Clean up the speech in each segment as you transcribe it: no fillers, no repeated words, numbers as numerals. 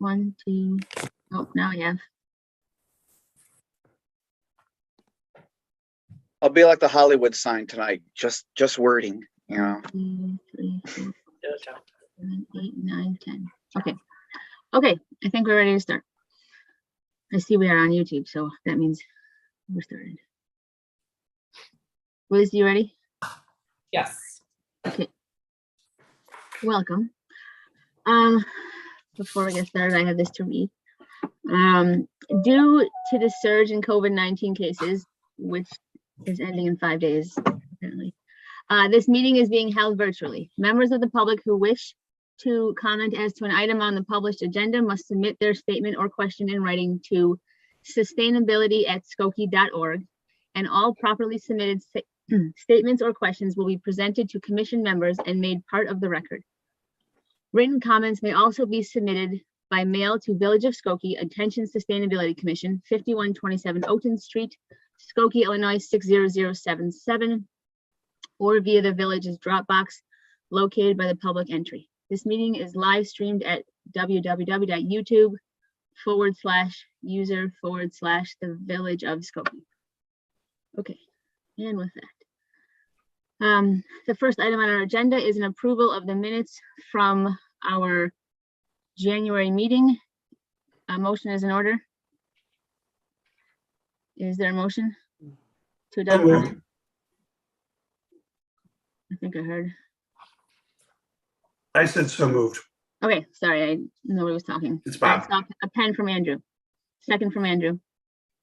1, 2. Oh, now we have. I'll be like the Hollywood sign tonight, just wording, you know. 2, 3, 4, 7, 8, 9, 10. Okay. Okay, I think we're ready to start. I see we are on YouTube, so that means we're started. Liz, you ready? Yes. Okay. Welcome. Before we get started, I have this to read. Due to the surge in COVID-19 cases, which is ending in 5 days, apparently, this meeting is being held virtually. Members of the public who wish to comment as to an item on the published agenda must submit their statement or question in writing to sustainability@skokie.org, and all properly submitted statements or questions will be presented to commission members and made part of the record. Written comments may also be submitted by mail to Village of Skokie, Attention Sustainability Commission, 5127 Oakton Street, Skokie, Illinois 60077, or via the village's Dropbox located by the public entry. This meeting is live streamed at www.youtube.com/user/the Village of Skokie. Okay, and with that. The first item on our agenda is an approval of the minutes from our January meeting. A motion is in order. Is there a motion to adopt? I think I heard. I said so moved. Okay, sorry, nobody was talking. It's All right, Bob. so a pen from Andrew. Second from Andrew.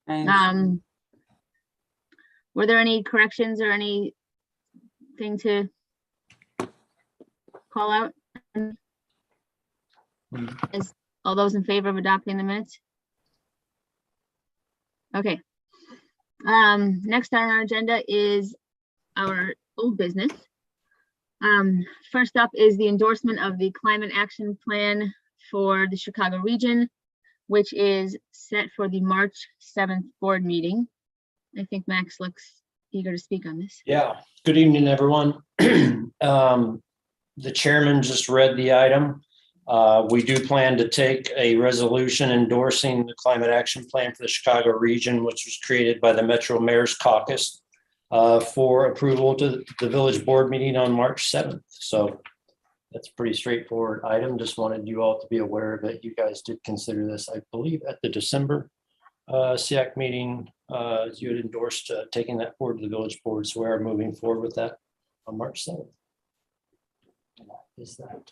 And Were there any corrections or anything to call out? Is all those in favor of adopting the minutes? Okay. Next on our agenda is our old business. First up is the endorsement of the climate action plan for the Chicago region, which is set for the March 7th board meeting. I think Max looks eager to speak on this. Yeah, good evening, everyone. The chairman just read the item. We do plan to take a resolution endorsing the climate action plan for the Chicago region, which was created by the Metro Mayor's Caucus for approval to the village board meeting on March 7th. So that's a pretty straightforward item. Just wanted you all to be aware that you guys did consider this, I believe, at the December SEAC meeting. You had endorsed taking that forward to the village board. So we are moving forward with that on March 7th. And that is that.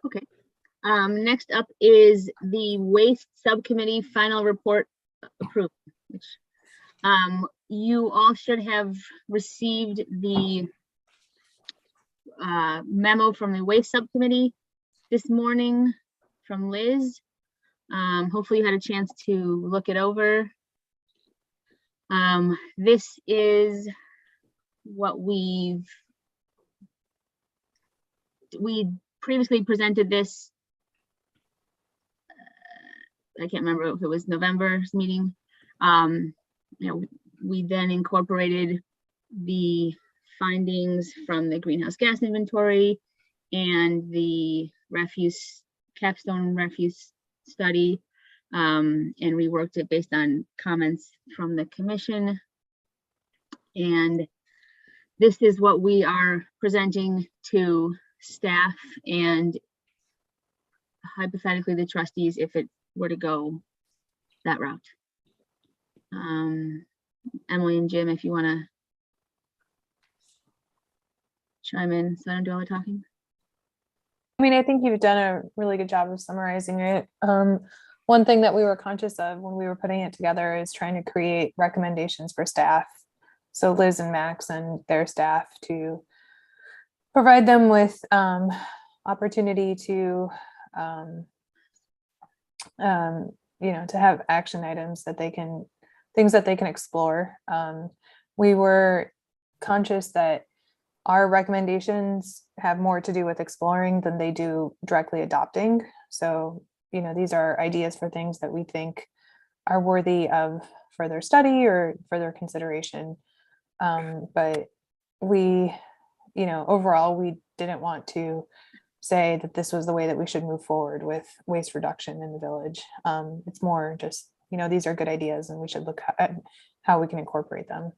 Okay. Next up is the waste subcommittee final report approved, which you all should have received the memo from the waste subcommittee this morning from Liz. Hopefully you had a chance to look it over. This is what we previously presented this. I can't remember if it was November's meeting. We then incorporated the findings from the greenhouse gas inventory and the capstone refuse study, and reworked it based on comments from the commission. And this is what we are presenting to staff and hypothetically the trustees if it were to go that route. Emily and Jim, if you want to chime in so I don't do all the talking. I mean, I think you've done a really good job of summarizing it. One thing that we were conscious of when we were putting it together is trying to create recommendations for staff. So Liz and Max and their staff to provide them with opportunity to, to have action items that they can, things that they can explore. We were conscious that our recommendations have more to do with exploring than they do directly adopting. So, these are ideas for things that we think are worthy of further study or further consideration. But we, overall, we didn't want to say that this was the way that we should move forward with waste reduction in the village. It's more just, these are good ideas and we should look at how we can incorporate them.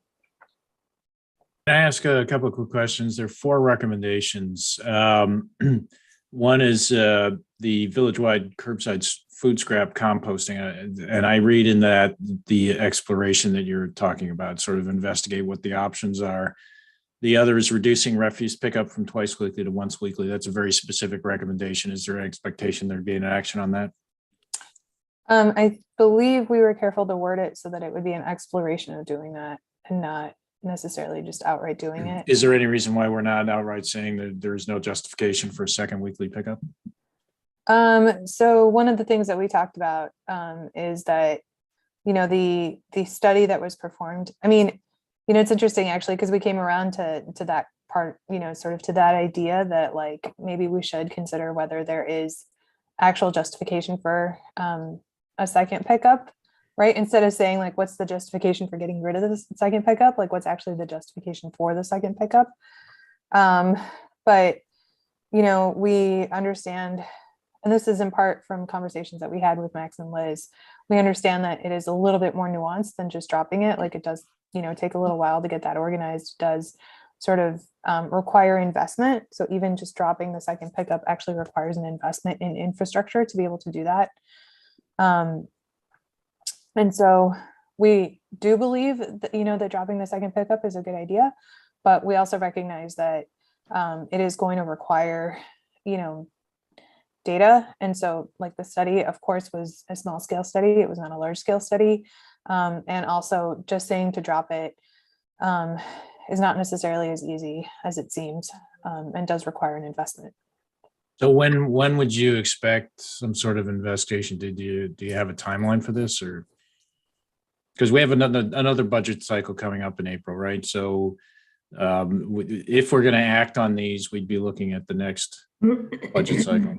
Can I ask a couple of quick questions? There are 4 recommendations. One is the village-wide curbside food scrap composting. And I read in that the exploration that you're talking about, sort of investigate what the options are. The other is reducing refuse pickup from twice weekly to once weekly. That's a very specific recommendation. Is there an expectation there'd be an action on that? I believe we were careful to word it so that it would be an exploration of doing that and not necessarily just outright doing it. Is there any reason why we're not outright saying that there is no justification for a second weekly pickup? So one of the things that we talked about is that, the study that was performed, it's interesting actually, because we came around to that part, sort of to that idea that like, maybe we should consider whether there is actual justification for a second pickup, right? Instead of saying like, what's the justification for getting rid of the second pickup? Like what's actually the justification for the second pickup? But, we understand, and this is in part from conversations that we had with Max and Liz, we understand that it is a little bit more nuanced than just dropping it. Like it does, take a little while to get that organized, does sort of require investment. So even just dropping the second pickup actually requires an investment in infrastructure to be able to do that. And so we do believe that, that dropping the second pickup is a good idea, but we also recognize that it is going to require, data. And so like the study, of course, was a small scale study. It was not a large scale study. And also just saying to drop it is not necessarily as easy as it seems, and does require an investment. So when would you expect some sort of investigation? Do you have a timeline for this, or because we have another budget cycle coming up in April, right? So if we're going to act on these, we'd be looking at the next budget cycle,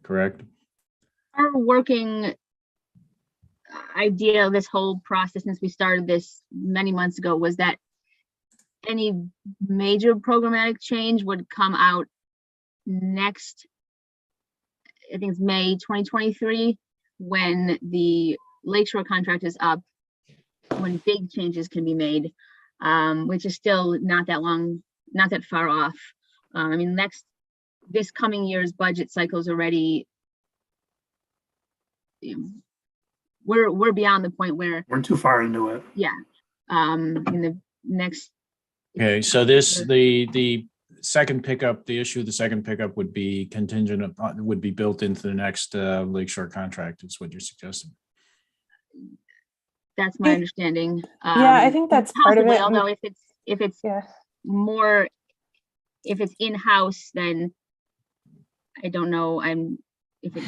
correct? Our working idea of this whole process since we started this many months ago was that any major programmatic change would come out next, I think it's May 2023, when the Lakeshore contract is up, when big changes can be made, which is still not that long, not that far off. This coming year's budget cycle is already, we're beyond the point where We're too far into it. yeah, in the next. Okay, so the second pickup, the issue of the second pickup would be contingent upon, would be built into the next Lakeshore contract, is what you're suggesting. That's my understanding. Yeah, I think that's part of it. Although if it's Yeah. more, if it's in-house, then I don't know. If it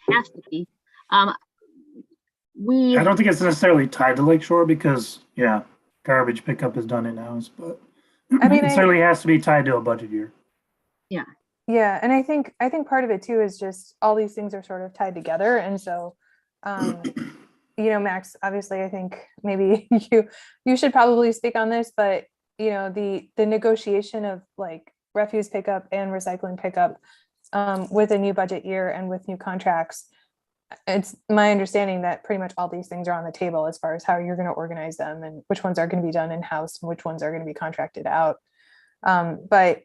has to be. I don't think it's necessarily tied to Lakeshore because, yeah, garbage pickup is done in-house, but it certainly has to be tied to a budget year. Yeah, and I think part of it too is just all these things are sort of tied together, and so, Max, obviously, I think maybe you should probably speak on this, but the negotiation of like refuse pickup and recycling pickup with a new budget year and with new contracts, it's my understanding that pretty much all these things are on the table as far as how you're going to organize them and which ones are going to be done in-house and which ones are going to be contracted out. But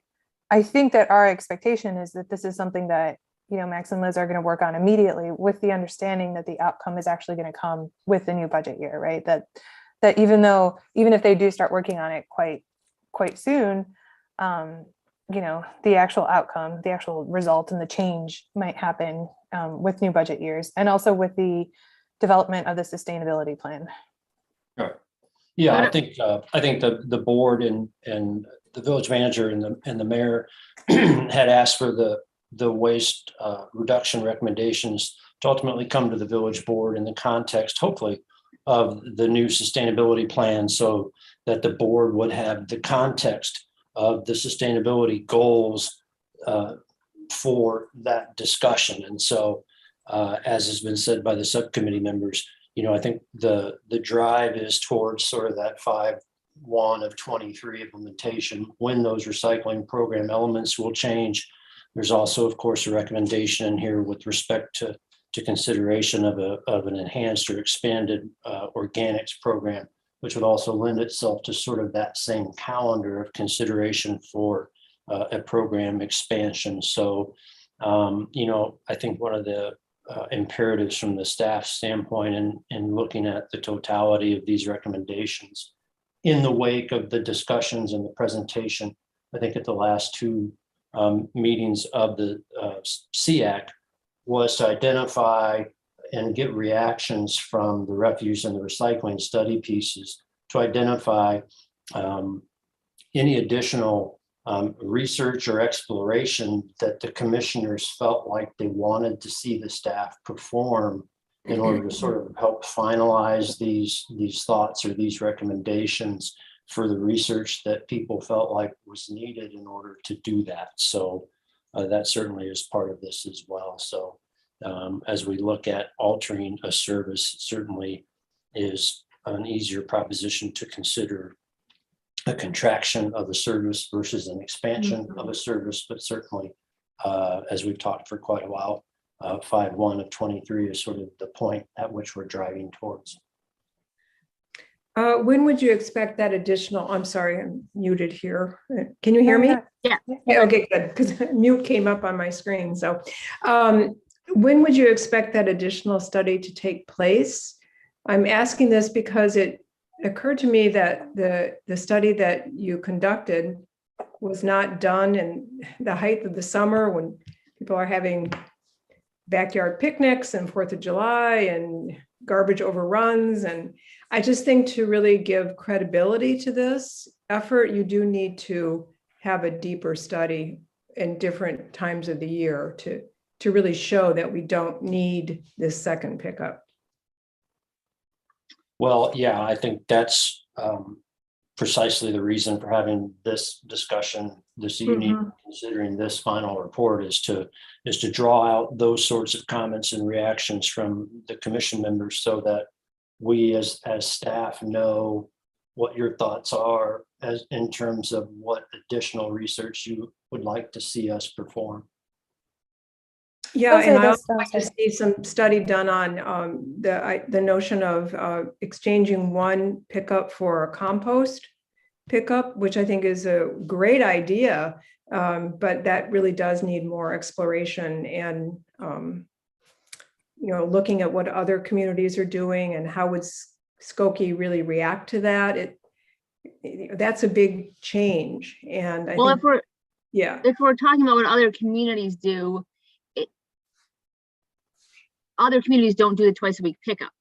I think that our expectation is that this is something that, Max and Liz are going to work on immediately with the understanding that the outcome is actually going to come with the new budget year, right? That even if they do start working on it quite soon, the actual outcome, the actual result and the change might happen with new budget years and also with the development of the sustainability plan. Right. Yeah, I think the board and the village manager and the mayor had asked for the waste reduction recommendations to ultimately come to the village board in the context, hopefully, of the new sustainability plan, so that the board would have the context of the sustainability goals for that discussion. And so, as has been said by the subcommittee members, I think the drive is towards sort of that 5/1 of 23 implementation, when those recycling program elements will change. There's also, of course, a recommendation in here with respect to consideration of an enhanced or expanded organics program, which would also lend itself to sort of that same calendar of consideration for a program expansion. So, I think one of the imperatives from the staff standpoint in looking at the totality of these recommendations in the wake of the discussions and the presentation, I think at the last two meetings of the SEAC, was to identify and get reactions from the refuse and the recycling study pieces to identify any additional research or exploration that the commissioners felt like they wanted to see the staff perform in order to sort of help finalize these thoughts or these recommendations for the research that people felt like was needed in order to do that. So that certainly is part of this as well. So as we look at altering a service, it certainly is an easier proposition to consider a contraction of a service versus an expansion of a service, but certainly, as we've talked for quite a while, 5/1 of 23 is sort of the point at which we're driving towards. When would you expect that additional, I'm sorry, I'm muted here. Can you hear me? Yeah. Yeah, okay, good, because mute came up on my screen. So when would you expect that additional study to take place? I'm asking this because it occurred to me that the study that you conducted was not done in the height of the summer when people are having backyard picnics and 4th of July and garbage overruns. And I just think to really give credibility to this effort, you do need to have a deeper study in different times of the year to really show that we don't need this second pickup. Well, yeah, I think that's precisely the reason for having this discussion this evening, considering this final report, is to draw out those sorts of comments and reactions from the commission members so that we as staff know what your thoughts are as in terms of what additional research you would like to see us perform. Yeah, Okay, and I that also sounds like to good. see some study done on the notion of exchanging one pickup for a compost pickup, which I think is a great idea, but that really does need more exploration and looking at what other communities are doing and how would Skokie really react to that. That's a big change, and I think, if we're talking about what other communities do, other communities don't do the twice a week pickup.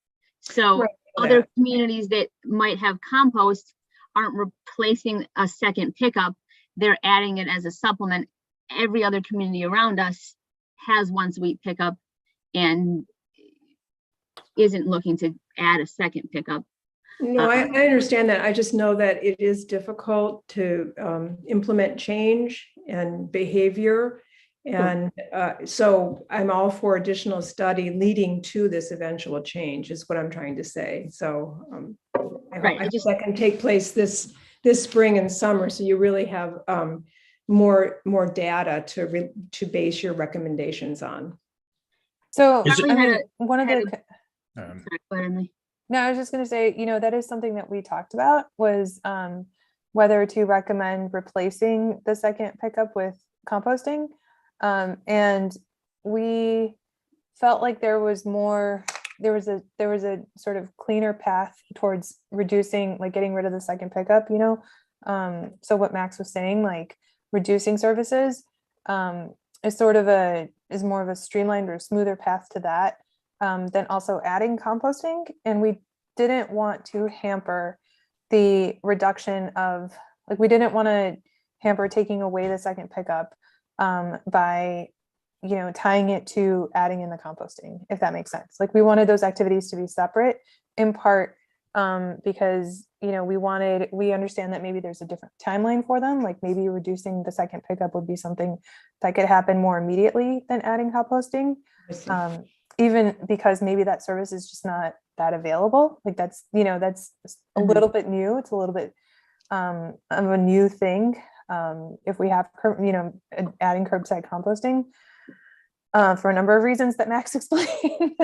So Right, other communities that might have compost aren't replacing a second pickup. They're adding it as a supplement. Every other community around us has once a week pickup and isn't looking to add a second pickup. No, I understand that. I just know that it is difficult to implement change and behavior. And so I'm all for additional study leading to this eventual change is what I'm trying to say. So I just that can take place this spring and summer. So you really have more data to base your recommendations on. So Is it- I mean, one of had the, Um, no, I was just going to say, that is something that we talked about was whether to recommend replacing the second pickup with composting. And we felt like there was a sort of cleaner path towards reducing, like getting rid of the second pickup, so what Max was saying, like reducing services is more of a streamlined or smoother path to that than also adding composting. And we didn't want to hamper the reduction of, like, we didn't want to hamper taking away the second pickup by tying it to adding in the composting, if that makes sense. Like, we wanted those activities to be separate, in part because we understand that maybe there's a different timeline for them. Like, maybe reducing the second pickup would be something that could happen more immediately than adding composting, even because maybe that service is just not that available. Like, that's a little bit new. It's a little bit of a new thing. If we have, adding curbside composting for a number of reasons that Max explained.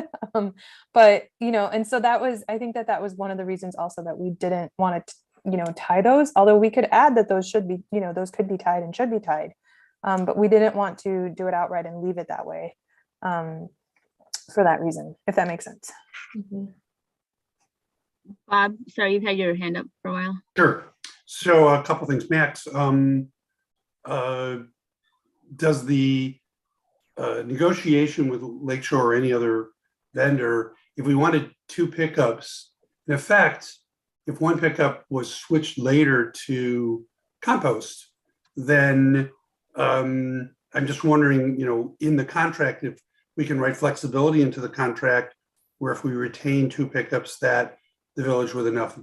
But, and so I think that was one of the reasons also that we didn't want to, tie those, although we could add that those should be, those could be tied and should be tied. But we didn't want to do it outright and leave it that way for that reason, if that makes sense. Bob, sorry, you've had your hand up for a while. Sure. So a couple things, Max. Does the negotiation with Lakeshore or any other vendor, if we wanted 2 pickups, in effect, if one pickup was switched later to compost, then I'm just wondering, in the contract, if we can write flexibility into the contract, where if we retain 2 pickups, that the village with enough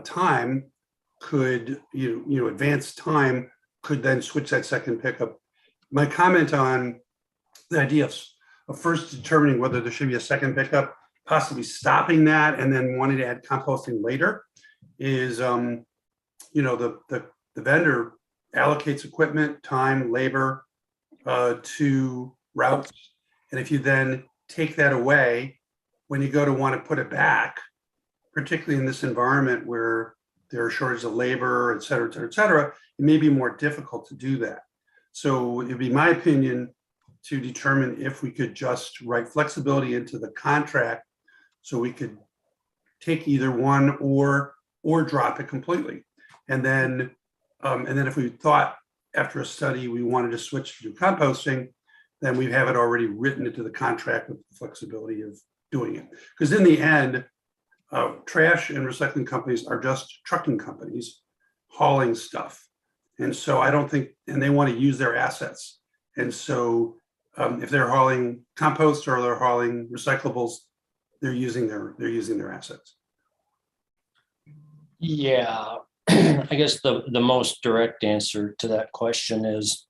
time could, advance time, could then switch that second pickup. My comment on the idea of first determining whether there should be a second pickup, possibly stopping that and then wanting to add composting later is, the vendor allocates equipment, time, labor to routes. And if you then take that away, when you go to want to put it back, particularly in this environment where there are shortages of labor, et cetera, et cetera, et cetera, it may be more difficult to do that. So it'd be my opinion to determine if we could just write flexibility into the contract so we could take either one or drop it completely. And then if we thought after a study we wanted to switch to composting, then we have it already written into the contract with the flexibility of doing it. Because in the end, trash and recycling companies are just trucking companies hauling stuff. And so I don't think, and they want to use their assets. And so if they're hauling compost or they're hauling recyclables, they're using their assets. Yeah, I guess the most direct answer to that question is,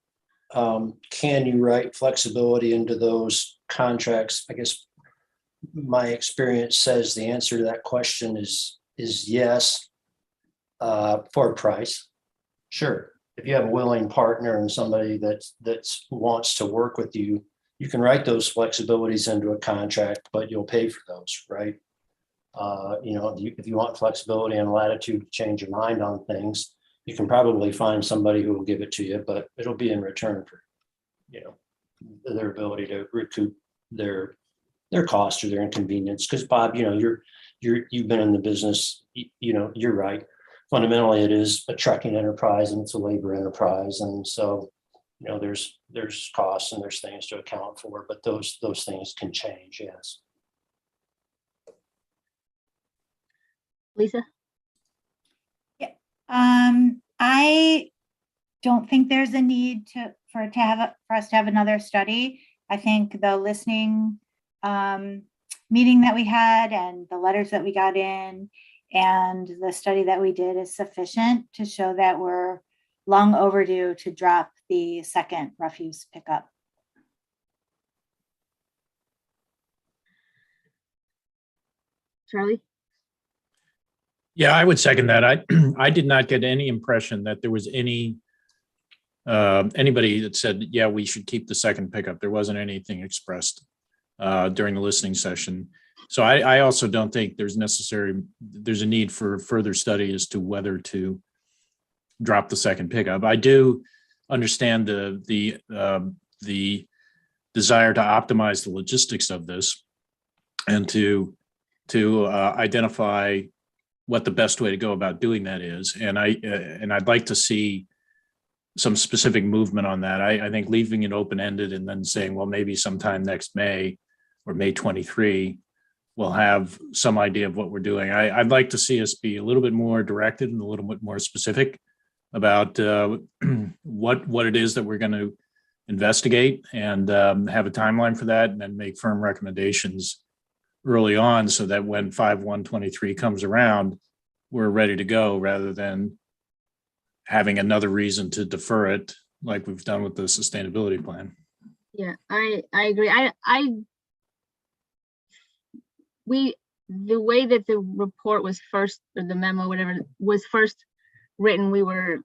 can you write flexibility into those contracts? I guess my experience says the answer to that question is yes, for a price. Sure. If you have a willing partner and somebody that wants to work with you, you can write those flexibilities into a contract, but you'll pay for those, right? If you want flexibility and latitude to change your mind on things, you can probably find somebody who will give it to you, but it'll be in return for, their ability to recoup their cost or their inconvenience. Because Bob, you've been in the business, you're right. Fundamentally, it is a trucking enterprise and it's a labor enterprise, and so there's costs and there's things to account for, but those things can change. Yes. Lisa? I don't think there's a need for us to have another study. I think the listening meeting that we had and the letters that we got in and the study that we did is sufficient to show that we're long overdue to drop the second refuse pickup. Charlie? Yeah, I would second that. I did not get any impression that there was anybody that said, yeah, we should keep the second pickup. There wasn't anything expressed during the listening session. So I also don't think there's a need for further study as to whether to drop the second pickup. I do understand the desire to optimize the logistics of this and to identify what the best way to go about doing that is. And I'd like to see some specific movement on that. I think leaving it open-ended and then saying, well, maybe sometime next May or May 23, we'll have some idea of what we're doing. I'd like to see us be a little bit more directed and a little bit more specific about what it is that we're going to investigate and have a timeline for that, and then make firm recommendations early on so that when 5/1/23 comes around, we're ready to go rather than having another reason to defer it like we've done with the sustainability plan. Yeah, I agree. The way that the report was first, or the memo, whatever, was first written, we were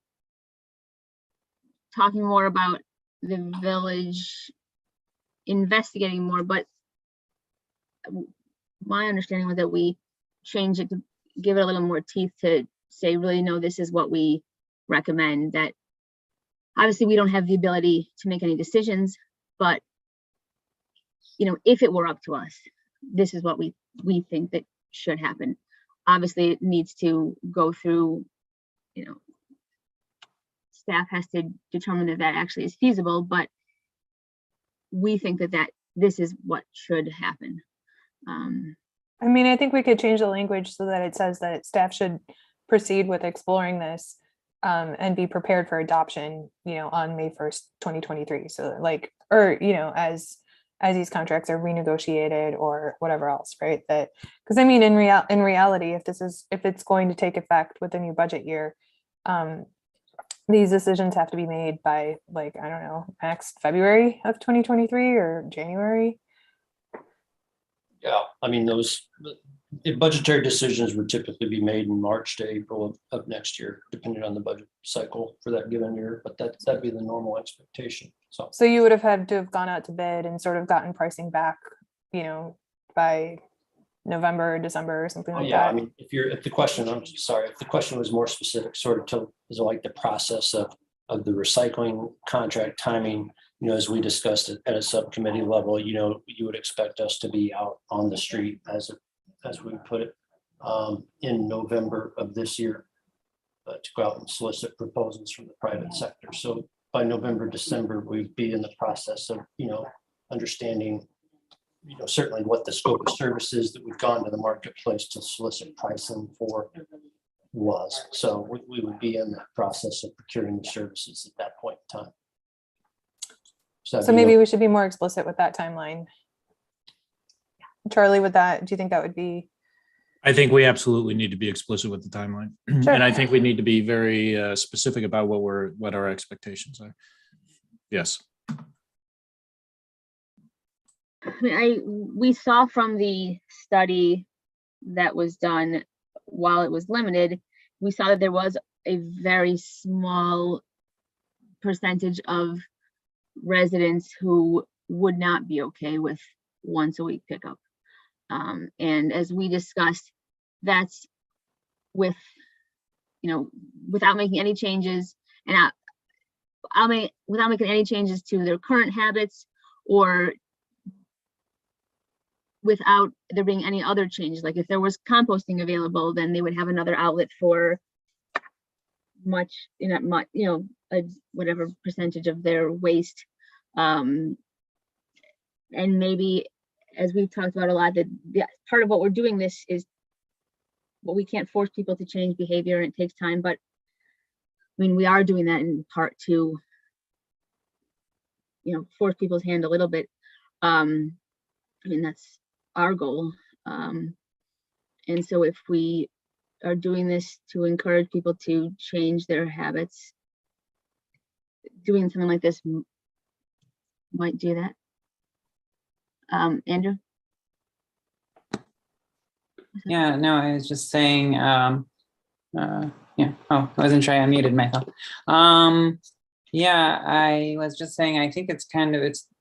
talking more about the village investigating more, but my understanding was that we changed it to give it a little more teeth to say, really, no, this is what we recommend. That obviously we don't have the ability to make any decisions, but if it were up to us, this is what we think that should happen. Obviously, it needs to go through, staff has to determine that that actually is feasible, but we think that this is what should happen. I mean, I think we could change the language so that it says that staff should proceed with exploring this and be prepared for adoption, on May 1st, 2023. So as these contracts are renegotiated or whatever else, right? That, because I mean, in reality, if it's going to take effect with the new budget year, these decisions have to be made by I don't know, max February of 2023 or January. Yeah, I mean, the budgetary decisions would typically be made in March to April of next year, depending on the budget cycle for that given year, but that'd be the normal expectation. So you would have had to have gone out to bid and sort of gotten pricing back, by November or December or something like yeah, that. I mean, if the question was more specific, sort of to like the process of the recycling contract timing, as we discussed it at a subcommittee level, you would expect us to be out on the street, as we put it, in November of this year, to go out and solicit proposals from the private sector. So by November, December, we'd be in the process of, understanding, certainly what the scope of services that we've gone to the marketplace to solicit pricing for was. So we would be in the process of procuring the services at that point in time. So maybe we should be more explicit with that timeline. Charlie, do you think that would be? I think we absolutely need to be explicit with the timeline. Sure. And I think we need to be very specific about what our expectations are. Yes. We saw from the study that was done, while it was limited, we saw that there was a very small percentage of residents who would not be okay with once a week pickup. And as we discussed, that's without making any changes, and without making any changes to their current habits, or without there being any other changes. Like if there was composting available, then they would have another outlet for whatever percentage of their waste. And maybe, as we've talked about a lot, that part of what we're doing this is, well, we can't force people to change behavior, and it takes time, but I mean, we are doing that in part to, force people's hand a little bit. I mean, that's our goal. And so if we are doing this to encourage people to change their habits, doing something like this might do that. Andrew? Yeah, no, I was just saying, yeah, I wasn't sure I unmuted myself. Yeah, I was just saying, I think it's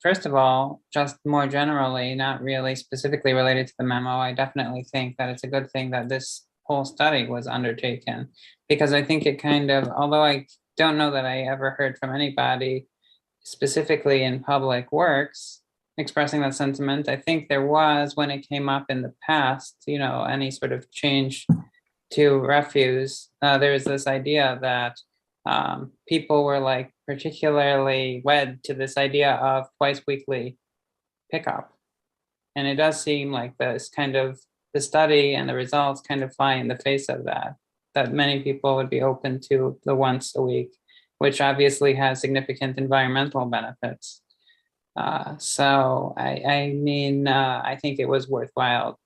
first of all, just more generally, not really specifically related to the memo. I definitely think that it's a good thing that this whole study was undertaken, because I think it although I don't know that I ever heard from anybody specifically in public works expressing that sentiment, I think there was, when it came up in the past, any sort of change to refuse, there was this idea that people were particularly wed to this idea of twice weekly pickup. And it does seem like this the study and the results fly in the face of that many people would be open to the once a week, which obviously has significant environmental benefits. So I think it was worthwhile,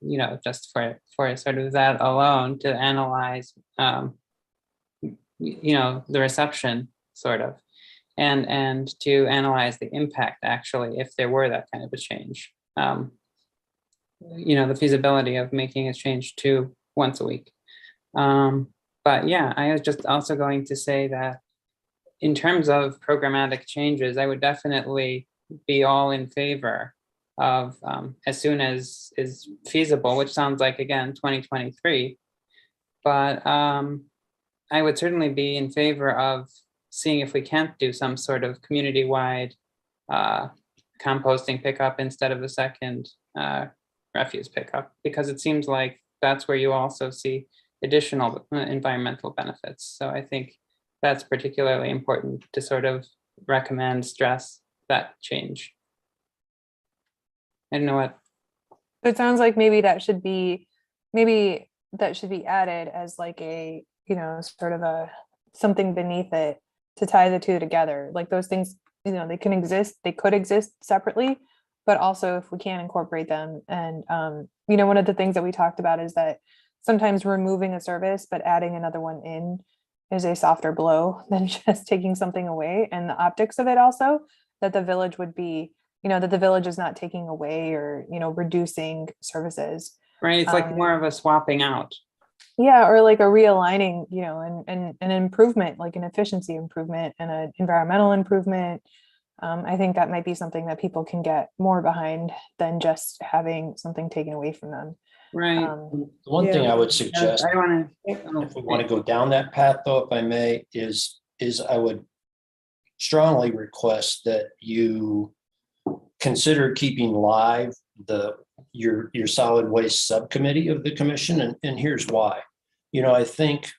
just for sort of that alone, to analyze, the reception sort of, and to analyze the impact actually, if there were that kind of a change, the feasibility of making a change to once a week. But yeah, I was just also going to say that in terms of programmatic changes, I would definitely be all in favor of as soon as is feasible, which sounds like, again, 2023. But I would certainly be in favor of seeing if we can't do some sort of community-wide composting pickup instead of a second refuse pickup, because it seems like that's where you also see additional environmental benefits. So I think that's particularly important to sort of recommend, stress that change. I don't know what. It sounds like maybe that should be added as like a, you know, sort of a something beneath it to tie the two together. Like those things, you know, they could exist separately, but also if we can incorporate them. And you know, one of the things that we talked about is that sometimes removing a service but adding another one in is a softer blow than just taking something away. And the optics of it also, that the village would be, you know, that the village is not taking away or, you know, reducing services. Right, it's like more of a swapping out. Yeah, or like a realigning, you know, and an improvement, like an efficiency improvement and an environmental improvement. I think that might be something that people can get more behind than just having something taken away from them. Right. The one thing I would suggest, I want if we want to go down that path, though, if I may, is I would strongly request that you consider keeping live your solid waste subcommittee of the commission, and here's why. You know, I think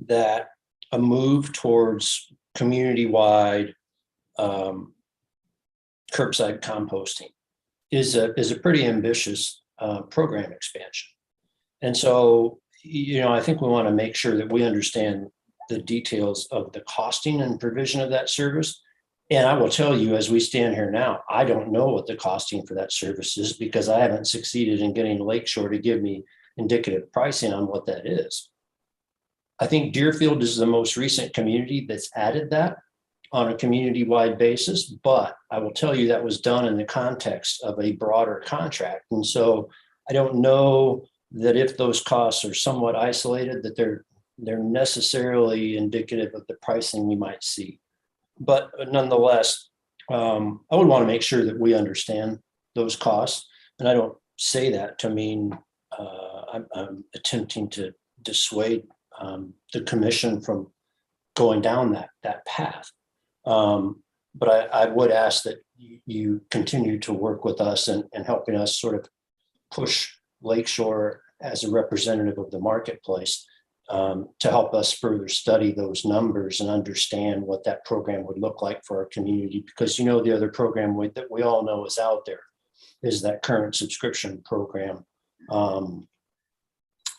that a move towards community-wide curbside composting is a pretty ambitious program expansion. And so, you know, I think we want to make sure that we understand the details of the costing and provision of that service. And I will tell you, as we stand here now, I don't know what the costing for that service is because I haven't succeeded in getting Lakeshore to give me indicative pricing on what that is. I think Deerfield is the most recent community that's added that on a community-wide basis, but I will tell you that was done in the context of a broader contract. And so I don't know that if those costs are somewhat isolated, that they're necessarily indicative of the pricing we might see. But nonetheless, I would want to make sure that we understand those costs. And I don't say that to mean I'm attempting to dissuade the commission from going down that path. But I would ask that you continue to work with us and helping us sort of push Lakeshore as a representative of the marketplace to help us further study those numbers and understand what that program would look like for our community. Because, you know, the other program that we all know is out there is that current subscription program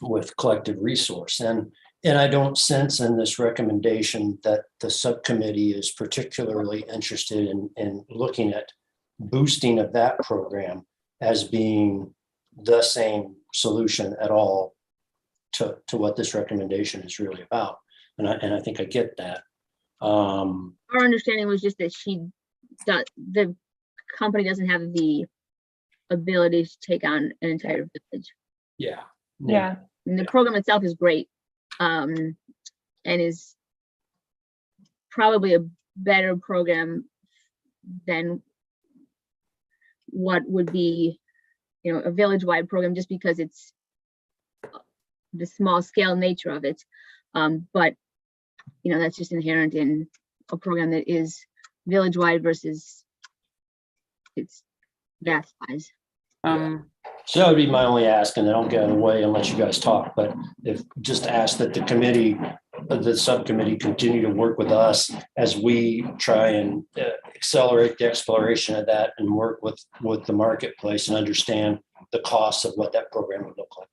with collective resource. And I don't sense in this recommendation that the subcommittee is particularly interested in looking at boosting of that program as being the same solution at all to what this recommendation is really about. And I think I get that. Our understanding was just that the company doesn't have the ability to take on an entire village. Yeah. And the program itself is great. And is probably a better program than what would be, you know, a village-wide program, just because it's the small scale nature of it. But, you know, that's just inherent in a program that is village-wide versus its vast size. So that would be my only ask, and then I'll get out of the way and let you guys talk. But if just ask that the subcommittee continue to work with us as we try and accelerate the exploration of that and work with the marketplace and understand the costs of what that program would look like.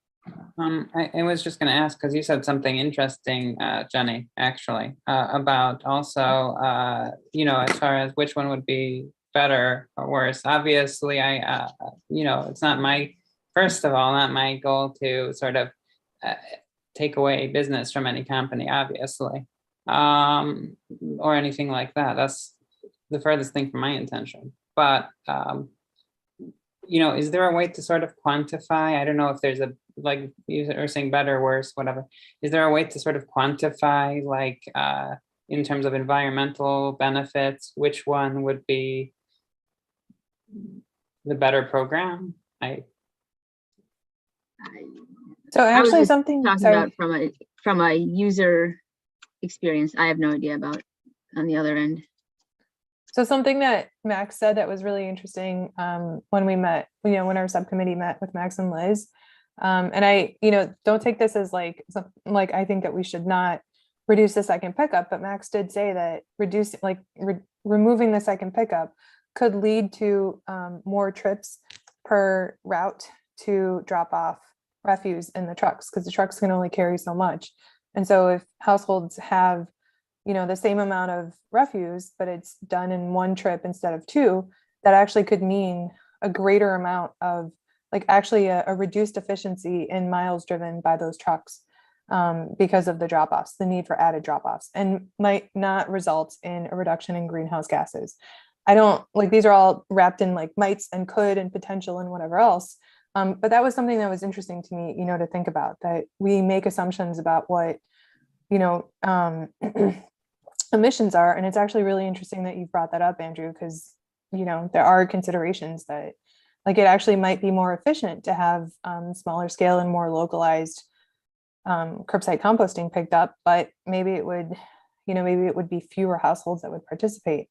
I was just going to ask, because you said something interesting, Jenny, actually, about also, you know, as far as which one would be better or worse. Obviously, you know, it's not first of all, not my goal to sort of take away business from any company, obviously, or anything like that. That's the furthest thing from my intention. But, you know, is there a way to sort of quantify? I don't know if there's like you were saying better, worse, whatever. Is there a way to sort of quantify like in terms of environmental benefits, which one would be the better program? So I was actually just something, talking sorry. about from a user experience. I have no idea about on the other end. So something that Max said that was really interesting when we met, when our subcommittee met with Max and Liz, and I, don't take this as like I think that we should not reduce the second pickup, but Max did say that removing the second pickup could lead to more trips per route to drop off refuse in the trucks, because the trucks can only carry so much. And so if households have the same amount of refuse, but it's done in one trip instead of two, that actually could mean a greater amount of actually a reduced efficiency in miles driven by those trucks because of the drop-offs, the need for added drop-offs, and might not result in a reduction in greenhouse gases. I don't these are all wrapped in mights and could and potential and whatever else. But that was something that was interesting to me, to think about, that we make assumptions about what, emissions are. And it's actually really interesting that you brought that up, Andrew, because, there are considerations that it actually might be more efficient to have smaller scale and more localized curbside composting picked up, but maybe it would be fewer households that would participate.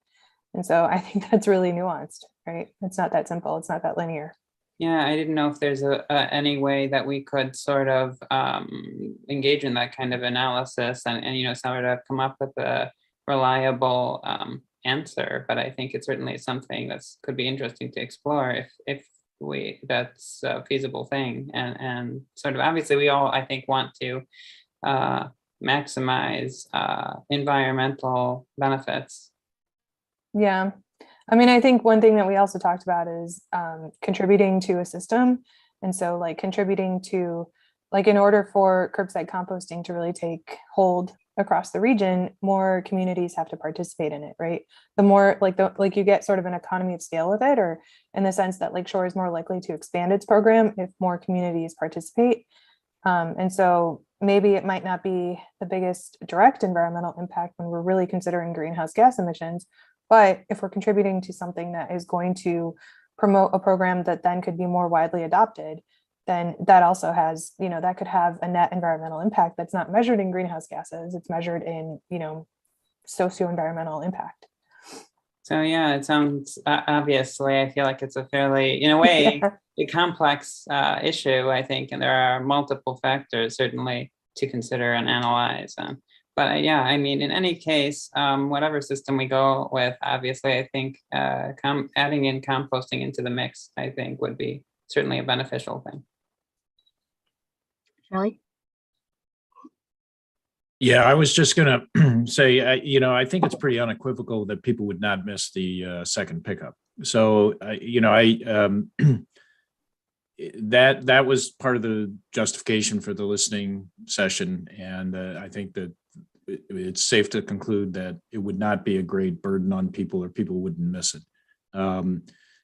And so I think that's really nuanced, right? It's not that simple. It's not that linear. Yeah, I didn't know if there's any way that we could sort of engage in that kind of analysis and sort of come up with a reliable answer. But I think it certainly is something that could be interesting to explore if that's a feasible thing. And sort of obviously we all, I think, want to maximize environmental benefits. Yeah. I mean, I think one thing that we also talked about is contributing to a system. And so contributing to, in order for curbside composting to really take hold across the region, more communities have to participate in it, right? The more you get sort of an economy of scale with it, or in the sense that Lakeshore is more likely to expand its program if more communities participate. And so maybe it might not be the biggest direct environmental impact when we're really considering greenhouse gas emissions, but if we're contributing to something that is going to promote a program that then could be more widely adopted, then that also has, that could have a net environmental impact that's not measured in greenhouse gases. It's measured in, socio-environmental impact. So yeah, it sounds obviously, I feel like it's a fairly, in a way, a complex issue, I think, and there are multiple factors certainly to consider and analyze. But yeah, I mean, in any case, whatever system we go with, obviously, I think adding in composting into the mix, I think, would be certainly a beneficial thing. Charlie? Yeah, I was just going to say, I think it's pretty unequivocal that people would not miss the second pickup. So, that was part of the justification for the listening session. And I think that it's safe to conclude that it would not be a great burden on people, or people wouldn't miss it.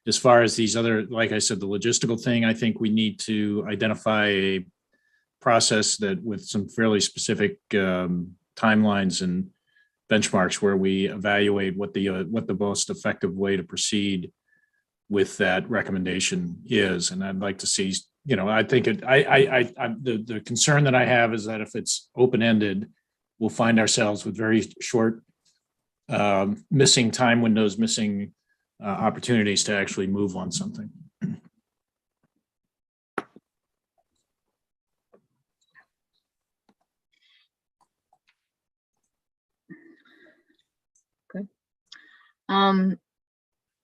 As far as these other, like I said, the logistical thing, I think we need to identify a process that with some fairly specific timelines and benchmarks where we evaluate what the most effective way to proceed with that recommendation is. And I'd like to see, I think the concern that I have is that if it's open-ended, we'll find ourselves with very short missing time windows, missing opportunities to actually move on something. Good.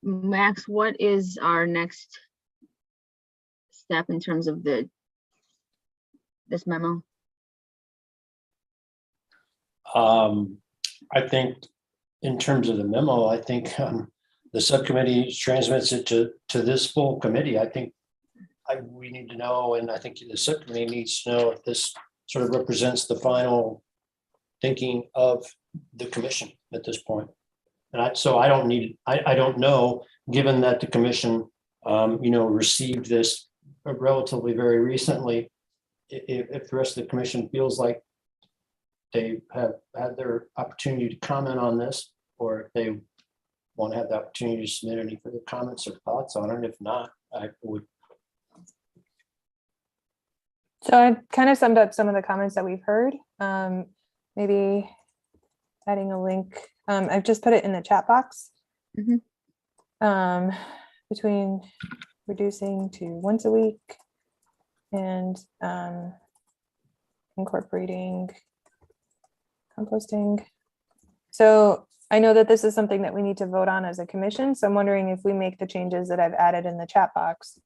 Max, what is our next step in terms of this memo? I think in terms of the memo, I think the subcommittee transmits it to this full committee. I think we need to know, and I think the subcommittee needs to know if this sort of represents the final thinking of the commission at this point. And I don't know, given that the commission, received this relatively very recently, if the rest of the commission feels like they have had their opportunity to comment on this, or if they want to have the opportunity to submit any further comments or thoughts on it. If not, I would. So I've kind of summed up some of the comments that we've heard. Maybe adding a link. I've just put it in the chat box. Between reducing to once a week and incorporating composting. So I know that this is something that we need to vote on as a commission. So I'm wondering if we make the changes that I've added in the chat box,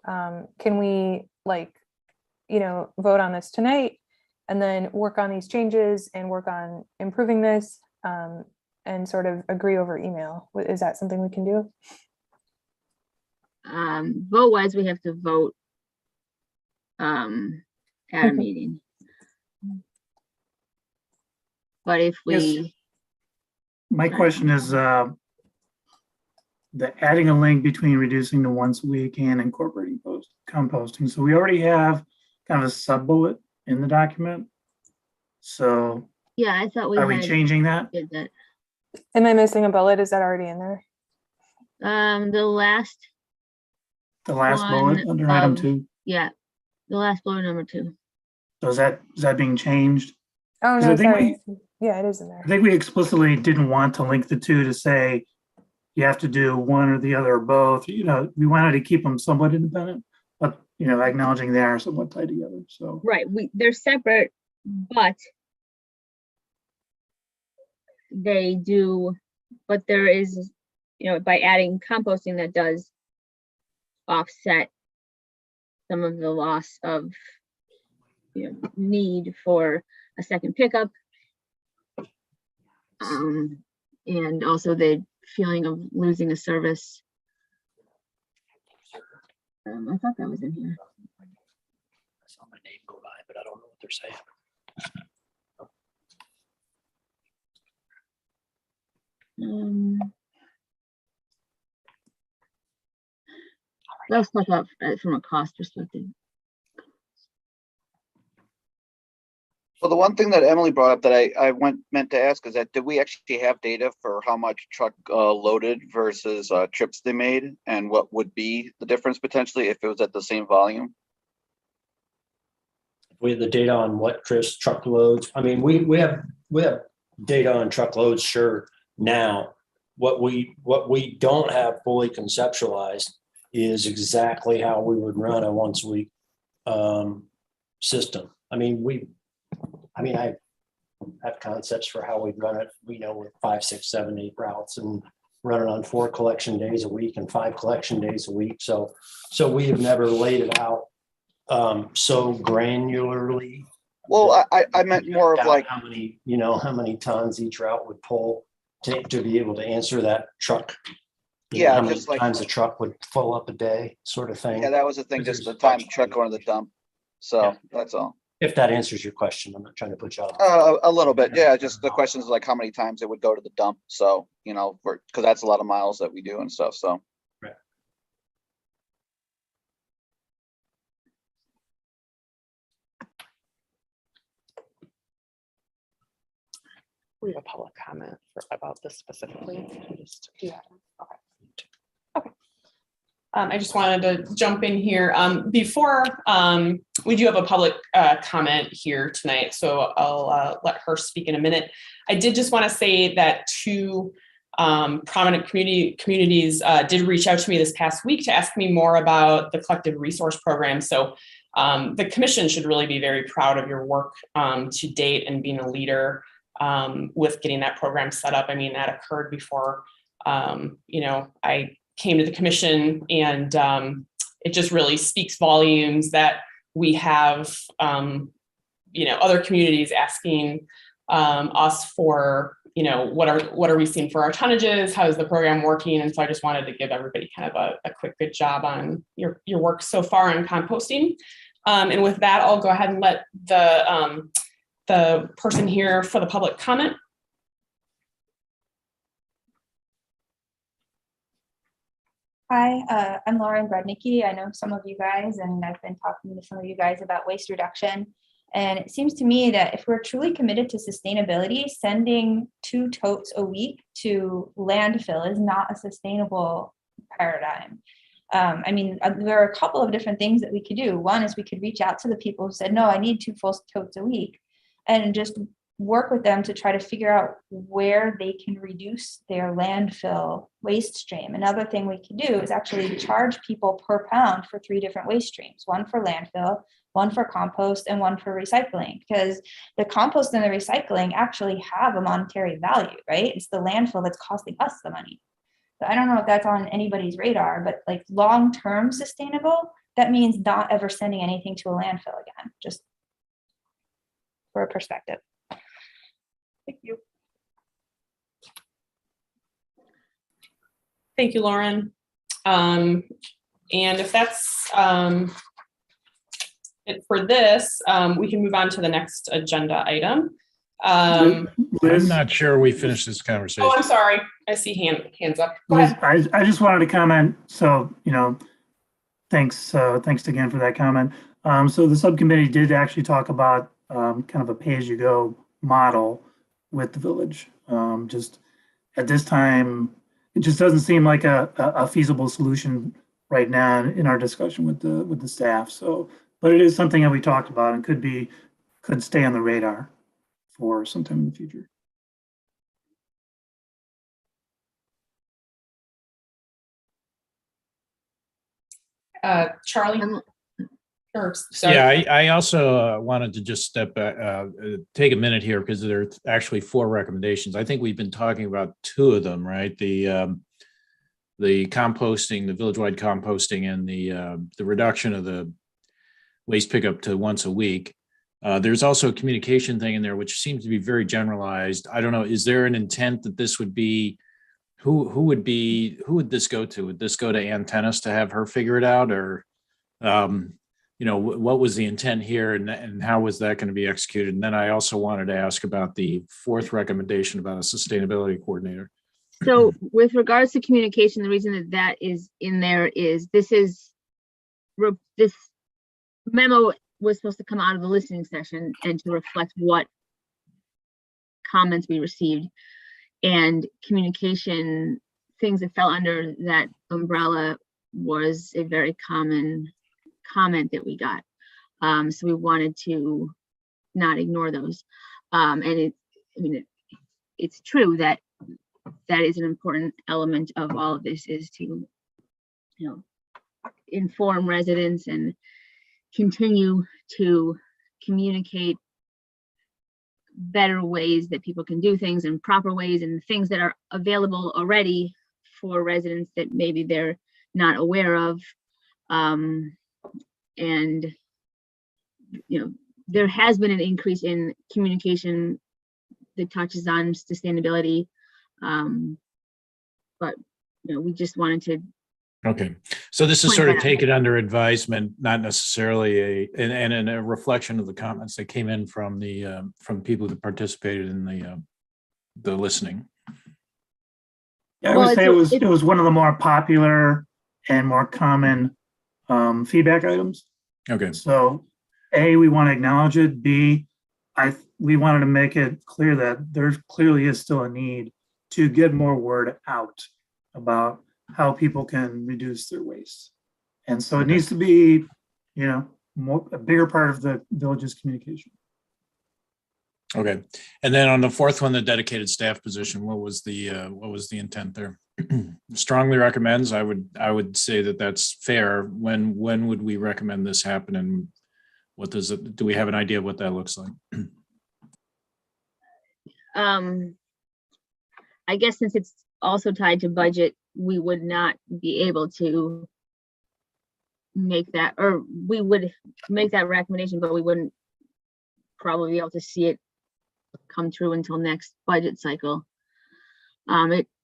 can we vote on this tonight and then work on these changes and work on improving this and sort of agree over email? Is that something we can do? Vote wise, we have to vote at a meeting. But if we, My question is, the adding a link between reducing to once a week and incorporating composting. So we already have kind of a sub bullet in the document. So yeah, I thought we are we had changing that? did that. Am I missing a bullet? Is that already in there? The last Bullet one under item of- 2? Yeah, the last bullet number 2. So is that being changed? Oh, 'Cause no, I think sorry. Yeah, it is in there. I think we explicitly didn't want to link the two to say you have to do one or the other or both. We wanted to keep them somewhat independent, but acknowledging they are somewhat tied together. So Right, they're separate, but they do, but there is, by adding composting, that does offset some of the loss of need for a second pickup, and also the feeling of losing a service. I thought that was in here. I saw my name go by, but I don't know what they're saying. Let's talk about from a cost perspective. So the one thing that Emily brought up that I meant to ask is that did we actually have data for how much truck loaded versus trips they made, and what would be the difference potentially if it was at the same volume? We have the data on what truckloads. I mean, we have data on truckloads, sure. Now, what we don't have fully conceptualized is exactly how we would run a once a week system. I have concepts for how we'd run it. We know with 5, 6, 7, 8 routes and run it on 4 collection days a week and 5 collection days a week. So we have never laid it out so granularly. Well, I meant more of like how many tons each route would pull to be able to answer that truck. Yeah, how many just like- times a truck would fill up a day, sort of thing. yeah, that was the thing, just the time truck going to the dump. So Yeah. that's all. If that answers your question, I'm not trying to put you out. A little bit, yeah. Just the question is like how many times it would go to the dump. So because that's a lot of miles that we do and stuff. So Right. We have a public comment about this specifically. Yeah. Okay. I just wanted to jump in here. Before we do have a public comment here tonight, so I'll let her speak in a minute. I did just want to say that 2 prominent communities did reach out to me this past week to ask me more about the collective resource program. So the commission should really be very proud of your work to date and being a leader with getting that program set up. I mean, that occurred before, I came to the commission, and it just really speaks volumes that we have, other communities asking us for, what are we seeing for our tonnages? How is the program working? And so I just wanted to give everybody kind of a quick good job on your work so far on composting. And with that, I'll go ahead and let the person here for the public comment. Hi, I'm Lauren Brednicki. I know some of you guys, and I've been talking to some of you guys about waste reduction. And it seems to me that if we're truly committed to sustainability, sending 2 totes a week to landfill is not a sustainable paradigm. I mean, there are a couple of different things that we could do. One is we could reach out to the people who said, no, I need 2 full totes a week, and just work with them to try to figure out where they can reduce their landfill waste stream. Another thing we can do is actually charge people per pound for 3 different waste streams, one for landfill, one for compost, and one for recycling, because the compost and the recycling actually have a monetary value, right? It's the landfill that's costing us the money. So I don't know if that's on anybody's radar, but like long-term sustainable, that means not ever sending anything to a landfill again, just for a perspective. Thank you. Thank you, Lauren. And if that's it for this, we can move on to the next agenda item. I'm not sure we finished this conversation. Oh, I'm sorry. I see hands up. Go Liz, ahead. I just wanted to comment. So, thanks again for that comment. So the subcommittee did actually talk about kind of a pay-as-you-go model with the village. Just at this time, it just doesn't seem like a feasible solution right now in our discussion with the staff. So, but it is something that we talked about and could stay on the radar for sometime in the future. Charlie? Or, sorry. Yeah, I also wanted to just step back, take a minute here, because there are actually 4 recommendations. I think we've been talking about 2 of them, right? The composting, the village-wide composting, and the reduction of the waste pickup to once a week. There's also a communication thing in there, which seems to be very generalized. I don't know, is there an intent that this would be, who would this go to? Would this go to Ann Tennis to have her figure it out? Or, what was the intent here, and how was that going to be executed? And then I also wanted to ask about the 4th recommendation about a sustainability coordinator. So with regards to communication, the reason that is in there is this memo was supposed to come out of the listening session and to reflect what comments we received, and communication, things that fell under that umbrella was a very common comment that we got. So we wanted to not ignore those. And it's true that is an important element of all of this, is to, inform residents and continue to communicate better ways that people can do things, and proper ways, and things that are available already for residents that maybe they're not aware of. And there has been an increase in communication that touches on sustainability, but we just wanted to. Okay, so this is sort of taken under advisement, not necessarily and a reflection of the comments that came in from people that participated in the listening. Yeah, I would say it was one of the more popular and more common feedback items. Okay. So A, we want to acknowledge it. B, we wanted to make it clear that there clearly is still a need to get more word out about how people can reduce their waste. And so it needs to be, a bigger part of the village's communication. Okay. And then on the 4th one, the dedicated staff position, what was the intent there? Strongly recommends. I would say that that's fair. When would we recommend this happen, and what do we have an idea of what that looks like? I guess since it's also tied to budget, we would not be able to make that, or we would make that recommendation, but we wouldn't probably be able to see it come true until next budget cycle.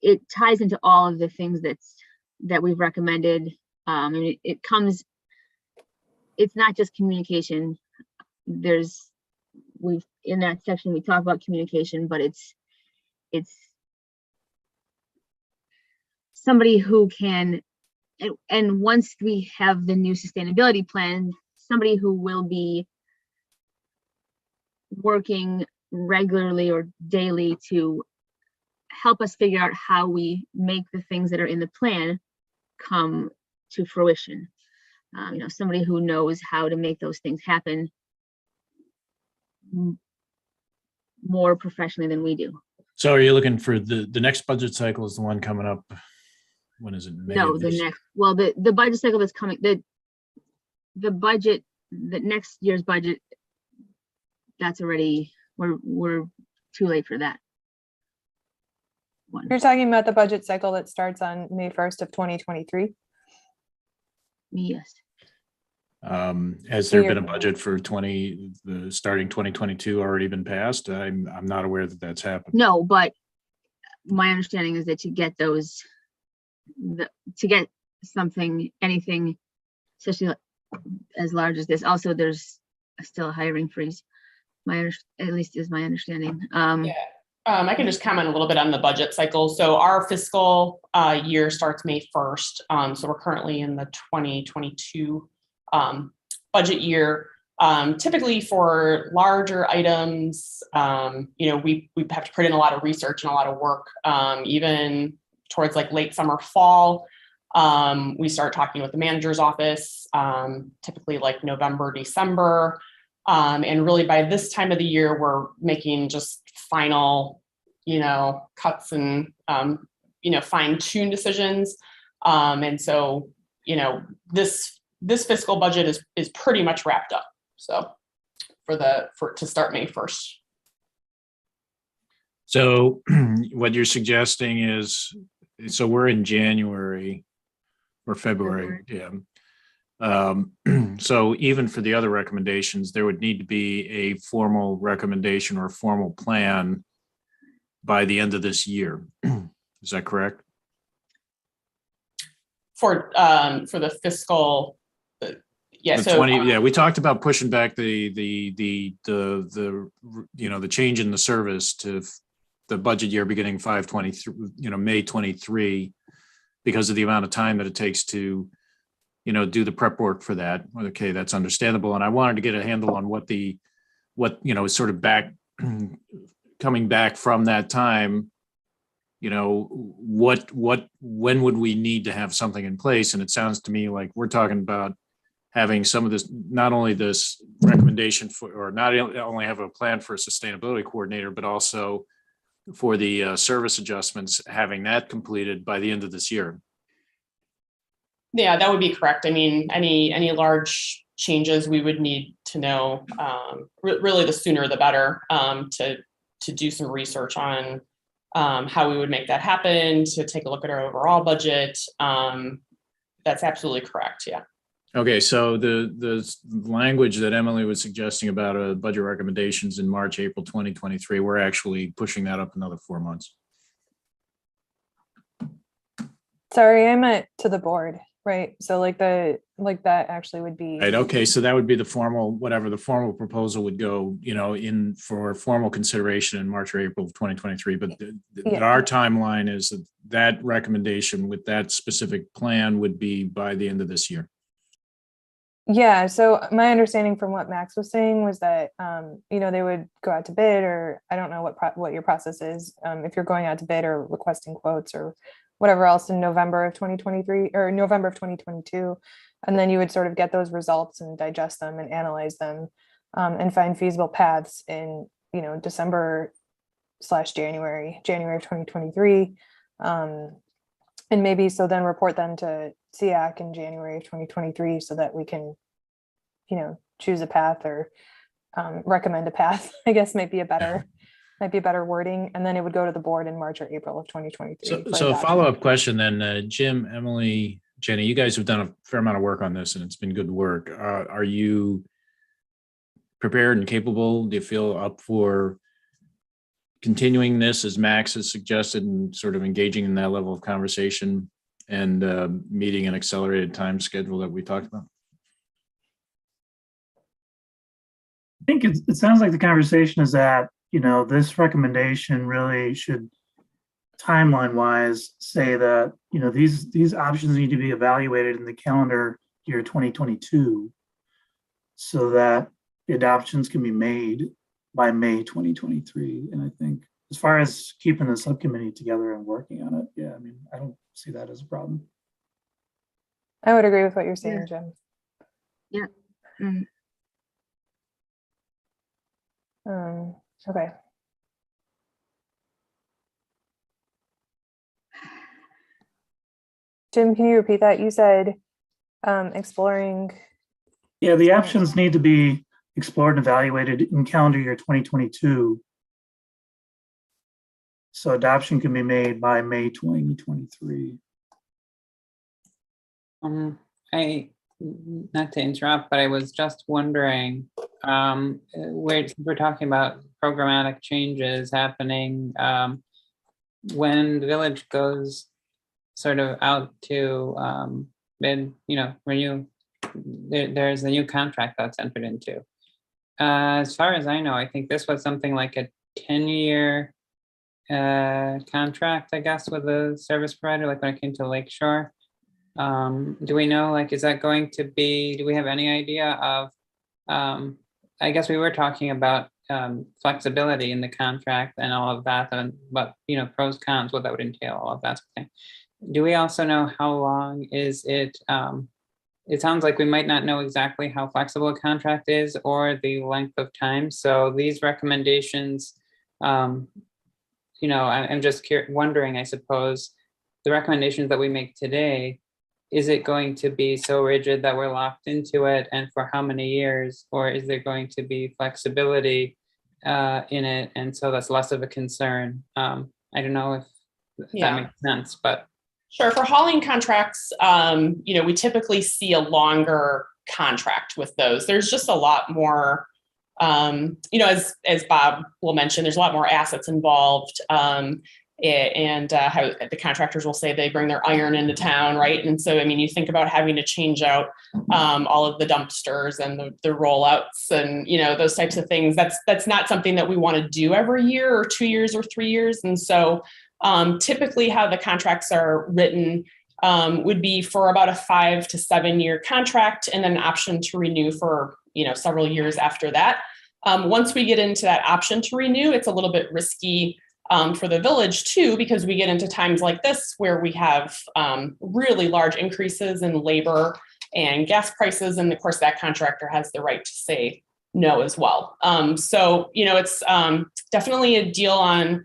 It ties into all of the things that we've recommended. It's not just communication. In that section we talk about communication, but it's somebody who can, and once we have the new sustainability plan, somebody who will be working regularly or daily to help us figure out how we make the things that are in the plan come to fruition. Somebody who knows how to make those things happen more professionally than we do. So are you looking for the next budget cycle is the one coming up? When is it? May No, of the this- next, well, the budget cycle that's coming, the budget, the next year's budget, that's already, we're too late for that one. You're talking about the budget cycle that starts on May 1st of 2023? Yes. Has there been a budget for starting 2022 already been passed? I'm not aware that that's happened. No, but my understanding is that to get those, to get something, anything, especially as large as this, also there's still a hiring freeze. At least is my understanding. Yeah. I can just comment a little bit on the budget cycle. So our fiscal year starts May 1st. So we're currently in the 2022 budget year. Typically for larger items, we have to put in a lot of research and a lot of work, even towards like late summer, fall. We start talking with the manager's office, typically like November, December. And really by this time of the year, we're making just final, cuts and, fine-tune decisions. And so, this fiscal budget is pretty much wrapped up. So to start May 1st. So what you're suggesting is, so we're in January or February, yeah. So even for the other recommendations, there would need to be a formal recommendation or a formal plan by the end of this year. Is that correct? For the fiscal, yeah. The So 20, yeah, we talked about pushing back the change in the service to the budget year beginning 5/23, May 23, because of the amount of time that it takes to do the prep work for that. Okay, that's understandable. And I wanted to get a handle on what is sort of coming back from that time, when would we need to have something in place? And it sounds to me like we're talking about having some of this, not only this recommendation or not only have a plan for a sustainability coordinator, but also for the service adjustments, having that completed by the end of this year. yeah, that would be correct. I mean, any large changes we would need to know, really the sooner the better, to do some research on how we would make that happen, to take a look at our overall budget. That's absolutely correct. Yeah. Okay, so the language that Emily was suggesting about budget recommendations in March, April 2023, we're actually pushing that up another 4 months. Sorry, I meant to the board, right? So that actually would be. Right, okay, so that would be the formal proposal would go, in for formal consideration in March or April of 2023. But our timeline is that recommendation with that specific plan would be by the end of this year. Yeah, so my understanding from what Max was saying was that, they would go out to bid, or I don't know what your process is, if you're going out to bid or requesting quotes or whatever else in November of 2023 or November of 2022. And then you would sort of get those results and digest them and analyze them, and find feasible paths in, December/January of 2023. And maybe so then report them to SEAC in January of 2023 so that we can, choose a path or recommend a path, I guess might be a better wording. And then it would go to the board in March or April of 2023. So a follow-up question then, Jim, Emily, Jenny, you guys have done a fair amount of work on this and it's been good work. Are you prepared and capable? Do you feel up for continuing this as Max has suggested and sort of engaging in that level of conversation and meeting an accelerated time schedule that we talked about? I think it sounds like the conversation is that, this recommendation really should, timeline wise, say that, these options need to be evaluated in the calendar year 2022 so that the adoptions can be made by May 2023. And I think as far as keeping the subcommittee together and working on it, yeah, I mean, I don't see that as a problem. I would agree with what you're saying, Jim. Yeah. Mm. Okay. Jim, can you repeat that? You said exploring. Yeah, the options need to be explored and evaluated in calendar year 2022. So adoption can be made by May 2023. Not to interrupt, but I was just wondering, we're talking about programmatic changes happening, when the village goes sort of out to bid, renew, there's a new contract that's entered into. As far as I know, I think this was something like a 10-year contract, I guess, with a service provider, like when it came to Lakeshore. Do we know, like, is that going to be, do we have any idea of, I guess we were talking about flexibility in the contract and all of that, and what, pros, cons, what that would entail, all of that sort of thing. Do we also know how long is it? It sounds like we might not know exactly how flexible a contract is or the length of time. So these recommendations, I'm just wondering, I suppose, the recommendations that we make today, is it going to be so rigid that we're locked into it, and for how many years? Or is there going to be flexibility in it, and so that's less of a concern? I don't know if that makes sense, but. Sure. For hauling contracts, we typically see a longer contract with those. There's just a lot more, as Bob will mention, there's a lot more assets involved. And how the contractors will say they bring their iron into town, right? And so, I mean, you think about having to change out all of the dumpsters and the rollouts and, those types of things. That's not something that we want to do every year or 2 years or 3 years. And so typically how the contracts are written would be for about a 5 to 7 year contract, and then an option to renew for, several years after that. Once we get into that option to renew, it's a little bit risky for the village too, because we get into times like this where we have really large increases in labor and gas prices. And of course that contractor has the right to say no as well. So, it's definitely a deal on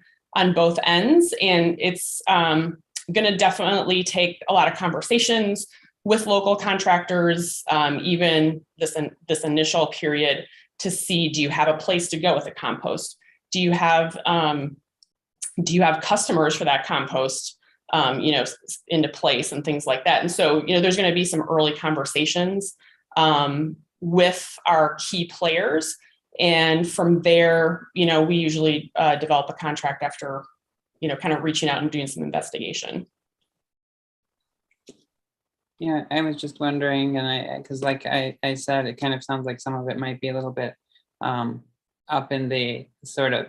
both ends, and it's going to definitely take a lot of conversations with local contractors, even this initial period, to see, do you have a place to go with a compost? Do you have customers for that compost, into place and things like that? And so, there's going to be some early conversations with our key players. And from there, we usually develop a contract after, kind of reaching out and doing some investigation. Yeah, I was just wondering, and because like I said, it kind of sounds like some of it might be a little bit up in the sort of,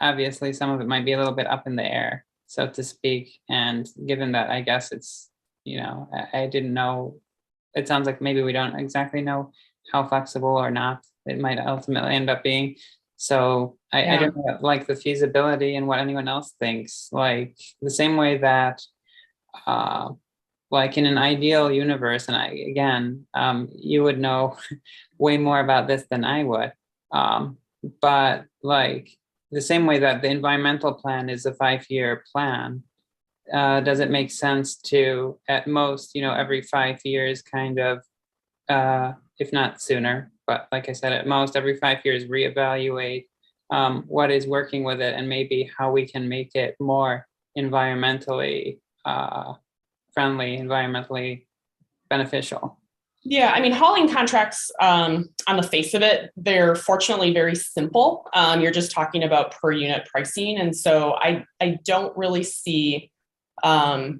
obviously some of it might be a little bit up in the air, so to speak. And given that, I guess it's, I didn't know, it sounds like maybe we don't exactly know how flexible or not it might ultimately end up being. So I don't know, like the feasibility and what anyone else thinks, like the same way that, like in an ideal universe, and you would know way more about this than I would. But like the same way that the environmental plan is a 5-year plan, does it make sense to, at most, every 5 years kind of, if not sooner, but like I said, at most every 5 years, reevaluate what is working with it and maybe how we can make it more environmentally friendly, environmentally beneficial? Yeah, I mean, hauling contracts, on the face of it, they're fortunately very simple. You're just talking about per unit pricing. And so I don't really see a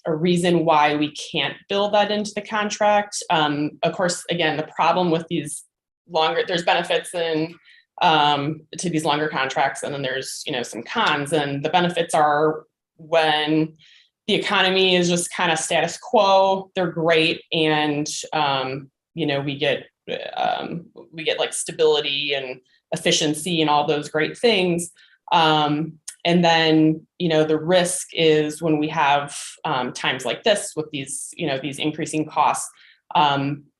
reason why we can't build that into the contract. Of course, again, the problem with these there's benefits to these longer contracts, and then there's, some cons. And the benefits are when the economy is just kind of status quo, they're great. And, we get like stability and efficiency and all those great things. And then, the risk is when we have times like this with these, these increasing costs,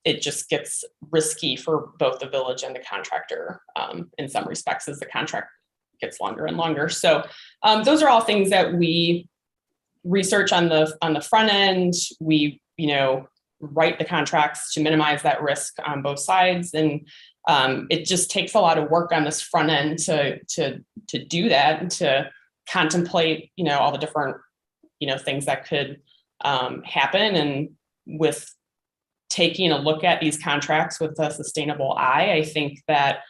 it just gets risky for both the village and the contractor in some respects as the contract gets longer and longer. So those are all things that we research on the front end. We, write the contracts to minimize that risk on both sides. And it just takes a lot of work on this front end to do that and to contemplate, all the different, things that could happen. And with taking a look at these contracts with a sustainable eye, I think that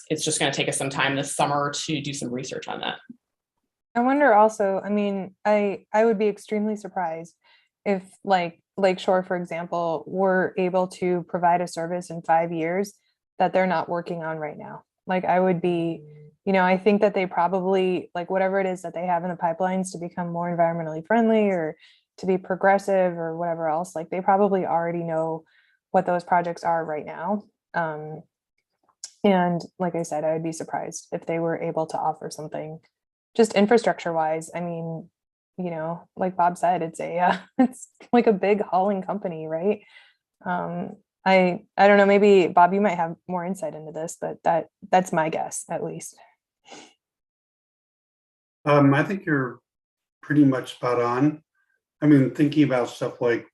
it's just going to take us some time this summer to do some research on that. I wonder also, I would be extremely surprised if like Lakeshore, for example, were able to provide a service in 5 years that they're not working on right now. Like I would be, I think that they probably, like whatever it is that they have in the pipelines to become more environmentally friendly or to be progressive or whatever else, like they probably already know what those projects are right now. And like I said, I would be surprised if they were able to offer something just infrastructure wise. Like Bob said, it's like a big hauling company, right? I don't know, maybe Bob, you might have more insight into this, but that's my guess at least. I think you're pretty much spot on. Thinking about stuff like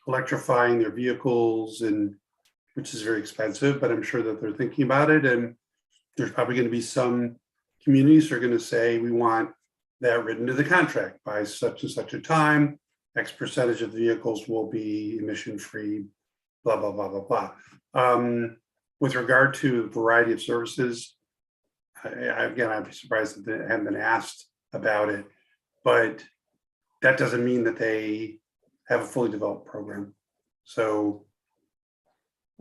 electrifying their vehicles, and which is very expensive, but I'm sure that they're thinking about it. And there's probably going to be some communities who are going to say, we want that written to the contract by such and such a time, X percentage of the vehicles will be emission free, blah, blah, blah, blah, blah. With regard to a variety of services, I'd be surprised that they haven't been asked about it, but that doesn't mean that they have a fully developed program. So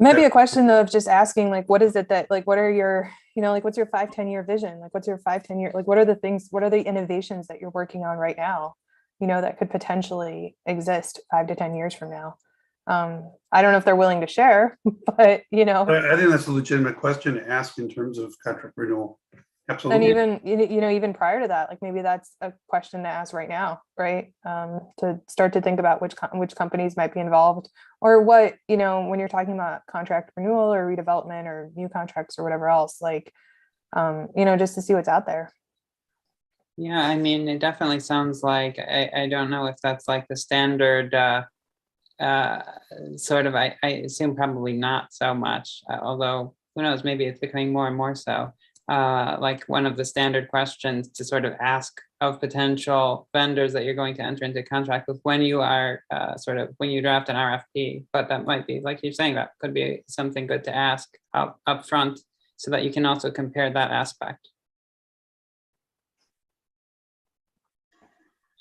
Maybe a question of just asking, like, what is it that, like, what are your, what's your 5-10 year vision? Like, what's your 5-10 year, like, what are the things, what are the innovations that you're working on right now, that could potentially exist 5 to 10 years from now? I don't know if they're willing to share, but, I think that's a legitimate question to ask in terms of contract renewal. Absolutely. And even prior to that, like maybe that's a question to ask right now, right? To start to think about which companies might be involved, or what, when you're talking about contract renewal or redevelopment or new contracts or whatever else, like, just to see what's out there. Yeah, it definitely sounds like, I don't know if that's like the standard sort of, I assume probably not so much, although who knows, maybe it's becoming more and more so. Like one of the standard questions to sort of ask of potential vendors that you're going to enter into contract with when you are when you draft an RFP. But that might be, like you're saying, that could be something good to ask up front so that you can also compare that aspect.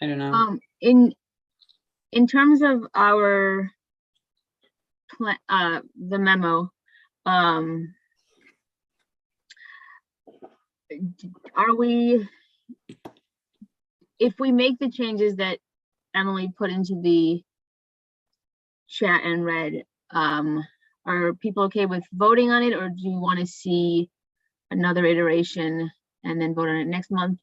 I don't know. In terms of our the memo, are we, if we make the changes that Emily put into the chat and read, are people okay with voting on it, or do you want to see another iteration and then vote on it next month?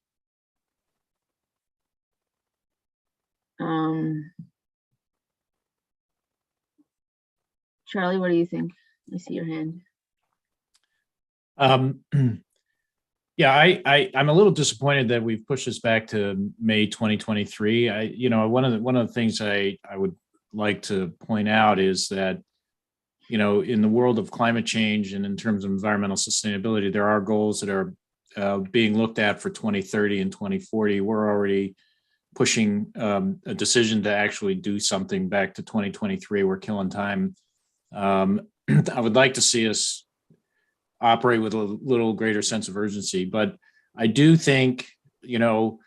Charlie, what do you think? I see your hand. Yeah, I'm a little disappointed that we've pushed this back to May 2023. One of the things I would like to point out is that, in the world of climate change and in terms of environmental sustainability, there are goals that are being looked at for 2030 and 2040. We're already pushing a decision to actually do something back to 2023. We're killing time. I would like to see us operate with a little greater sense of urgency, but I do think, I'm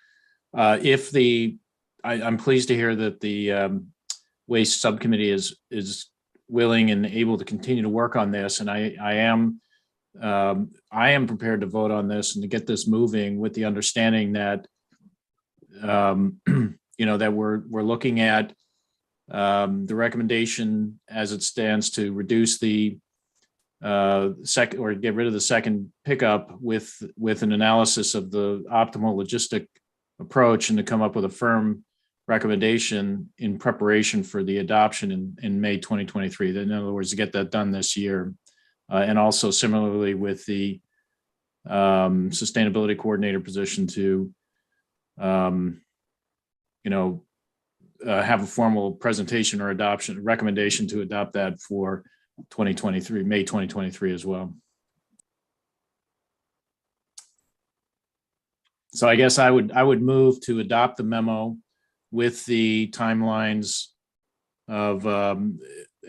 pleased to hear that the waste subcommittee is willing and able to continue to work on this, and I am prepared to vote on this and to get this moving with the understanding that that we're looking at the recommendation as it stands to reduce the second, or get rid of the second pickup with an analysis of the optimal logistic approach, and to come up with a firm recommendation in preparation for the adoption in May 2023. In other words, to get that done this year. And also similarly with the sustainability coordinator position to, have a formal presentation or adoption recommendation to adopt that for 2023, May 2023 as well. So I guess I would move to adopt the memo with the timelines of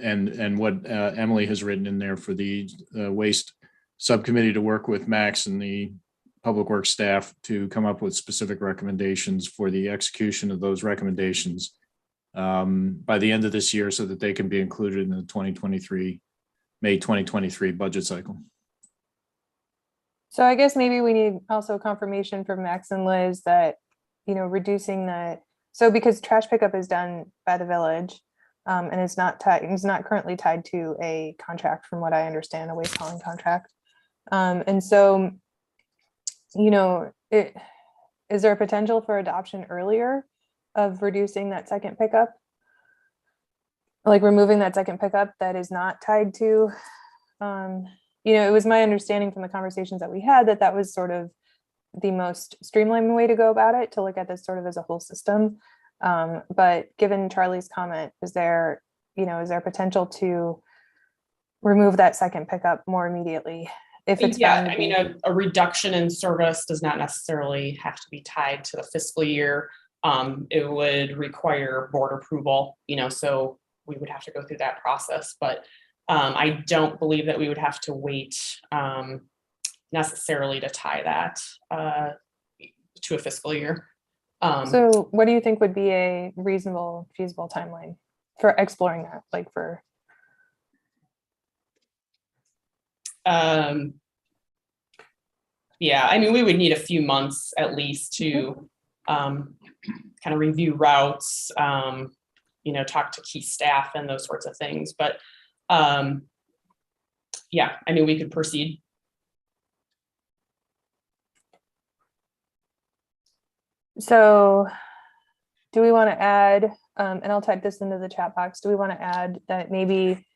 and what Emily has written in there for the waste subcommittee to work with Max and the public works staff to come up with specific recommendations for the execution of those recommendations by the end of this year, so that they can be included in the May 2023 budget cycle. So I guess maybe we need also confirmation from Max and Liz that, reducing that. So because trash pickup is done by the village, and it's not currently tied to a contract, from what I understand, a waste hauling contract. And so, is there a potential for adoption earlier of reducing that second pickup? Like removing that second pickup that is not tied to, it was my understanding from the conversations that we had that was sort of the most streamlined way to go about it, to look at this sort of as a whole system. But given Charlie's comment, is there potential to remove that second pickup more immediately if it's Yeah, found to I be- mean, a reduction in service does not necessarily have to be tied to the fiscal year. It would require board approval, so we would have to go through that process. But I don't believe that we would have to wait necessarily to tie that to a fiscal year. So what do you think would be a reasonable, feasible timeline for exploring that? Like for yeah, I mean, we would need a few months at least to kind of review routes, talk to key staff and those sorts of things. But yeah, I mean, we could proceed. So do we want to add, and I'll type this into the chat box, do we want to add that maybe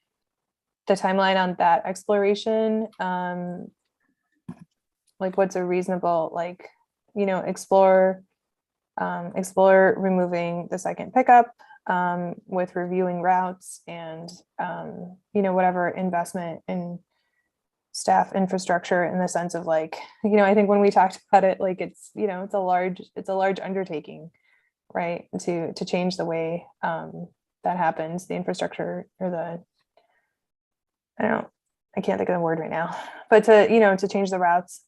the timeline on that exploration, like what's a reasonable, explore removing the second pickup with reviewing routes and, whatever investment in staff infrastructure, in the sense of I think when we talked about it, it's a large undertaking, right? To change the way that happens, the infrastructure, or I can't think of the word right now, but to change the routes.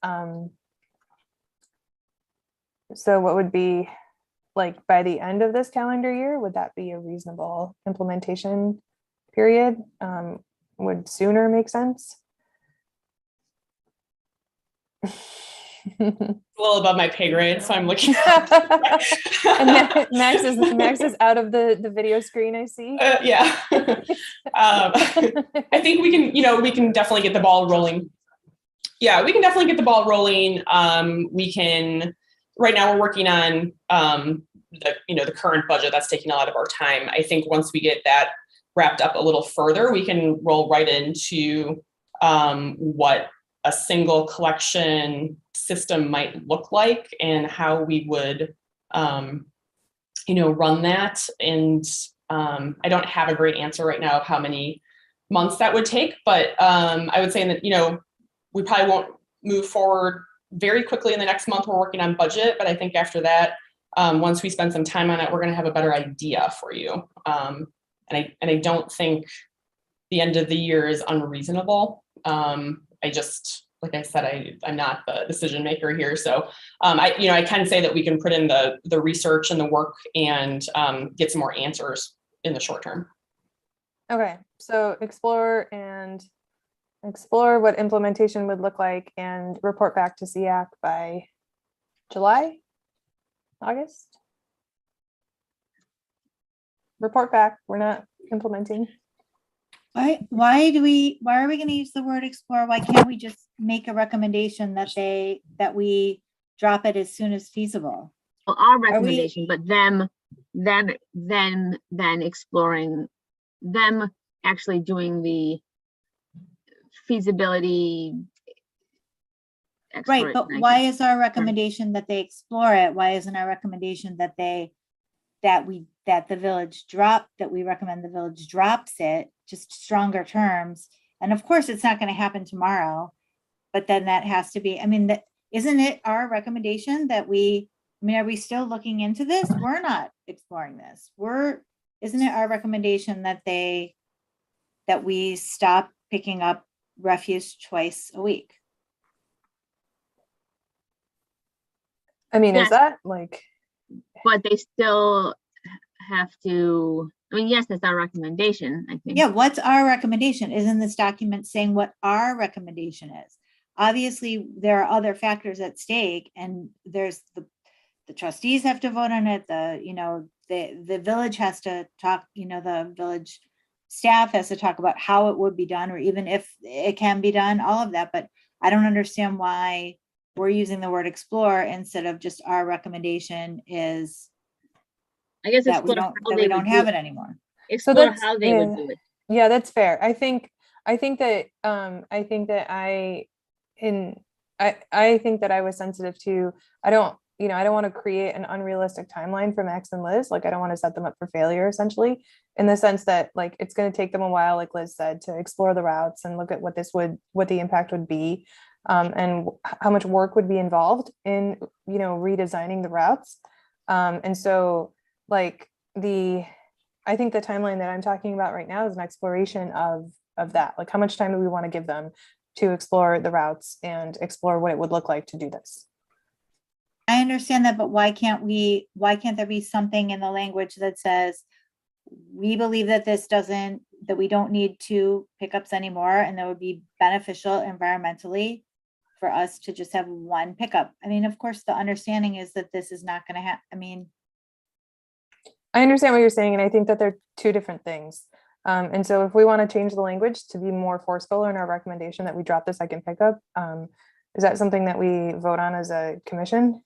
So what would be by the end of this calendar year, would that be a reasonable implementation period? Would sooner make sense? A little above my pay grade, so I'm looking. And Max is out of the video screen, I see. Yeah. I think we can definitely get the ball rolling. Yeah, we can definitely get the ball rolling. We can. Right now, we're working on the current budget that's taking a lot of our time. I think once we get that wrapped up a little further, we can roll right into what a single collection system might look like and how we would, run that. And I don't have a great answer right now of how many months that would take, but I would say that, we probably won't move forward very quickly in the next month. We're working on budget, but I think after that, once we spend some time on it, we're going to have a better idea for you. And I don't think the end of the year is unreasonable. I just, like I said, I'm not the decision maker here. So I can say that we can put in the research and the work and get some more answers in the short term. Okay, so explore what implementation would look like and report back to SEAC by July, August. Report back, we're not implementing. Why are we gonna use the word explore? Why can't we just make a recommendation that we drop it as soon as feasible? Well, our we- recommendation, but then exploring, them actually doing the feasibility. Right, but exploration, I why guess. is our recommendation that they explore it? Why isn't our recommendation that we recommend the village drops it, just stronger terms? And of course, it's not gonna happen tomorrow, but then that has to be, I mean, isn't it our recommendation that are we still looking into this? We're not exploring this. Isn't it our recommendation that we stop picking up refuse twice a week? I mean, Yes. is that like, But they still have to, I mean, yes, that's our recommendation, I think. Yeah, what's our recommendation? Isn't this document saying what our recommendation is? Obviously, there are other factors at stake, and there's the trustees have to vote on it, the village has to talk, the village staff has to talk about how it would be done, or even if it can be done, all of that, but I don't understand why we're using the word explore instead of just our recommendation is I guess that we explore don't, how that they we would don't do have it anymore. Explore that's- how they would yeah. do it. yeah, that's fair. I think that I think that I was sensitive to, I don't want to create an unrealistic timeline for Max and Liz. Like, I don't want to set them up for failure, essentially, in the sense that, like, it's going to take them a while, like Liz said, to explore the routes and look at what the impact would be, and how much work would be involved in, redesigning the routes. And so, like, I think the timeline that I'm talking about right now is an exploration of that. Like, how much time do we want to give them to explore the routes and explore what it would look like to do this? I understand that, but why can't there be something in the language that says, we believe that that we don't need 2 pickups anymore, and that would be beneficial environmentally for us to just have 1 pickup. I mean, of course, the understanding is that this is not gonna happen. I mean, I understand what you're saying, and I think that they're 2 different things. And so if we want to change the language to be more forceful in our recommendation that we drop the second pickup, is that something that we vote on as a commission?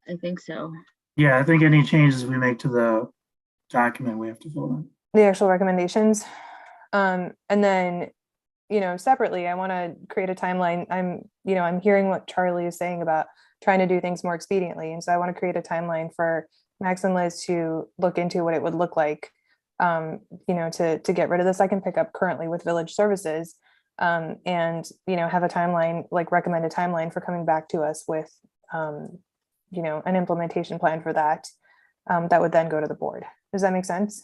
I think so. Yeah, I think any changes we make to the document, we have to vote on. The actual recommendations. And then, separately, I want to create a timeline. I'm hearing what Charlie is saying about trying to do things more expediently. And so I want to create a timeline for Max and Liz to look into what it would look like, to get rid of the second pickup currently with village services, and, have a timeline, like recommend a timeline for coming back to us with, an implementation plan for that, that would then go to the board. Does that make sense?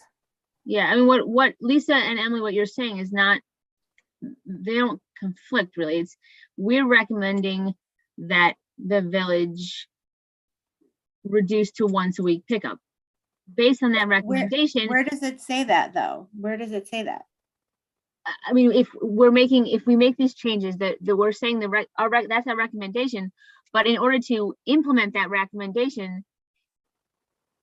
Yeah, I mean, what Lisa and Emily, what you're saying is not, they don't conflict really. We're recommending that the village reduce to once a week pickup. Based on that recommendation, where does it say that, though? Where does it say that? I mean, if we make these changes, that we're saying that's our recommendation, but in order to implement that recommendation,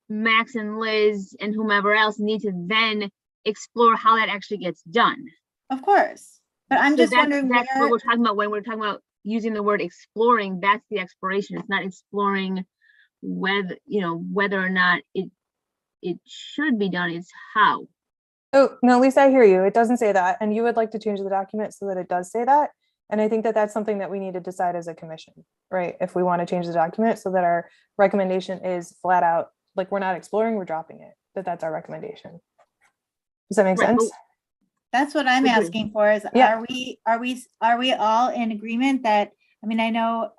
Max and Liz and whomever else need to then explore how that actually gets done. Of course, but I'm So just wondering that's where, what we're talking about when we're talking about using the word exploring. That's the exploration. It's not exploring whether or not it should be done. It's how. Oh, no, Lisa, I hear you. It doesn't say that. And you would like to change the document so that it does say that. And I think that that's something that we need to decide as a commission, right? If we want to change the document so that our recommendation is flat out, like, we're not exploring, we're dropping it, that's our recommendation. Does that make Right, sense? that's what I'm Agree. asking for is, Yeah. are we all in agreement that, I mean, I know,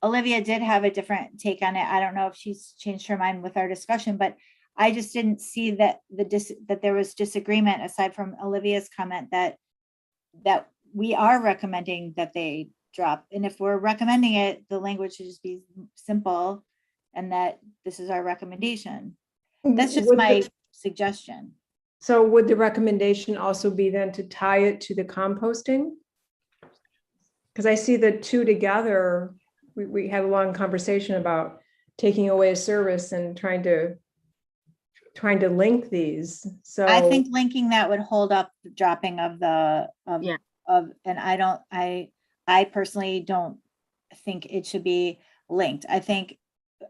Olivia did have a different take on it. I don't know if she's changed her mind with our discussion, but I just didn't see that that there was disagreement aside from Olivia's comment that we are recommending that they drop. And if we're recommending it, the language should just be simple and that this is our recommendation. That's just Would my the- suggestion. So would the recommendation also be then to tie it to the composting? Because I see the 2 together, we had a long conversation about taking away a service and trying to trying to link these. So I think linking that would hold up the dropping of the, Yeah. and I personally don't think it should be linked. I think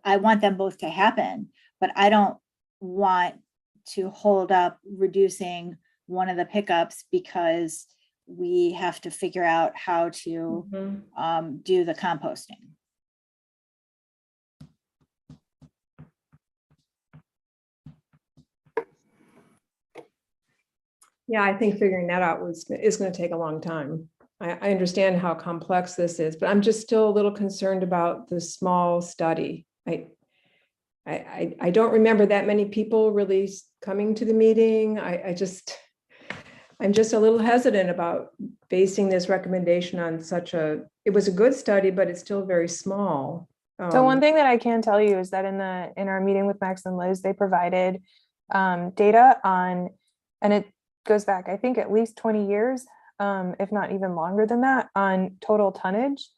I want them both to happen, but I don't want to hold up reducing one of the pickups because we have to figure out how to Mhm. do the composting. Yeah, I think figuring that out is going to take a long time. I understand how complex this is, but I'm just still a little concerned about the small study. I don't remember that many people really coming to the meeting. I'm just a little hesitant about basing this recommendation on it was a good study, but it's still very small. So one thing that I can tell you is that in our meeting with Max and Liz, they provided data on, and it goes back, I think, at least 20 years, if not even longer than that, on total tonnage,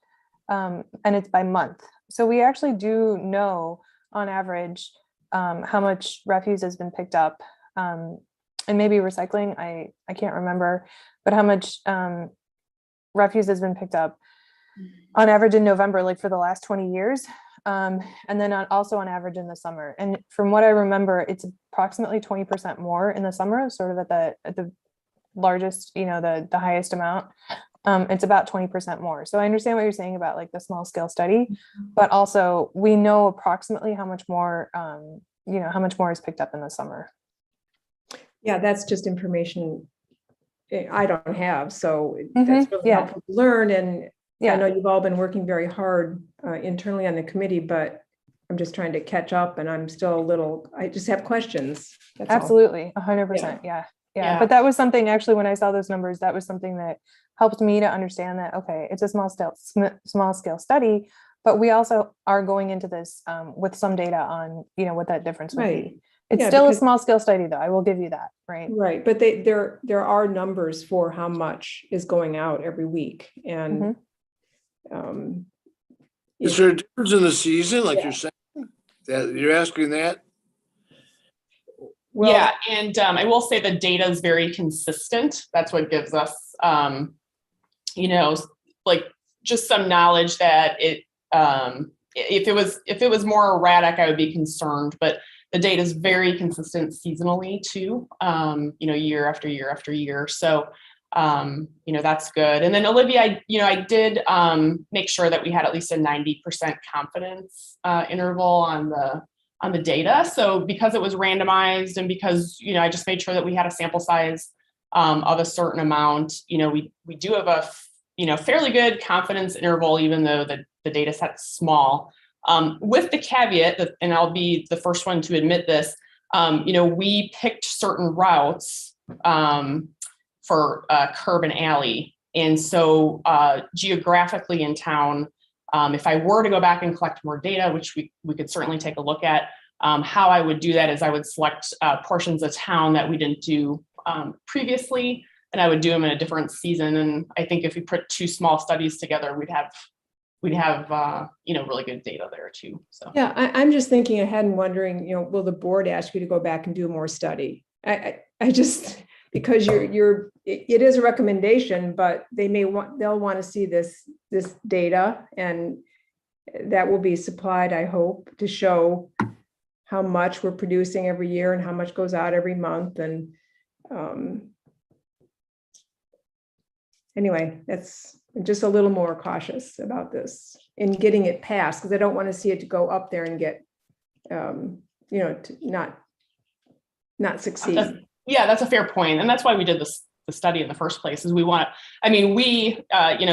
and it's by month. So we actually do know on average how much refuse has been picked up, and maybe recycling, I can't remember, but how much refuse has been picked up on average in November, like for the last 20 years. And then also on average in the summer. And from what I remember, it's approximately 20% more in the summer, sort of at the largest, the highest amount. It's about 20% more. So I understand what you're saying about like the small scale study, but also we know approximately how much more, how much more is picked up in the summer. Yeah, that's just information I don't have. So that's really helpful to learn. And I know you've all been working very hard internally on the committee, but I'm just trying to catch up and I'm still I just have questions. That's all. Absolutely. 100%. Yeah. But that was something actually, when I saw those numbers, that was something that helped me to understand that, okay, it's a small scale study, but we also are going into this with some data on, what that difference would be. It's still a small scale study though. I will give you that. Right. Right. But there are numbers for how much is going out every week. And is there a difference in the season, like you're saying? That you're asking that? Well, yeah, and I will say the data is very consistent. That's what gives us, like just some knowledge that if it was more erratic, I would be concerned. But the data is very consistent seasonally too. Year after year after year. So that's good. And then Olivia, I did make sure that we had at least a 90% confidence interval on the data. So because it was randomized and because, I just made sure that we had a sample size of a certain amount, we do have a, fairly good confidence interval, even though the data set's small. With the caveat that, and I'll be the first one to admit this, we picked certain routes for curb and alley. And so geographically in town, if I were to go back and collect more data, which we could certainly take a look at, how I would do that is I would select portions of town that we didn't do previously, and I would do them in a different season. And I think if we put two small studies together, we'd have really good data there too. So yeah, I'm just thinking ahead and wondering, will the board ask you to go back and do more study? I just, because it is a recommendation, but they'll want to see this data, and that will be supplied, I hope, to show how much we're producing every year and how much goes out every month. And anyway, that's just a little more cautious about this in getting it passed, because I don't want to see it to go up there and get, to not succeed. Yeah, that's a fair point. And that's why we did the study in the first place, is we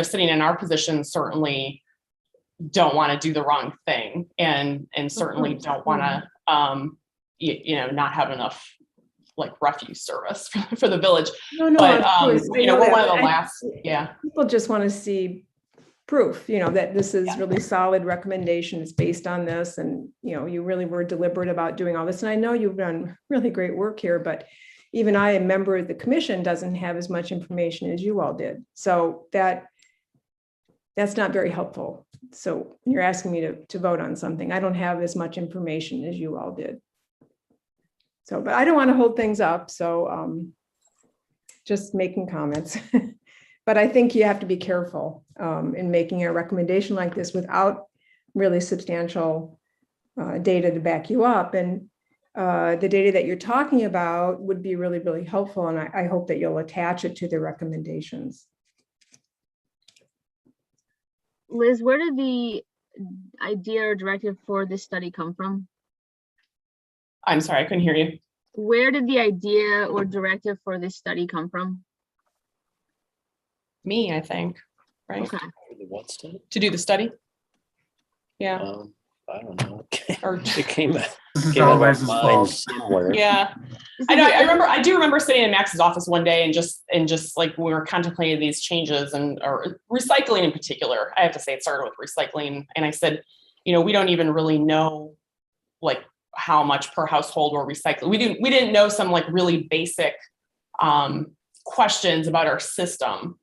sitting in our position certainly don't want to do the wrong thing, and certainly don't want to, not have enough like refuse service for the village. No, but of course. we're one of the last. People just want to see proof, that this is really solid recommendation. It's based on this, and you really were deliberate about doing all this. And I know you've done really great work here, but even I, a member of the commission, doesn't have as much information as you all did. So that's not very helpful. So you're asking me to vote on something. I don't have as much information as you all did. So, but I don't want to hold things up. So just making comments. But I think you have to be careful in making a recommendation like this without really substantial data to back you up. And the data that you're talking about would be really, really helpful. And I hope that you'll attach it to the recommendations. Liz, where did the idea or directive for this study come from? I'm sorry, I couldn't hear you. Where did the idea or directive for this study come from? Me, I think, right? Okay. What study? To do the study? Yeah, I don't know. or, It came This is came out of always his mine fault. somewhere. yeah. I know, I do remember sitting in Max's office one day and just like we were contemplating these changes or recycling in particular. I have to say it started with recycling. And I said, we don't even really know like how much per household we're recycling. We didn't know some like really basic questions about our system.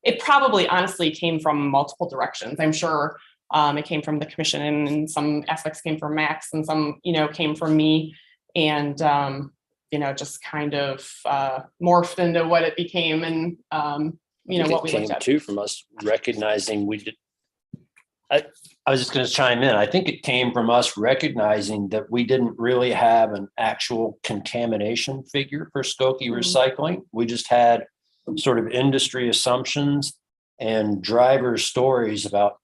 It probably honestly came from multiple directions. I'm sure it came from the commission and some aspects came from Max and some, came from me and, just kind of morphed into what it became and, what we came looked at. too from us recognizing we did. I was just going to chime in. I think it came from us recognizing that we didn't really have an actual contamination figure for Skokie recycling. We just had sort of industry assumptions and driver stories about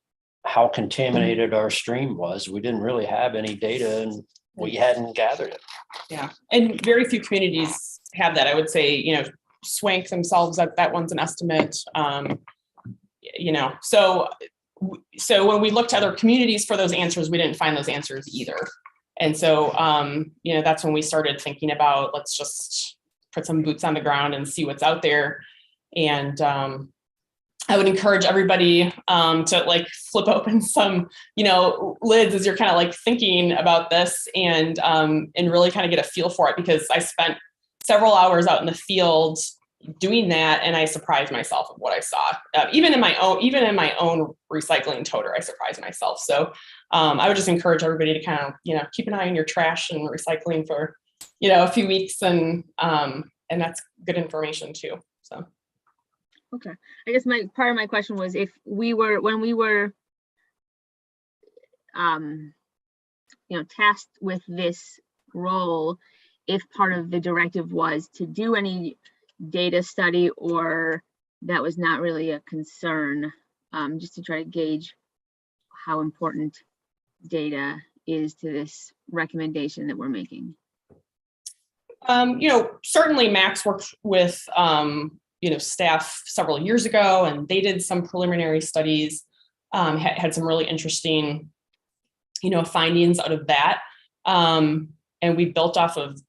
how contaminated our stream was. We didn't really have any data and we hadn't gathered it. Yeah, and very few communities have that. I would say, Swank themselves, that one's an estimate. So when we looked to other communities for those answers, we didn't find those answers either. And so, that's when we started thinking about, let's just put some boots on the ground and see what's out there. And I would encourage everybody to like flip open some, lids as you're kind of like thinking about this and really kind of get a feel for it, because I spent several hours out in the field doing that, and I surprised myself of what I saw. Even in my own recycling toter, I surprised myself. So I would just encourage everybody to kind of keep an eye on your trash and recycling for a few weeks, and that's good information too. So Okay, I guess part of my question was if when we were tasked with this role, if part of the directive was to do any data study, or that was not really a concern, just to try to gauge how important data is to this recommendation that we're making. Certainly Max worked with, staff several years ago, and they did some preliminary studies, had some really interesting, findings out of that. And we built off of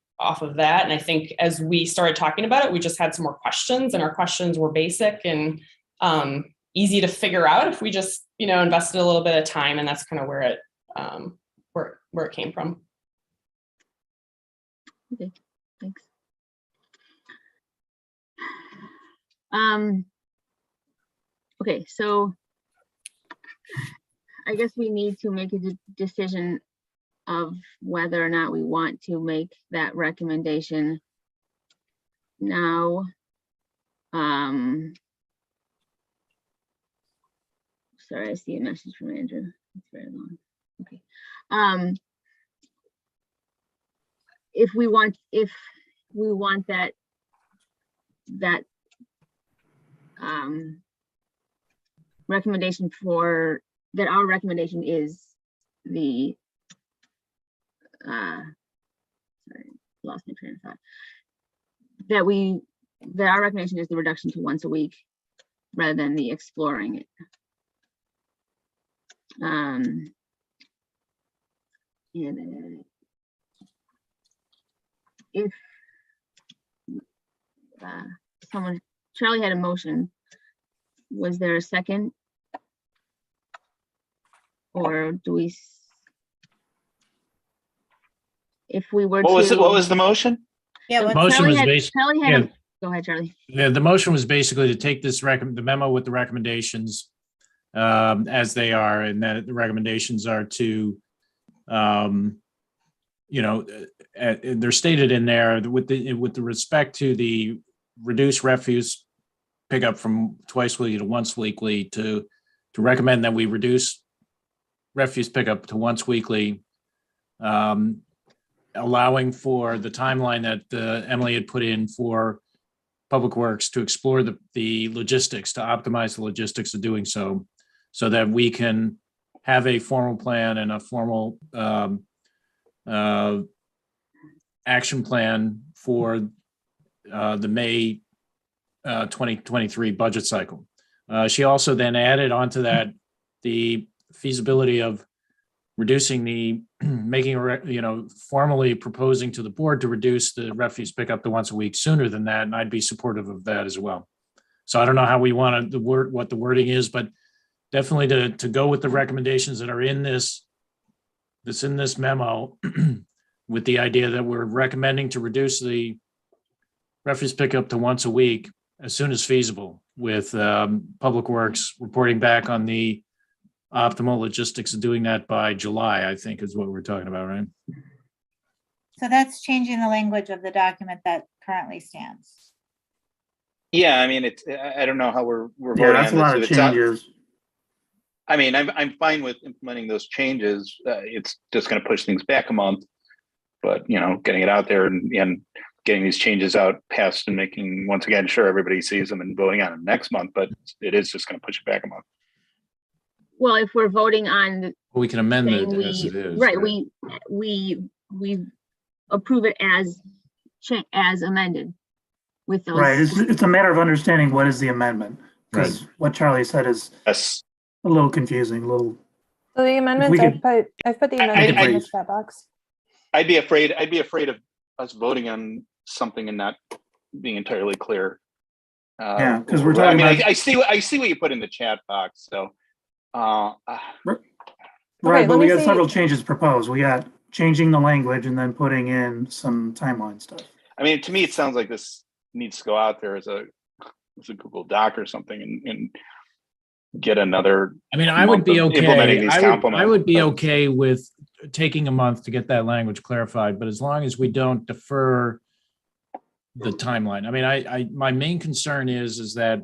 that. And I think as we started talking about it, we just had some more questions, and our questions were basic and easy to figure out if we just, invested a little bit of time. And that's kind of where it came from. Okay, thanks. Okay, so I guess we need to make a decision of whether or not we want to make that recommendation now. Sorry, I see a message from Andrew. It's very long. Okay. If we want that recommendation for that, our recommendation is the sorry, lost my train of thought. That our recommendation is the reduction to once a week rather than the exploring it. And if Charlie had a motion, was there a second? Or do we, if we were What was the motion? Yeah, The motion was Go ahead, Charlie. the motion was basically to take this the memo with the recommendations as they are, and that the recommendations are to they're stated in there with the respect to the reduced refuse pickup from twice weekly to once weekly to recommend that we reduce refuse pickup to once weekly, allowing for the timeline that Emily had put in for Public Works to explore the logistics, to optimize the logistics of doing so that we can have a formal plan and a formal action plan for the May 2023 budget cycle. She also then added onto that the feasibility of reducing formally proposing to the board to reduce the refuse pickup to once a week sooner than that, and I'd be supportive of that as well. So I don't know how we want what the wording is, but definitely to go with the recommendations that are in this memo with the idea that we're recommending to reduce the refuse pickup to once a week as soon as feasible, with Public Works reporting back on the optimal logistics of doing that by July, I think is what we're talking about, right? So that's changing the language of the document that currently stands. Yeah, I mean, I don't know how we're voting Yeah, that's on a lot this. of If it's not- changes. I mean, I'm fine with implementing those changes. It's just going to push things back a month, but getting it out there and getting these changes out passed and making, once again, sure everybody sees them and voting on them next month, but it is just going to push it back a month. Well, if we're voting on We can amend saying it as it is. right, we approve it as amended with those. Right, it's a matter of understanding what is the amendment, because Right. what Charlie said is Yes. a little confusing, a little. So the amendments, we I've could- put the amendments in the chat box. I'd be afraid of us voting on something and not being entirely clear. Yeah, because we're talking about. I see what you put in the chat box. So, Right, let but we me got see. several changes proposed. We got changing the language and then putting in some timeline stuff. I mean, to me, it sounds like this needs to go out there as a Google Doc or something and get another. I mean, I would be month of okay. implementing these I compliments, would be but- okay with taking a month to get that language clarified, but as long as we don't defer the timeline. I mean, my main concern is that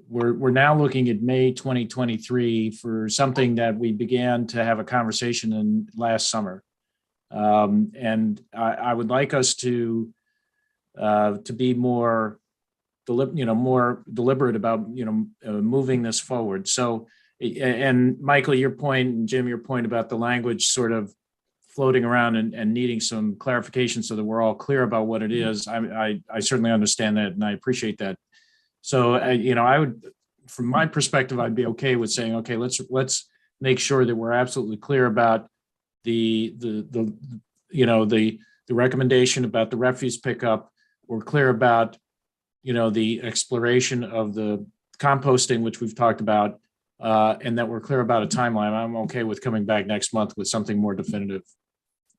we're now looking at May 2023 for something that we began to have a conversation in last summer. And I would like us to be more deliberate about moving this forward. So, and Michael, your point, and Jim, your point about the language sort of floating around and needing some clarification so that we're all clear about what it is. I certainly understand that, and I appreciate that. So, I would, from my perspective, I'd be okay with saying, okay, let's make sure that we're absolutely clear about the recommendation about the refuse pickup. We're clear about the exploration of the composting, which we've talked about, and that we're clear about a timeline. I'm okay with coming back next month with something more definitive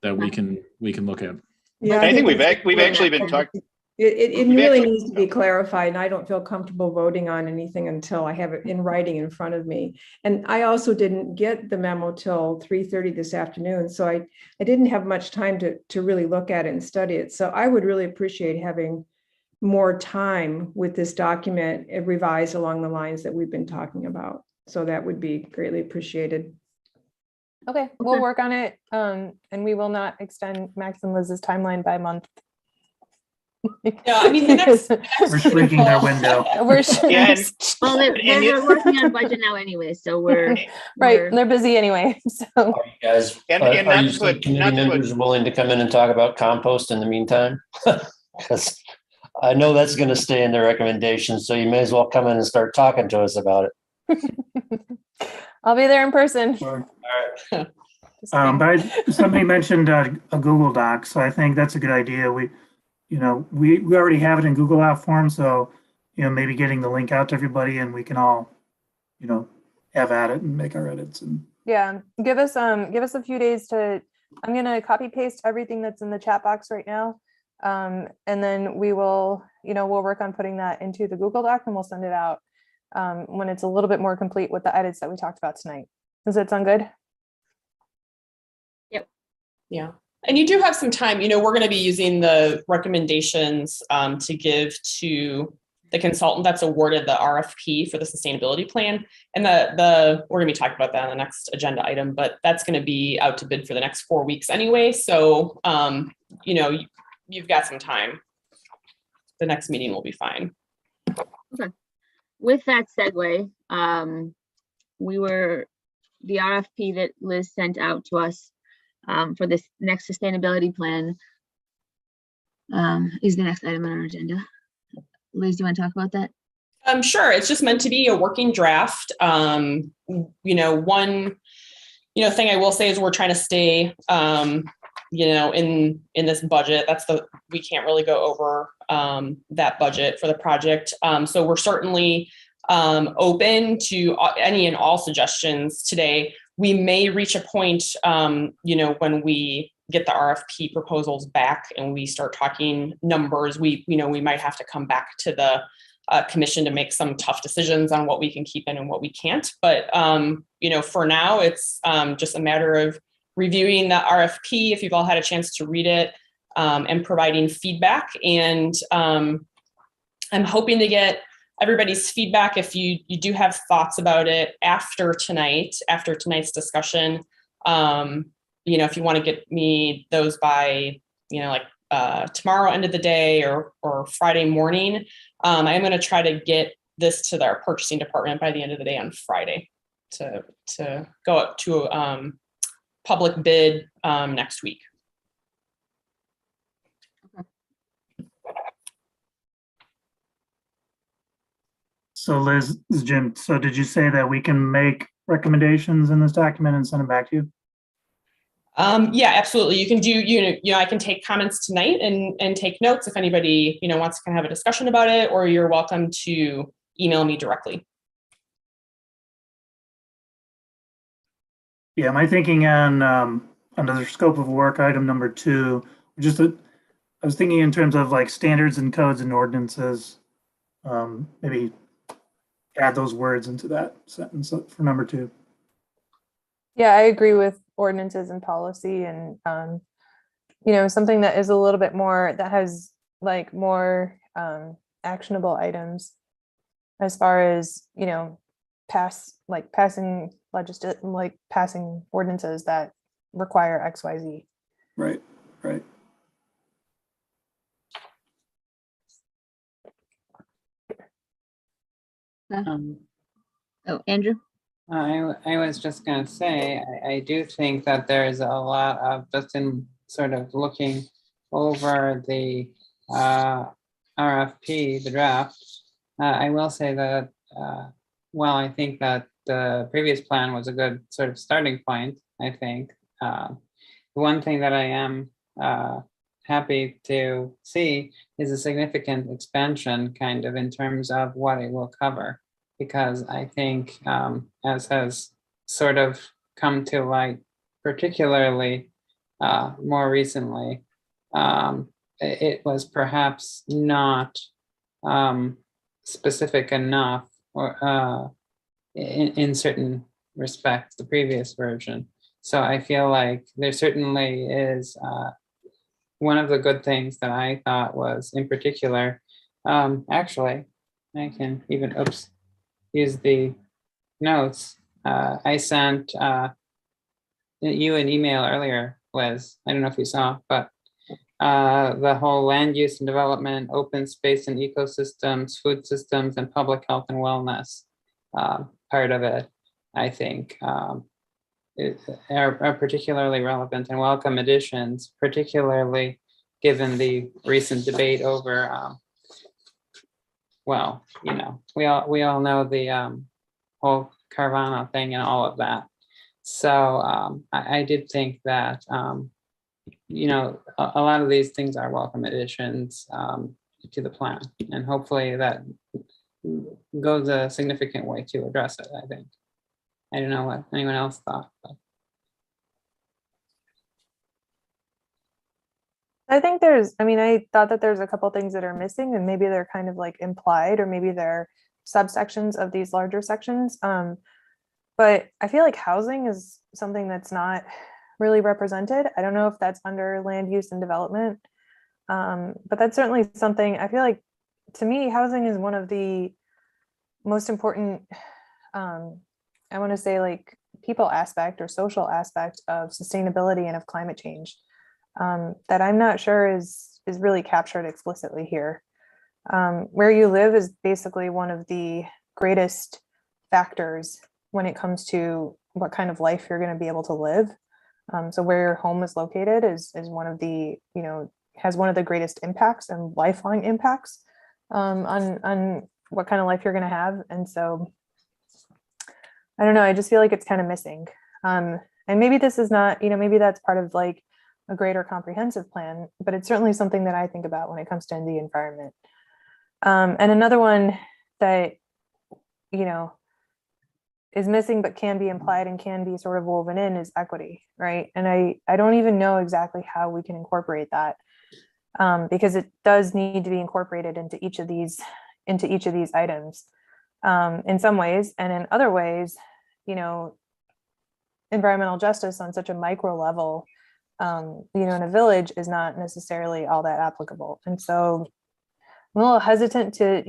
that we can look at. Yeah, I think we've that's actually been talking. It we've really actually- needs to be clarified, and I don't feel comfortable voting on anything until I have it in writing in front of me. And I also didn't get the memo till 3:30 this afternoon, so I didn't have much time to really look at it and study it. So I would really appreciate having more time with this document revised along the lines that we've been talking about. So that would be greatly appreciated. Okay, we'll work on it. And we will not extend Max and Liz's timeline by a month. Yeah, I mean, the next. We're shrinking their window. We're Yeah, Well, they're working on budget now anyway, so we're right. They're busy anyway. So Are you guys, And are not you to put- committee not to put- members willing to come in and talk about compost in the meantime? Because I know that's going to stay in the recommendations, so you may as well come in and start talking to us about it. I'll be there in person. Sure. All right. Somebody mentioned a Google Doc, so I think that's a good idea. We already have it in Google Doc form, so maybe getting the link out to everybody, and we can all, have at it and make our edits. And Yeah, give us a few days to. I'm gonna copy paste everything that's in the chat box right now, and then we will, we'll work on putting that into the Google Doc, and we'll send it out when it's a little bit more complete with the edits that we talked about tonight. Does that sound good? Yeah. And you do have some time, we're going to be using the recommendations to give to the consultant that's awarded the RFP for the sustainability plan. And we're going to be talking about that on the next agenda item, but that's going to be out to bid for the next 4 weeks anyway. So, you've got some time. The next meeting will be fine. Okay. With that segue, the RFP that Liz sent out to us for this next sustainability plan is the next item on our agenda. Liz, do you want to talk about that? Sure. It's just meant to be a working draft. One thing I will say is we're trying to stay, in this budget. We can't really go over that budget for the project. So we're certainly open to any and all suggestions today. We may reach a point, when we get the RFP proposals back and we start talking numbers, we might have to come back to the commission to make some tough decisions on what we can keep in and what we can't. But, for now, it's just a matter of reviewing the RFP, if you've all had a chance to read it, and providing feedback. And I'm hoping to get everybody's feedback if you do have thoughts about it after tonight's discussion. If you want to get me those by, tomorrow end of the day or Friday morning, I'm going to try to get this to our purchasing department by the end of the day on Friday to go up to public bid next week. So Liz, this is Jim. So did you say that we can make recommendations in this document and send them back to you? Yeah, absolutely. You can do, I can take comments tonight and take notes if anybody, wants to kind of have a discussion about it, or you're welcome to email me directly. Yeah, my thinking on under the scope of work, item number 2, I was thinking in terms of like standards and codes and ordinances, maybe add those words into that sentence for number 2. Yeah, I agree with ordinances and policy, and something that is a little bit more, that has like more actionable items as far as passing ordinances that require XYZ. Right. Andrew? I was just going to say, I do think that there is a lot of, just in sort of looking over the RFP, the draft, I will say that, I think that the previous plan was a good sort of starting point, I think. The one thing that I am happy to see is a significant expansion kind of in terms of what it will cover. Because I think, as has sort of come to light, particularly more recently, it was perhaps not specific enough, or in certain respects, the previous version. So I feel like there certainly is one of the good things that I thought was, in particular, actually, I can even, use the notes. I sent you an email earlier, Liz. I don't know if you saw, but the whole land use and development, open space and ecosystems, food systems, and public health and wellness part of it, I think, are particularly relevant and welcome additions, particularly given the recent debate over we all know the whole Carvana thing and all of that. So I did think that, a lot of these things are welcome additions to the plan, and hopefully that goes a significant way to address it, I think. I don't know what anyone else thought, but. I thought that there's a couple things that are missing, and maybe they're kind of like implied, or maybe they're subsections of these larger sections. But I feel like housing is something that's not really represented. I don't know if that's under land use and development. But that's certainly something I feel like, to me, housing is one of the most important, I want to say, like, people aspect or social aspect of sustainability and of climate change, that I'm not sure is really captured explicitly here. Where you live is basically one of the greatest factors when it comes to what kind of life you're going to be able to live. So where your home is located is one of the, has one of the greatest impacts and lifelong impacts on what kind of life you're going to have. And so I don't know, I just feel like it's kind of missing. And maybe this is not, maybe that's part of like a greater comprehensive plan, but it's certainly something that I think about when it comes to the environment. And another one that, is missing but can be implied and can be sort of woven in is equity, right? And I don't even know exactly how we can incorporate that, because it does need to be incorporated into each of these items in some ways, and in other ways, environmental justice on such a micro level, in a village is not necessarily all that applicable. And so I'm a little hesitant to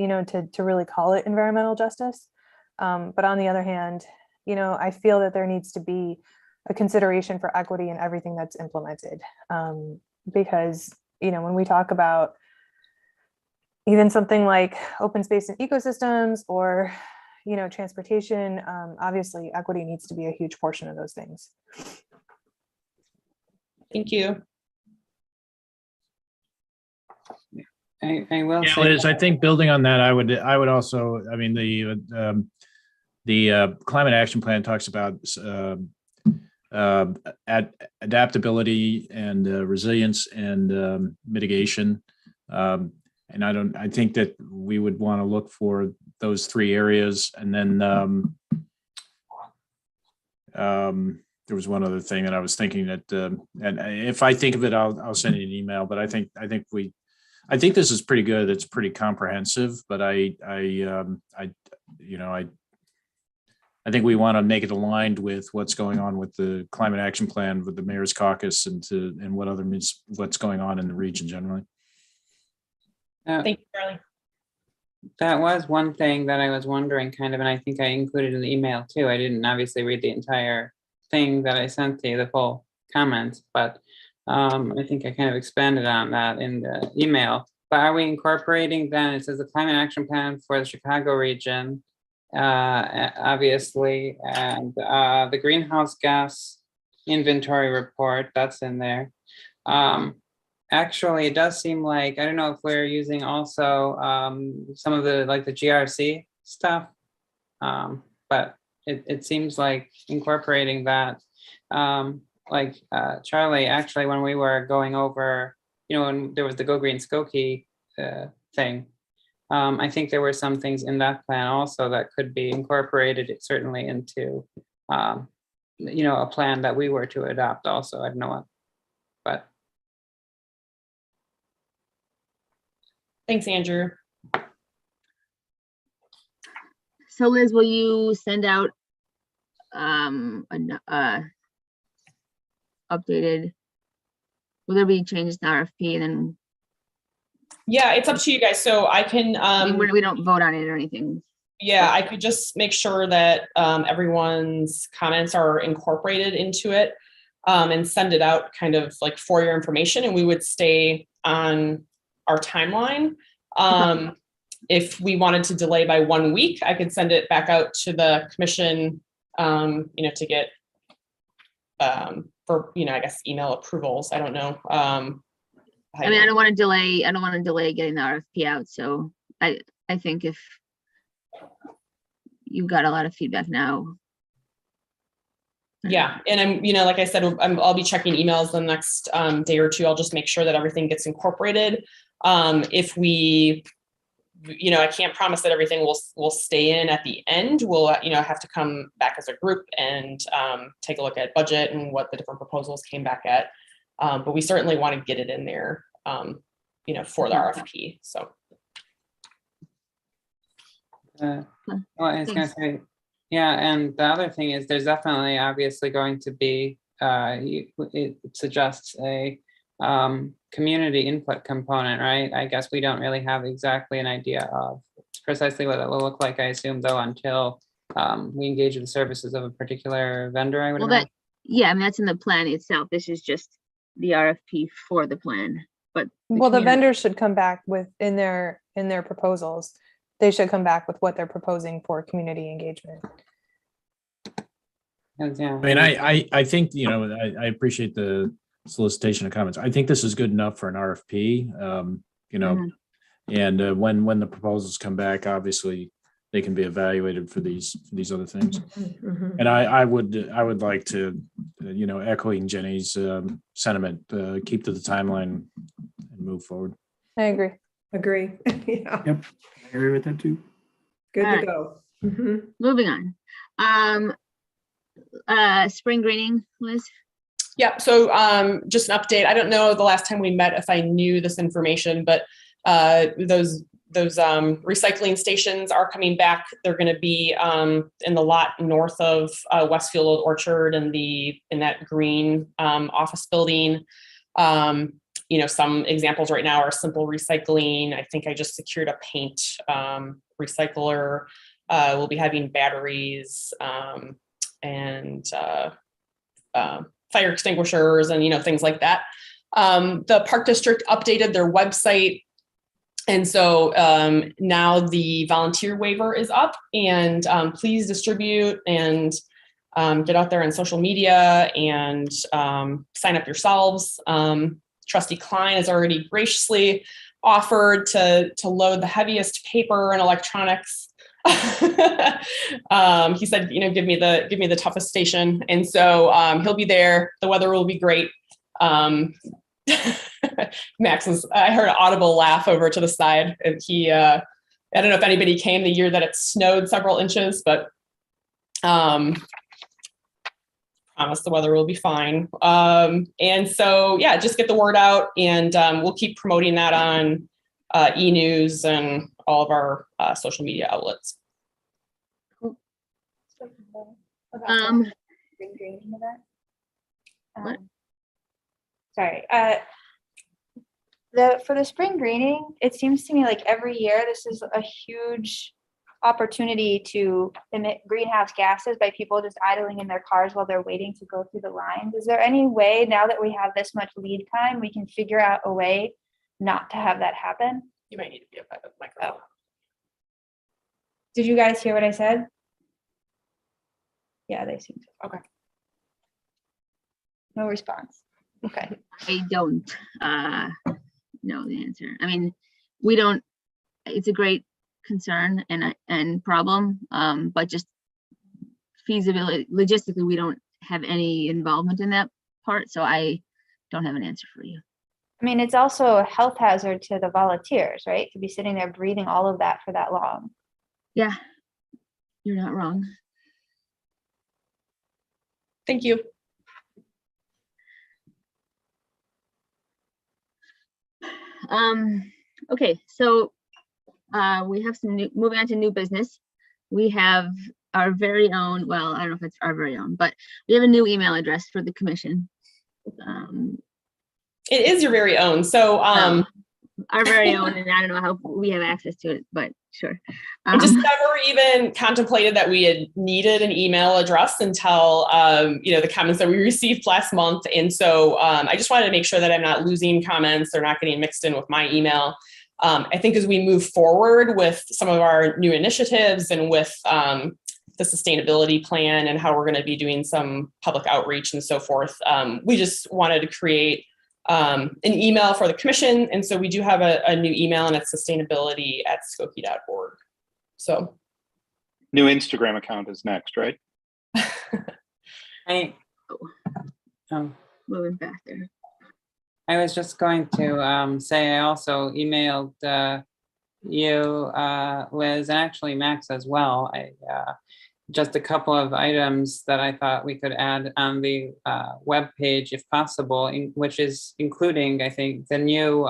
really call it environmental justice. But on the other hand, I feel that there needs to be a consideration for equity in everything that's implemented. Because, when we talk about even something like open space and ecosystems or, transportation, obviously equity needs to be a huge portion of those things. Thank you. I will Yeah, say, Liz, I think building on that, I would also, the climate action plan talks about adaptability and resilience and mitigation. And I think that we would want to look for those three areas. And then there was one other thing that I was thinking that, and if I think of it, I'll send you an email. But I think this is pretty good. It's pretty comprehensive. But I think we want to make it aligned with what's going on with the climate action plan, with the mayor's caucus, and what's going on in the region generally. Thank you, Charlie. that was one thing that I was wondering kind of, and I think I included in the email too. I didn't obviously read the entire thing that I sent to you, the full comments, but I think I kind of expanded on that in the email. But are we incorporating then, it says the climate action plan for the Chicago region, obviously, and the greenhouse gas inventory report, that's in there. Actually, it does seem like, I don't know if we're using also some of the like the GRC stuff, but it seems like incorporating that. Charlie, actually, when we were going over, when there was the Go Green Skokie thing, I think there were some things in that plan also that could be incorporated certainly into, a plan that we were to adopt also. I don't know what, but. Thanks, Andrew. So Liz, will you send out updated, will there be changes to RFP? And then Yeah, it's up to you guys. So I can, we don't vote on it or anything. yeah, I could just make sure that everyone's comments are incorporated into it and send it out kind of like for your information, and we would stay on our timeline. If we wanted to delay by 1 week, I could send it back out to the commission, to get, for, I guess, email approvals. I don't know. I don't want to delay getting the RFP out. So I think if you've got a lot of feedback now. Yeah. And I'm, like I said, I'll be checking emails the next day or two. I'll just make sure that everything gets incorporated. If we, I can't promise that everything will stay in at the end. We'll, have to come back as a group and take a look at budget and what the different proposals came back at. But we certainly want to get it in there, for the RFP. So. Well, I was going to say, yeah, and the other thing is there's definitely obviously going to be it suggests a community input component, right? I guess we don't really have exactly an idea of precisely what it will look like, I assume, though, until we engage with the services of a particular vendor, I would Well, imagine. yeah, I mean, that's in the plan itself. This is just the RFP for the plan, but. Well, the community- vendors should come back with, in their proposals, they should come back with what they're proposing for community engagement. Yeah. I mean, I think, you know, I appreciate the solicitation of comments. I think this is good enough for an RFP, you know, and when the proposals come back, obviously they can be evaluated for these other things. Mhm. And I would like to, you know, echoing Jenny's sentiment, keep to the timeline and move forward. I agree. Agree. Yeah, Yep, I agree with that too. good to Alright. go. Mhm. Moving on. Spring greening, Liz? Yeah, so just an update. I don't know the last time we met if I knew this information, but those recycling stations are coming back. They're going to be in the lot north of Westfield Old Orchard and in that green office building. You know, some examples right now are simple recycling. I think I just secured a paint recycler. We'll be having batteries and fire extinguishers and, you know, things like that. The Park District updated their website. And so now the volunteer waiver is up, and please distribute and get out there on social media and sign up yourselves. Trustee Klein has already graciously offered to load the heaviest paper and electronics. He said, you know, give me the toughest station. And so he'll be there. The weather will be great. Max I heard an audible laugh over to the side, and he, I don't know if anybody came the year that it snowed several inches, but promise the weather will be fine. And so, yeah, just get the word out, and we'll keep promoting that on e-news and all of our social media outlets. What? Sorry. For the spring greening, it seems to me like every year this is a huge opportunity to emit greenhouse gases by people just idling in their cars while they're waiting to go through the lines. Is there any way, now that we have this much lead time, we can figure out a way not to have that happen? You might need to be a microphone. Did you guys hear what I said? Yeah, they seem to. Okay. No response. Okay. I don't know the answer. I mean, we don't, it's a great concern and problem, but just feasibility, logistically, we don't have any involvement in that part, so I don't have an answer for you. I mean, it's also a health hazard to the volunteers, right? To be sitting there breathing all of that for that long. Yeah, you're not wrong. Thank you. Okay, so we have some moving on to new business. We have our very own, well, I don't know if it's our very own, but we have a new email address for the commission. It is your very own. So our very own, and I don't know how we have access to it, but sure. I just never even contemplated that we had needed an email address until you know, the comments that we received last month. And so I just wanted to make sure that I'm not losing comments. They're not getting mixed in with my email. I think as we move forward with some of our new initiatives and with the sustainability plan and how we're going to be doing some public outreach and so forth, we just wanted to create an email for the commission. And so we do have a new email, and it's sustainability@skokie.org. So. New Instagram account is next, right? Moving faster. I was just going to say I also emailed you, Liz, and actually Max as well. Just a couple of items that I thought we could add on the web page if possible, which is including, I think, the new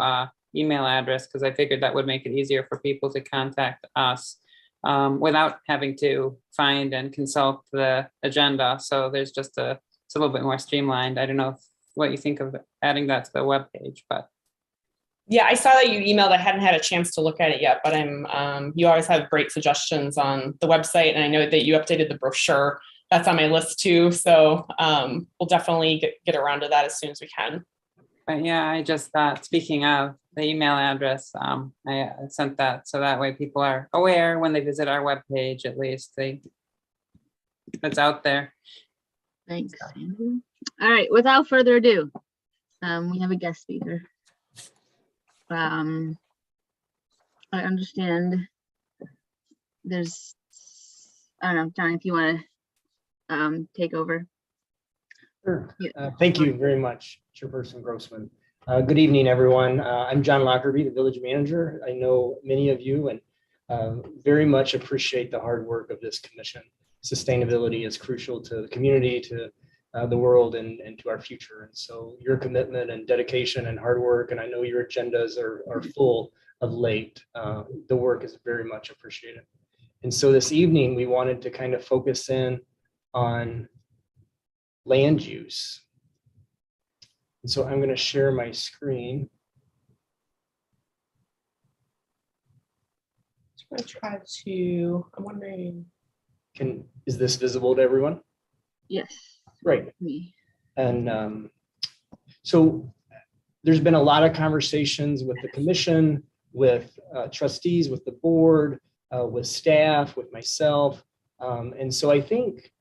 email address, because I figured that would make it easier for people to contact us without having to find and consult the agenda. So there's just a it's a little bit more streamlined. I don't know what you think of adding that to the webpage, but. Yeah, I saw that you emailed. I hadn't had a chance to look at it yet, but you always have great suggestions on the website. And I know that you updated the brochure. That's on my list too. So we'll definitely get around to that as soon as we can. But yeah, I just thought, speaking of the email address, I sent that so that way people are aware when they visit our webpage, at least it's out there. Thanks, Andrew. All right, without further ado, we have a guest speaker. I understand there's, I don't know, John, if you want to take over. Sure. Yeah. Thank you very much, Chairperson Grossman. Good evening, everyone. I'm John Lockerbie, the village manager. I know many of you and very much appreciate the hard work of this commission. Sustainability is crucial to the community, to the world, and to our future. And so your commitment and dedication and hard work, and I know your agendas are full of late, the work is very much appreciated. And so this evening, we wanted to kind of focus in on land use. And so I'm going to share my screen. I'm going to try to, I'm wondering. Is this visible to everyone? Yes. Right. Me. And so there's been a lot of conversations with the commission, with trustees, with the board, with staff, with myself. And so I think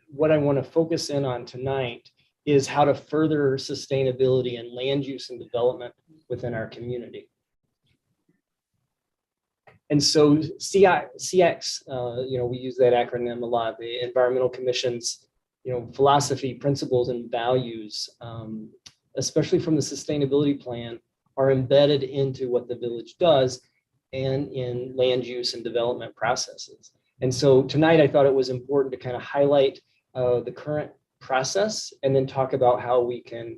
what I want to focus in on tonight is how to further sustainability and land use and development within our community. And so SEAC, we use that acronym a lot, the Environmental Commission's, philosophy, principles, and values, especially from the sustainability plan, are embedded into what the village does and in land use and development processes. And so tonight I thought it was important to kind of highlight the current process and then talk about how we can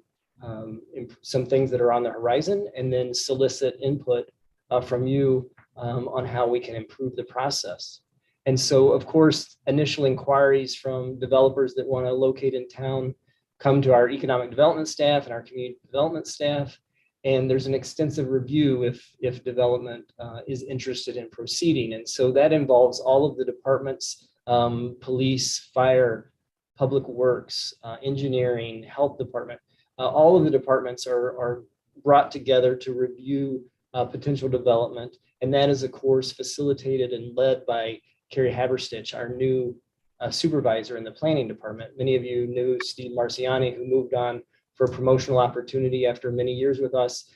some things that are on the horizon, and then solicit input from you on how we can improve the process. And so, of course, initial inquiries from developers that want to locate in town come to our economic development staff and our community development staff. And there's an extensive review if development is interested in proceeding. And so that involves all of the departments, police, fire, public works, engineering, health department. All of the departments are brought together to review potential development. And that is, of course, facilitated and led by Carrie Haberstich, our new supervisor in the planning department. Many of you knew Steve Marciani, who moved on for a promotional opportunity after many years with us.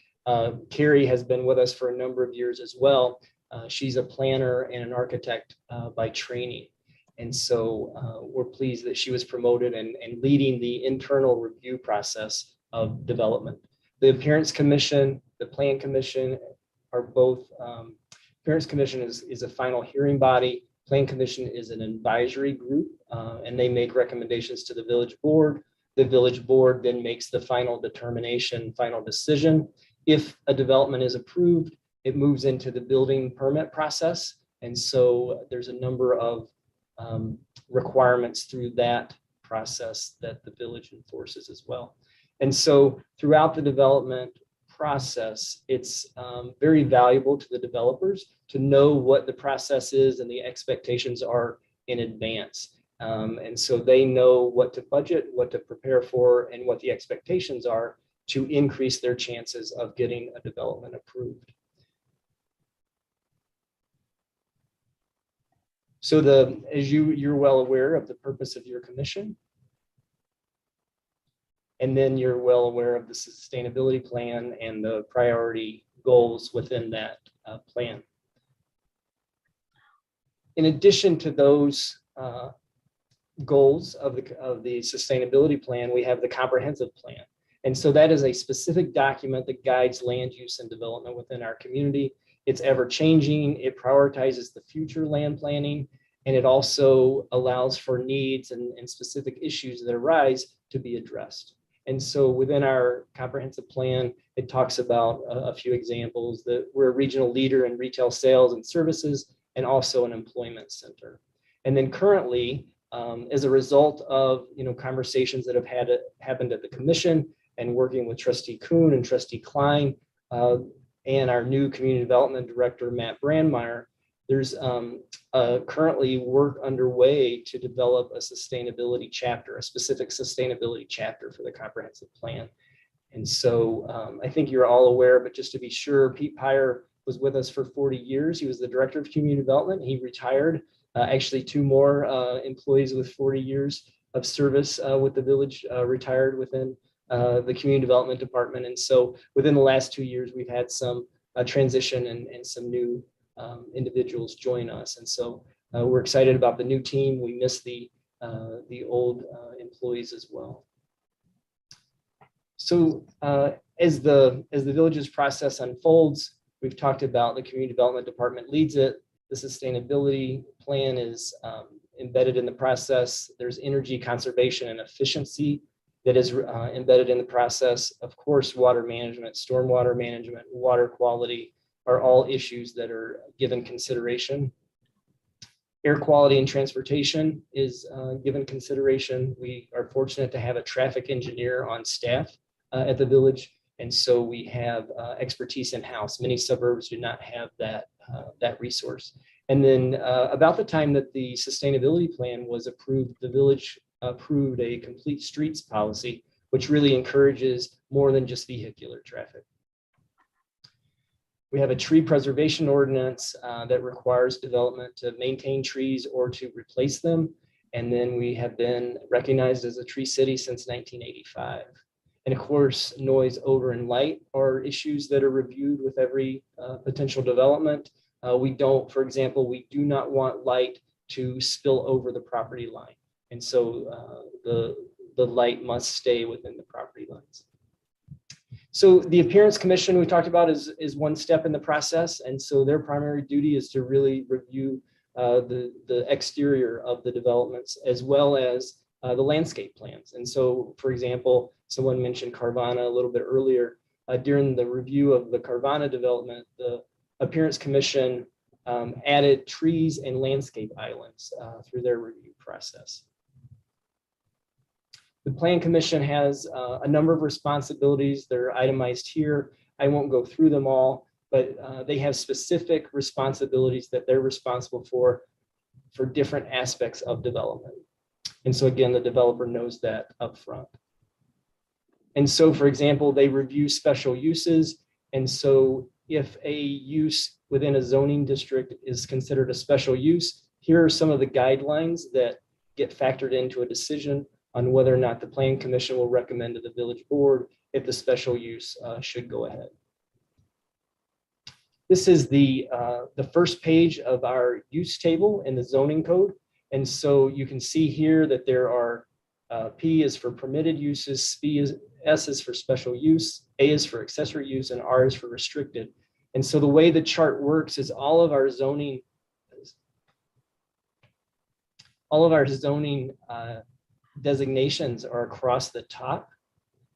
Carrie has been with us for a number of years as well. She's a planner and an architect by training. And so we're pleased that she was promoted and leading the internal review process of development. The Appearance Commission, the Plan Commission are both, Appearance Commission is a final hearing body. Plan Commission is an advisory group, and they make recommendations to the village board. The village board then makes the final determination, final decision. If a development is approved, it moves into the building permit process. And so there's a number of requirements through that process that the village enforces as well. And so throughout the development process, it's very valuable to the developers to know what the process is and the expectations are in advance. And so they know what to budget, what to prepare for, and what the expectations are to increase their chances of getting a development approved. So as you're well aware of the purpose of your commission, and then you're well aware of the sustainability plan and the priority goals within that plan. In addition to those goals of the sustainability plan, we have the comprehensive plan. And so that is a specific document that guides land use and development within our community. It's ever changing. It prioritizes the future land planning, and it also allows for needs and specific issues that arise to be addressed. And so within our comprehensive plan, it talks about a few examples that we're a regional leader in retail sales and services, and also an employment center. And then currently, as a result of, conversations that have happened at the commission and working with Trustee Kuhn and Trustee Klein, and our new community development director, Matt Brandmeier, there's currently work underway to develop a sustainability chapter, a specific sustainability chapter for the comprehensive plan. And so I think you're all aware, but just to be sure, Pete Pyer was with us for 40 years. He was the director of community development. He retired. Actually, 2 more employees with 40 years of service with the village retired within the community development department. And so within the last 2 years, we've had some transition and some new individuals join us. And so we're excited about the new team. We miss the old employees as well. So as the village's process unfolds, we've talked about the community development department leads it. The sustainability plan is embedded in the process. There's energy conservation and efficiency that is embedded in the process. Of course, water management, stormwater management, water quality are all issues that are given consideration. Air quality and transportation is given consideration. We are fortunate to have a traffic engineer on staff at the village. And so we have expertise in-house. Many suburbs do not have that resource. And then about the time that the sustainability plan was approved, the village approved a complete streets policy, which really encourages more than just vehicular traffic. We have a tree preservation ordinance that requires development to maintain trees or to replace them. And then we have been recognized as a tree city since 1985. And of course, noise, odor, and light are issues that are reviewed with every potential development. For example, we do not want light to spill over the property line. And so the light must stay within the property lines. So the Appearance Commission we talked about is one step in the process. And so their primary duty is to really review the exterior of the developments as well as the landscape plans. And so, for example, someone mentioned Carvana a little bit earlier. During the review of the Carvana development, the Appearance Commission added trees and landscape islands through their review process. The Plan Commission has a number of responsibilities. They're itemized here. I won't go through them all, but they have specific responsibilities that they're responsible for different aspects of development. And so again, the developer knows that up front. And so, for example, they review special uses. And so if a use within a zoning district is considered a special use, here are some of the guidelines that get factored into a decision on whether or not the Plan Commission will recommend to the village board if the special use should go ahead. This is the first page of our use table in the zoning code. And so you can see here that there are P is for permitted uses, S is for special use, A is for accessory use, and R is for restricted. And so the way the chart works is all of our zoning designations are across the top.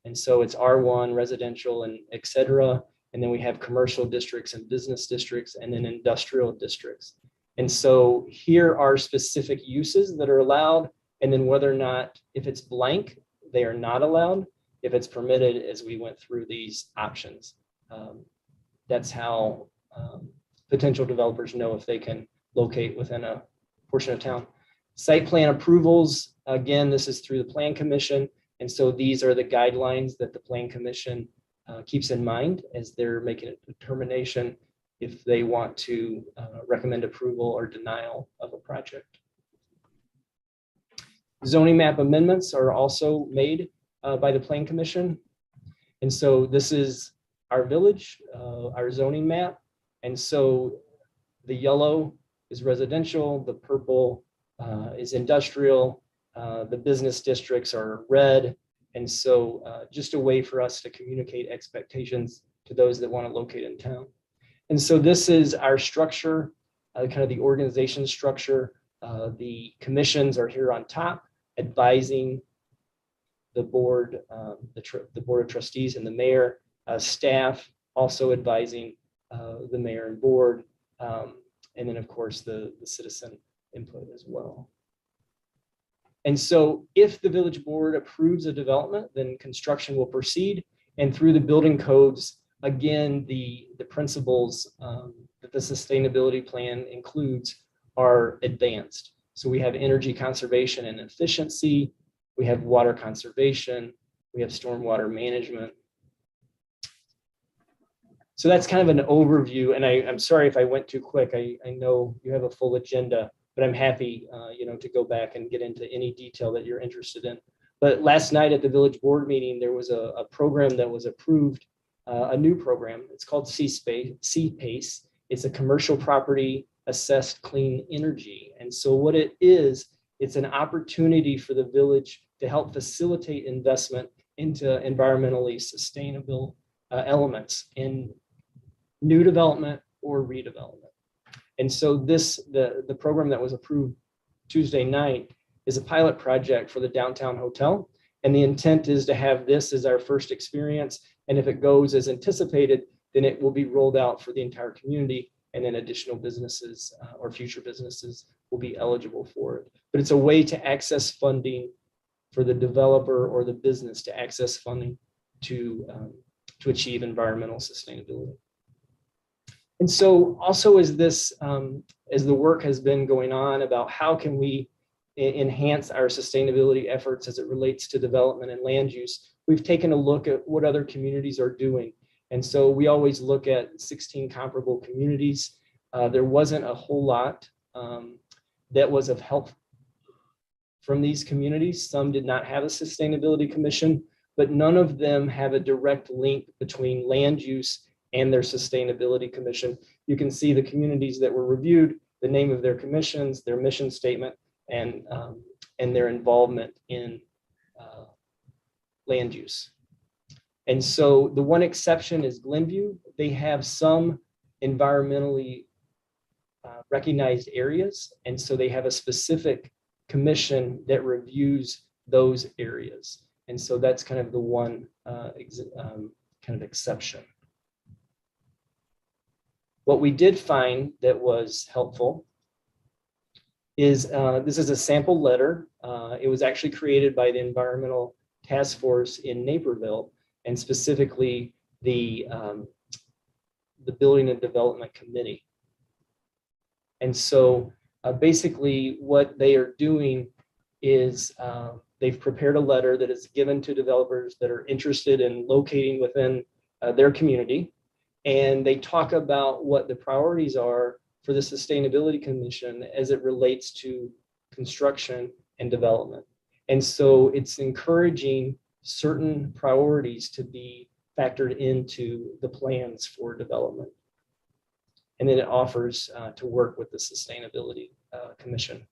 And so it's R1, residential, and et cetera. And then we have commercial districts and business districts, and then industrial districts. And so here are specific uses that are allowed, and then whether or not, if it's blank, they are not allowed. If it's permitted, as we went through these options. That's how potential developers know if they can locate within a portion of town. Site plan approvals, again, this is through the Plan Commission. And so these are the guidelines that the Plan Commission keeps in mind as they're making a determination if they want to recommend approval or denial of a project. Zoning map amendments are also made by the Plan Commission. And so this is our village, our zoning map. And so the yellow is residential, the purple is industrial, the business districts are red. And so just a way for us to communicate expectations to those that want to locate in town. And so this is our structure, kind of the organization structure. The commissions are here on top, advising the board, the board of trustees and the mayor, staff also advising the mayor and board, and then of course the citizen input as well. And so if the village board approves a development, then construction will proceed. And through the building codes, again, the principles that the sustainability plan includes are advanced. So we have energy conservation and efficiency, we have water conservation, we have stormwater management. So that's kind of an overview, and I'm sorry if I went too quick. I know you have a full agenda, but I'm happy to go back and get into any detail that you're interested in. But last night at the village board meeting, there was a program that was approved, a new program. It's called CPACE. It's a commercial property assessed clean energy. And so what it is, it's an opportunity for the village to help facilitate investment into environmentally sustainable elements in new development or redevelopment. And so the program that was approved Tuesday night is a pilot project for the downtown hotel. And the intent is to have this as our first experience. And if it goes as anticipated, then it will be rolled out for the entire community, and then additional businesses or future businesses will be eligible for it. But it's a way to access funding for the developer or the business to access funding to achieve environmental sustainability. And so also as the work has been going on about how can we enhance our sustainability efforts as it relates to development and land use, we've taken a look at what other communities are doing. And so we always look at 16 comparable communities. There wasn't a whole lot that was of help from these communities. Some did not have a sustainability commission, but none of them have a direct link between land use and their sustainability commission. You can see the communities that were reviewed, the name of their commissions, their mission statement, and their involvement in land use. And so the one exception is Glenview. They have some environmentally recognized areas. And so they have a specific commission that reviews those areas. And so that's kind of the one kind of exception. What we did find that was helpful is this is a sample letter. It was actually created by the Environmental Task Force in Naperville, and specifically the Building and Development Committee. And so basically what they are doing is they've prepared a letter that is given to developers that are interested in locating within their community. And they talk about what the priorities are for the Sustainability Commission as it relates to construction and development. And so it's encouraging certain priorities to be factored into the plans for development. And then it offers to work with the Sustainability Commission.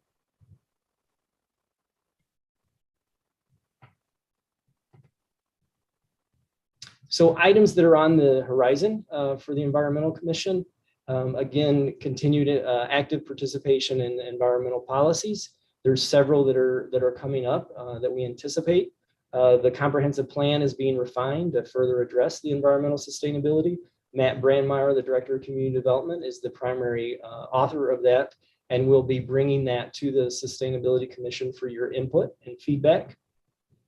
So items that are on the horizon for the Environmental Commission, again, continued active participation in environmental policies. There's several that are coming up that we anticipate. The comprehensive plan is being refined to further address the environmental sustainability. Matt Brandmeier, the Director of Community Development, is the primary author of that, and we'll be bringing that to the Sustainability Commission for your input and feedback.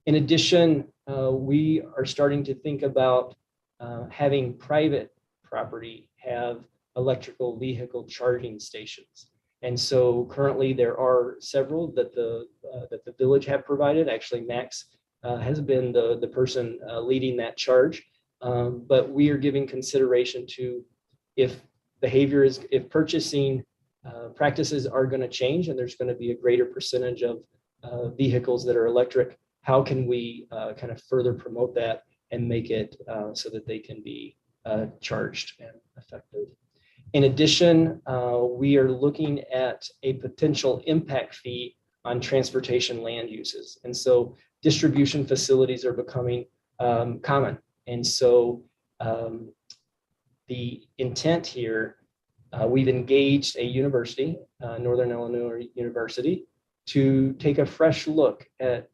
In addition, we are starting to think about having private property have electrical vehicle charging stations. And so currently there are several that the village have provided. Actually, Max has been the person leading that charge. But we are giving consideration to if purchasing practices are going to change and there's going to be a greater percentage of vehicles that are electric, how can we kind of further promote that and make it so that they can be charged and effective. In addition, we are looking at a potential impact fee on transportation land uses. And so distribution facilities are becoming common. And so the intent here, we've engaged a university, Northern Illinois University, to take a fresh look at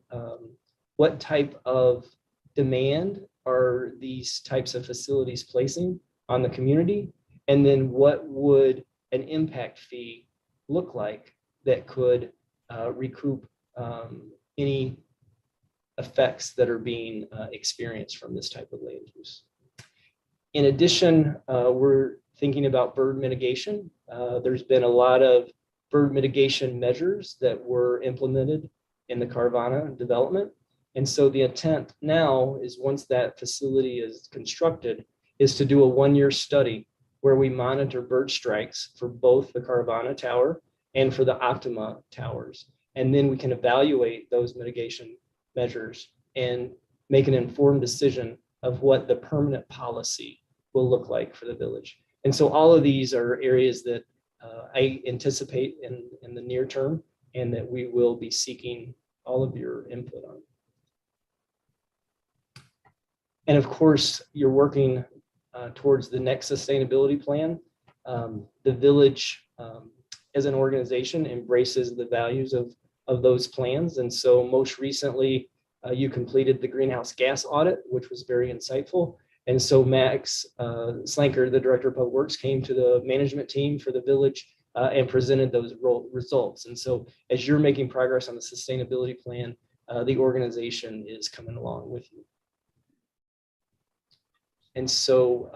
what type of demand are these types of facilities placing on the community, and then what would an impact fee look like that could recoup any effects that are being experienced from this type of land use. In addition, we're thinking about bird mitigation. There's been a lot of bird mitigation measures that were implemented in the Carvana development. And so the intent now is, once that facility is constructed, is to do a 1-year study where we monitor bird strikes for both the Carvana tower and for the Optima towers. And then we can evaluate those mitigation measures and make an informed decision of what the permanent policy will look like for the village. And so all of these are areas that I anticipate in the near term, and that we will be seeking all of your input on. And of course, you're working towards the next sustainability plan. The village as an organization embraces the values of those plans. And so most recently, you completed the greenhouse gas audit, which was very insightful. And so Max Slanker, the Director of Public Works, came to the management team for the village and presented those results. And so as you're making progress on the sustainability plan, the organization is coming along with you. And so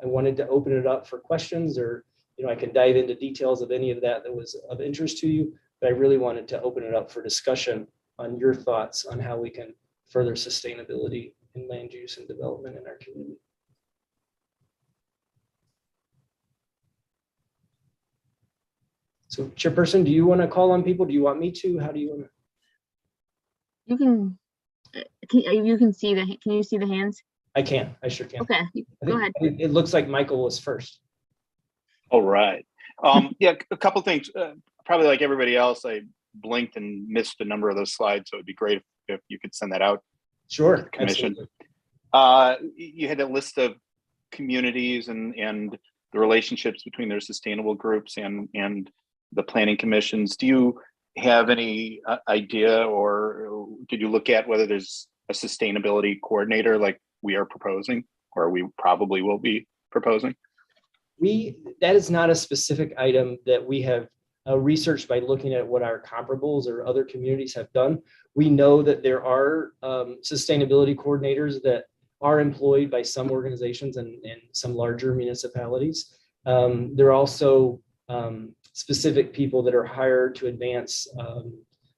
I wanted to open it up for questions, or I can dive into details of any of that was of interest to you, but I really wanted to open it up for discussion on your thoughts on how we can further sustainability in land use and development in our community. So Chairperson, do you want to call on people? Do you want me to? How do you want to? You can see can you see the hands? I can, I sure can. Okay, go ahead. It looks like Michael was first. All right. Yeah, a couple things. Probably like everybody else, I blinked and missed a number of those slides, so it'd be great if you could send that out. Sure, to the commission. absolutely. You had a list of communities and the relationships between their sustainable groups and the planning commissions. Do you have any idea, or did you look at whether there's a sustainability coordinator like we are proposing, or we probably will be proposing? That is not a specific item that we have researched by looking at what our comparables or other communities have done. We know that there are sustainability coordinators that are employed by some organizations and some larger municipalities. There are also specific people that are hired to advance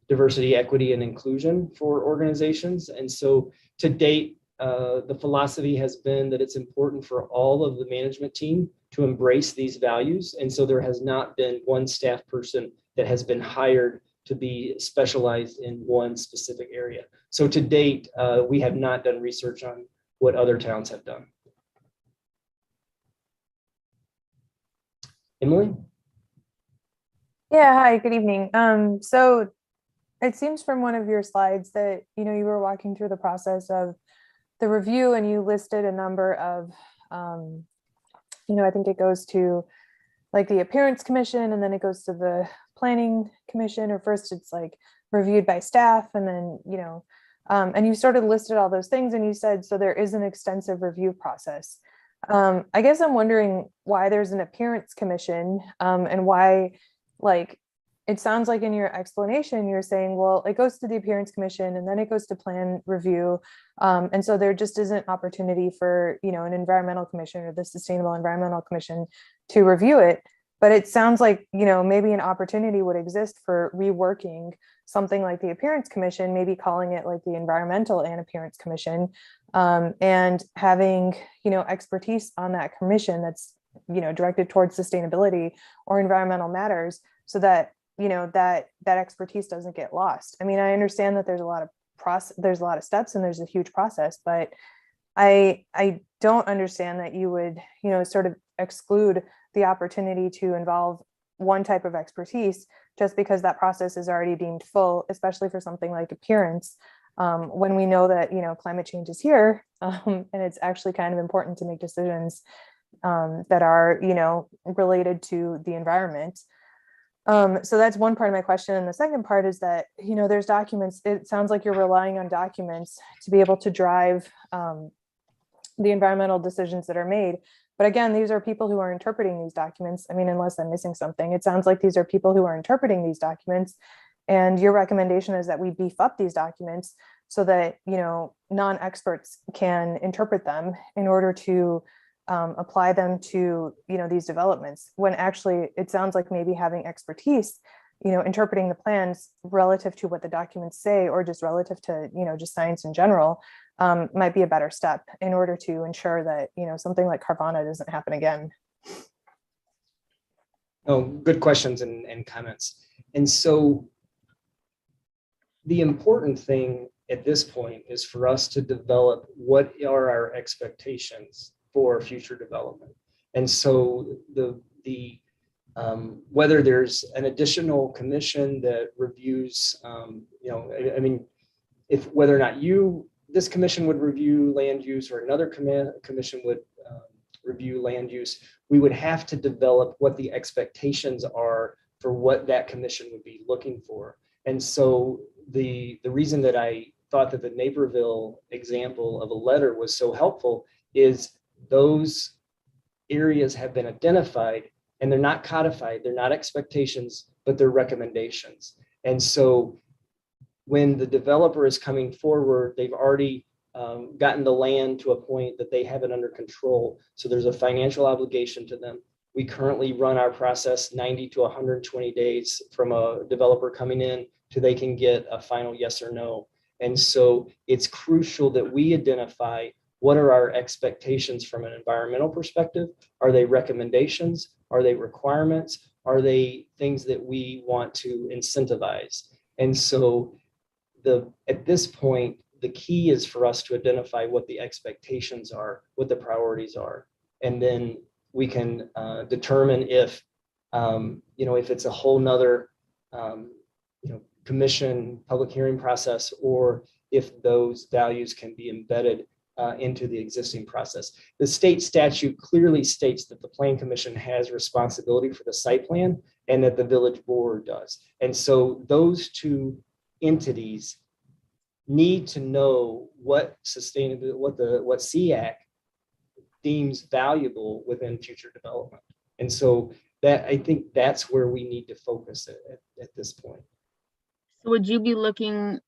diversity, equity, and inclusion for organizations. And so to date, the philosophy has been that it's important for all of the management team to embrace these values. And so there has not been one staff person that has been hired to be specialized in one specific area. So to date, we have not done research on what other towns have done. Emily? Yeah, hi, good evening. So it seems from one of your slides that, you were walking through the process of the review, and you listed a number of, I think it goes to like the appearance commission, and then it goes to the planning commission, or first it's like reviewed by staff, and then, and you sort of listed all those things, and you said, so there is an extensive review process. I guess I'm wondering why there's an appearance commission, and why, like, it sounds like in your explanation, you're saying, well, it goes to the appearance commission and then it goes to plan review. And so there just isn't opportunity for, an environmental commission or the Sustainable Environmental Commission to review it. But it sounds like, maybe an opportunity would exist for reworking something like the appearance commission, maybe calling it like the Environmental and Appearance Commission, and having, expertise on that commission that's, directed towards sustainability or environmental matters, so that that expertise doesn't get lost. I mean, I understand that there's a lot of steps and there's a huge process, but I don't understand that you would, sort of exclude the opportunity to involve one type of expertise just because that process is already deemed full, especially for something like appearance, when we know that, climate change is here, and it's actually kind of important to make decisions that are, related to the environment. So that's one part of my question. And the second part is that, there's documents. It sounds like you're relying on documents to be able to drive the environmental decisions that are made. But again, these are people who are interpreting these documents. I mean, unless I'm missing something, it sounds like these are people who are interpreting these documents. And your recommendation is that we beef up these documents so that, you know, non-experts can interpret them in order to apply them to, you know, these developments, when actually it sounds like maybe having expertise, you know, interpreting the plans relative to what the documents say, or just relative to, you know, just science in general, might be a better step in order to ensure that, you know, something like Carvana doesn't happen again. Oh, good questions and comments. And so the important thing at this point is for us to develop what are our expectations for future development. And so whether there's an additional commission that reviews, you know, I mean, if whether or not this commission would review land use, or another commission would review land use, we would have to develop what the expectations are for what that commission would be looking for. And so the reason that I thought that the Naperville example of a letter was so helpful is those areas have been identified, and they're not codified, they're not expectations, but they're recommendations. And so when the developer is coming forward, they've already gotten the land to a point that they have it under control. So there's a financial obligation to them. We currently run our process 90 to 120 days from a developer coming in to they can get a final yes or no. And so it's crucial that we identify what are our expectations from an environmental perspective. Are they recommendations? Are they requirements? Are they things that we want to incentivize? And so at this point, the key is for us to identify what the expectations are, what the priorities are. And then we can determine if, you know, if it's a whole nother, you know, commission public hearing process, or if those values can be embedded into the existing process. The state statute clearly states that the Plan Commission has responsibility for the site plan and that the village board does. And so those two entities need to know what sustainability, what SEAC deems valuable within future development. And so that, I think that's where we need to focus at this point. So would you be looking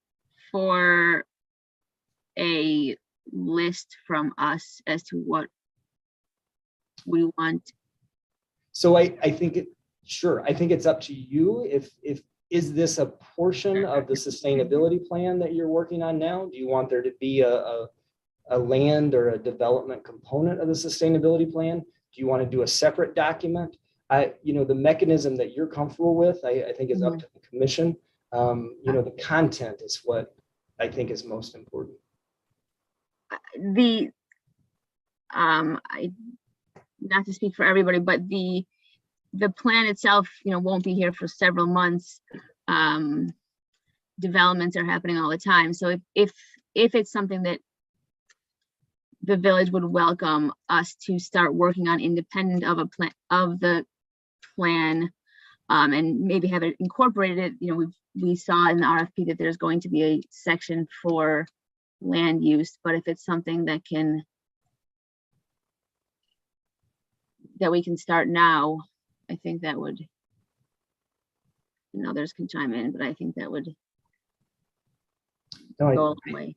for a list from us as to what we want? So I think sure. I think it's up to you. If is this a portion of the sustainability plan that you're working on now? Do you want there to be a land or a development component of the sustainability plan? Do you want to do a separate document? You know, the mechanism that you're comfortable with, I think is up to the commission. You know, the content is what I think is most important. Not to speak for everybody, but the plan itself, you know, won't be here for several months. Developments are happening all the time. So if it's something that the village would welcome us to start working on independent of the plan, and maybe have it incorporated, you know, we saw in the RFP that there's going to be a section for land use, but if it's something that we can start now, I think that would, and others can chime in, but I think that would go a long way.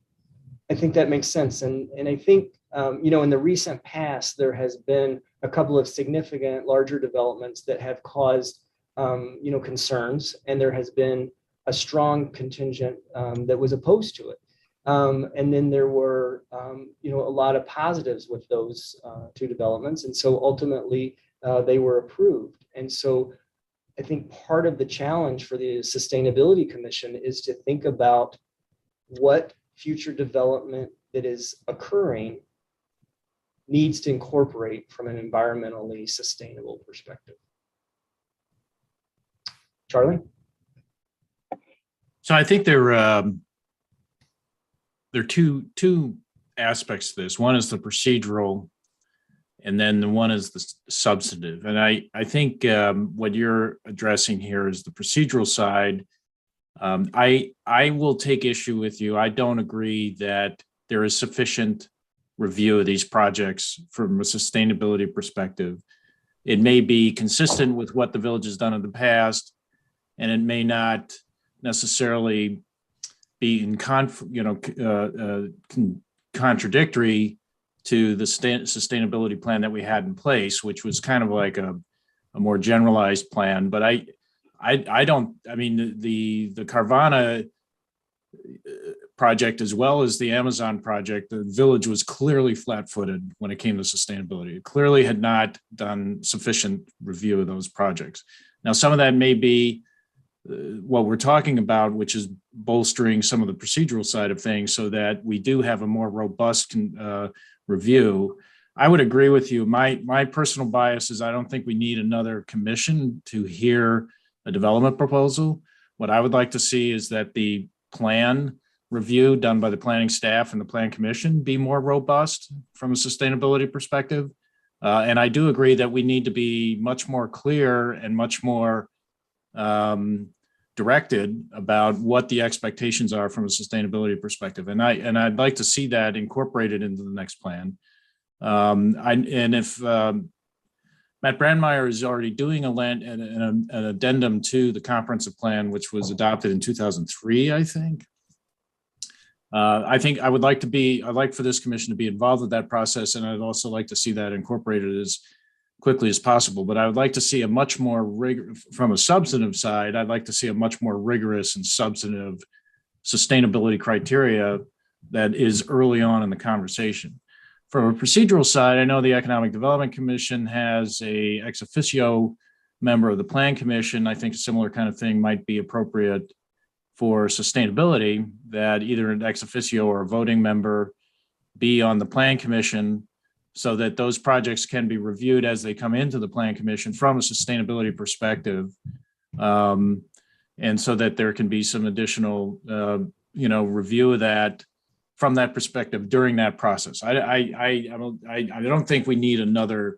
I think that makes sense. And I think, you know, in the recent past, there has been a couple of significant larger developments that have caused, you know, concerns, and there has been a strong contingent that was opposed to it. And then there were, you know, a lot of positives with those two developments. And so ultimately they were approved. And so I think part of the challenge for the Sustainability Commission is to think about what future development that is occurring needs to incorporate from an environmentally sustainable perspective. Charlie? So I think there are two aspects to this. One is the procedural, and then the one is the substantive. And I think what you're addressing here is the procedural side. I will take issue with you. I don't agree that there is sufficient review of these projects from a sustainability perspective. It may be consistent with what the village has done in the past, and it may not necessarily be in contradictory to the sustainability plan that we had in place, which was kind of like a more generalized plan. But I mean, the Carvana project, as well as the Amazon project, the village was clearly flat-footed when it came to sustainability. It clearly had not done sufficient review of those projects. Now, some of that may be what we're talking about, which is bolstering some of the procedural side of things so that we do have a more robust review. I would agree with you. My personal bias is I don't think we need another commission to hear a development proposal. What I would like to see is that the plan review done by the planning staff and the plan commission be more robust from a sustainability perspective. And I do agree that we need to be much more clear and much more directed about what the expectations are from a sustainability perspective. And I'd like to see that incorporated into the next plan. If Matt Brandmeier is already doing an addendum to the comprehensive plan, which was adopted in 2003, I think. I would like for this commission to be involved with that process, and I'd also like to see that incorporated as quickly as possible. But I would like to see a much more from a substantive side, I'd like to see a much more rigorous and substantive sustainability criteria that is early on in the conversation. From a procedural side, I know the Economic Development Commission has a ex officio member of the Plan Commission. I think a similar kind of thing might be appropriate for sustainability, that either an ex officio or a voting member be on the Plan Commission so that those projects can be reviewed as they come into the Plan Commission from a sustainability perspective. And so that there can be some additional, review of that from that perspective during that process. I don't think we need another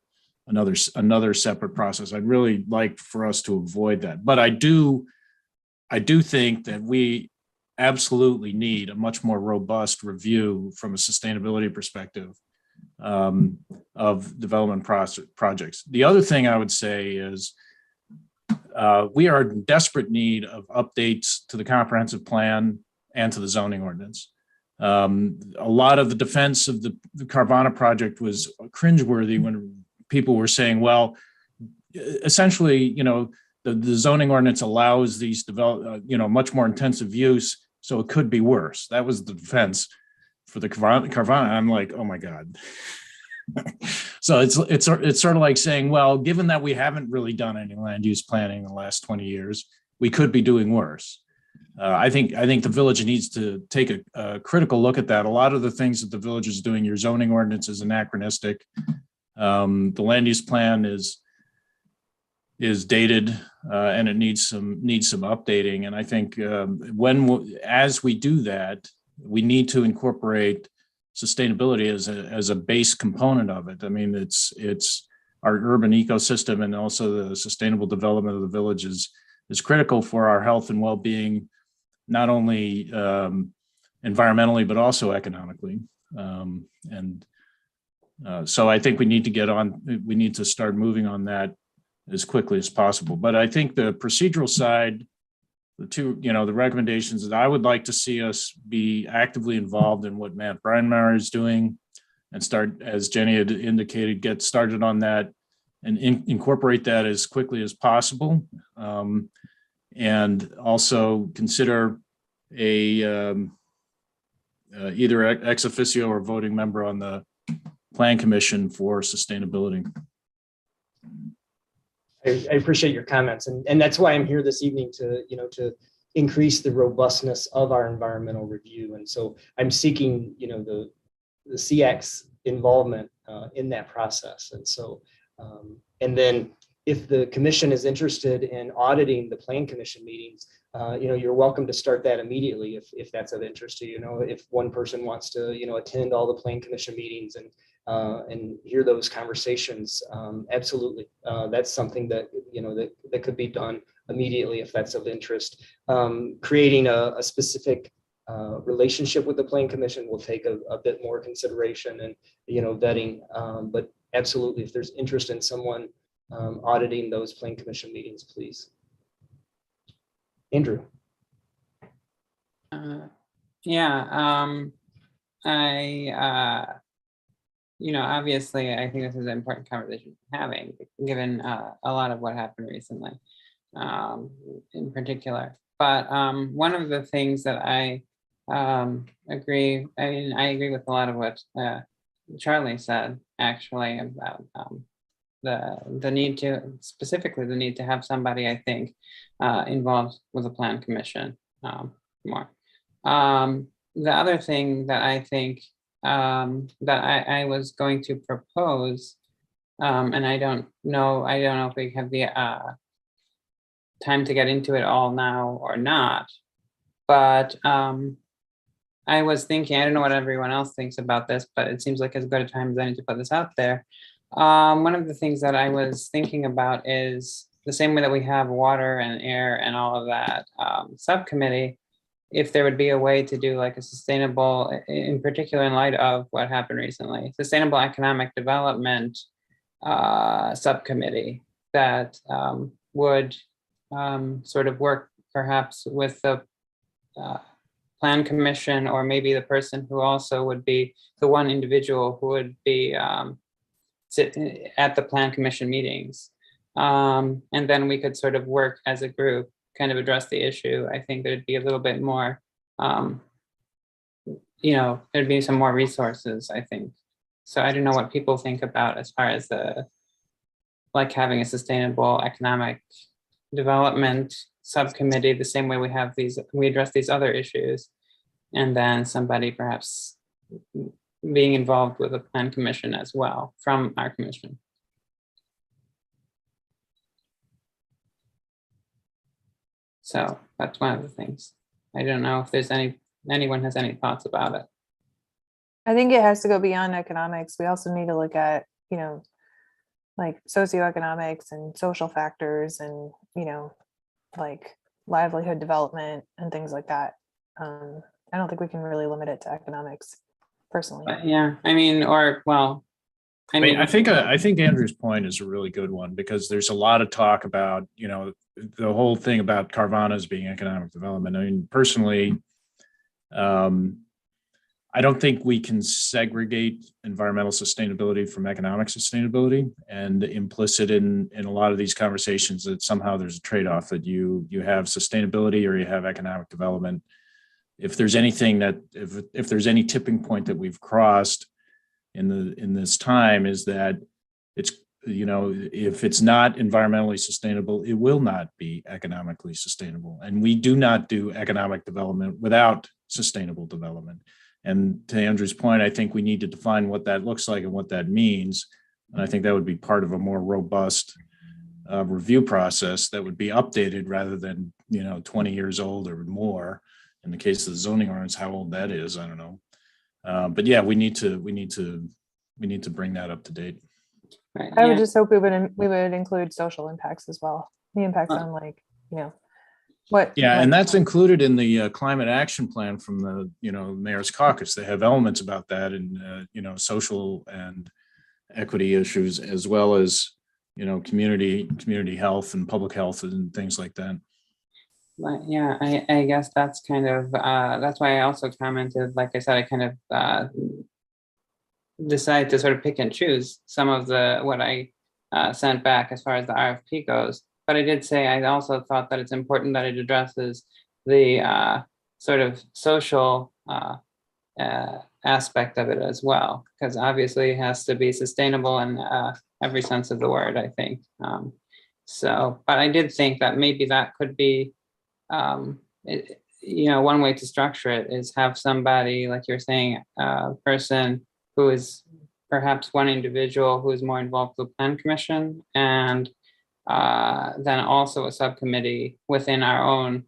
separate process. I'd really like for us to avoid that. But I do think that we absolutely need a much more robust review from a sustainability perspective of development projects. The other thing I would say is we are in desperate need of updates to the comprehensive plan and to the zoning ordinance. A lot of the defense of the Carvana project was cringeworthy when people were saying, well, essentially, the zoning ordinance allows these much more intensive use, so it could be worse. That was the defense for the Carvana. I'm like, oh my God. So it's sort of like saying, well, given that we haven't really done any land use planning in the last 20 years, we could be doing worse. I think the village needs to take a critical look at that. A lot of the things that the village is doing, your zoning ordinance is anachronistic. The land use plan is dated and it needs some updating. And I think as we do that, we need to incorporate sustainability as a base component of it. I mean, it's our urban ecosystem, and also the sustainable development of the village is critical for our health and well-being, not only environmentally, but also economically. So I think we need to start moving on that as quickly as possible. But I think the procedural side, the recommendations that I would like to see us be actively involved in what Matt Brandmeier is doing, and start, as Jenny had indicated, get started on that and incorporate that as quickly as possible. And also consider either ex officio or voting member on the Plan Commission for sustainability. I appreciate your comments, and that's why I'm here this evening to increase the robustness of our environmental review. And so I'm seeking the SEAC's involvement in that process. And so and then if the commission is interested in auditing the Plan Commission meetings, you're welcome to start that immediately if that's of interest to you. If one person wants to attend all the Plan Commission meetings and hear those conversations, absolutely, that's something that that could be done immediately if that's of interest. Creating a specific relationship with the Plan Commission will take a bit more consideration and vetting, but absolutely, if there's interest in someone auditing those Plan Commission meetings, please. Andrew. Yeah, obviously, I think this is an important conversation having, given a lot of what happened recently, in particular. But one of the things that I agree, I agree with a lot of what Charlie said, actually, about the need to, specifically the need to have somebody, I think, involved with the plan commission more. The other thing that I think that I was going to propose, and I don't know if we have the time to get into it all now or not, but I was thinking, I don't know what everyone else thinks about this, but it seems like as good a time as any to put this out there. One of the things that I was thinking about is the same way that we have water and air and all of that subcommittee, if there would be a way to do like a sustainable, in particular in light of what happened recently, sustainable economic development subcommittee that would sort of work perhaps with the plan commission, or maybe the person who also would be the one individual who would be sit at the plan commission meetings. And then we could sort of work as a group, kind of address the issue. I think there'd be a little bit more, there'd be some more resources, I think. So I don't know what people think about as far as like having a sustainable economic development subcommittee, the same way we address these other issues, and then somebody perhaps being involved with a plan commission as well from our commission. So that's one of the things. I don't know if there's anyone has any thoughts about it. I think it has to go beyond economics. We also need to look at, like socioeconomics and social factors and, like livelihood development and things like that. I don't think we can really limit it to economics personally. But yeah, I think Andrew's point is a really good one, because there's a lot of talk about, the whole thing about Carvana's being economic development. I mean, personally, I don't think we can segregate environmental sustainability from economic sustainability, and implicit in a lot of these conversations that somehow there's a trade-off, that you have sustainability or you have economic development. If there's anything that, if there's any tipping point that we've crossed in this time, is that it's, if it's not environmentally sustainable, it will not be economically sustainable. And we do not do economic development without sustainable development. And to Andrew's point, I think we need to define what that looks like and what that means. And I think that would be part of a more robust review process that would be updated rather than, 20 years old or more. In the case of the zoning ordinance, how old that is, I don't know. But yeah, we need to bring that up to date. Right, I yeah. would just hope we would include social impacts as well. The impacts on what. Yeah, and that's included in the climate action plan from the, mayor's caucus. They have elements about that, and social and equity issues, as well as, community health and public health and things like that. But yeah, I guess that's kind of, that's why I also commented, like I said, I kind of decided to sort of pick and choose some of what I sent back as far as the RFP goes. But I did say, I also thought that it's important that it addresses the sort of social aspect of it as well, because obviously it has to be sustainable in every sense of the word, I think. But I did think that maybe that could be, one way to structure it is have somebody, like you're saying, a person who is perhaps one individual who is more involved with the plan commission, and then also a subcommittee within our own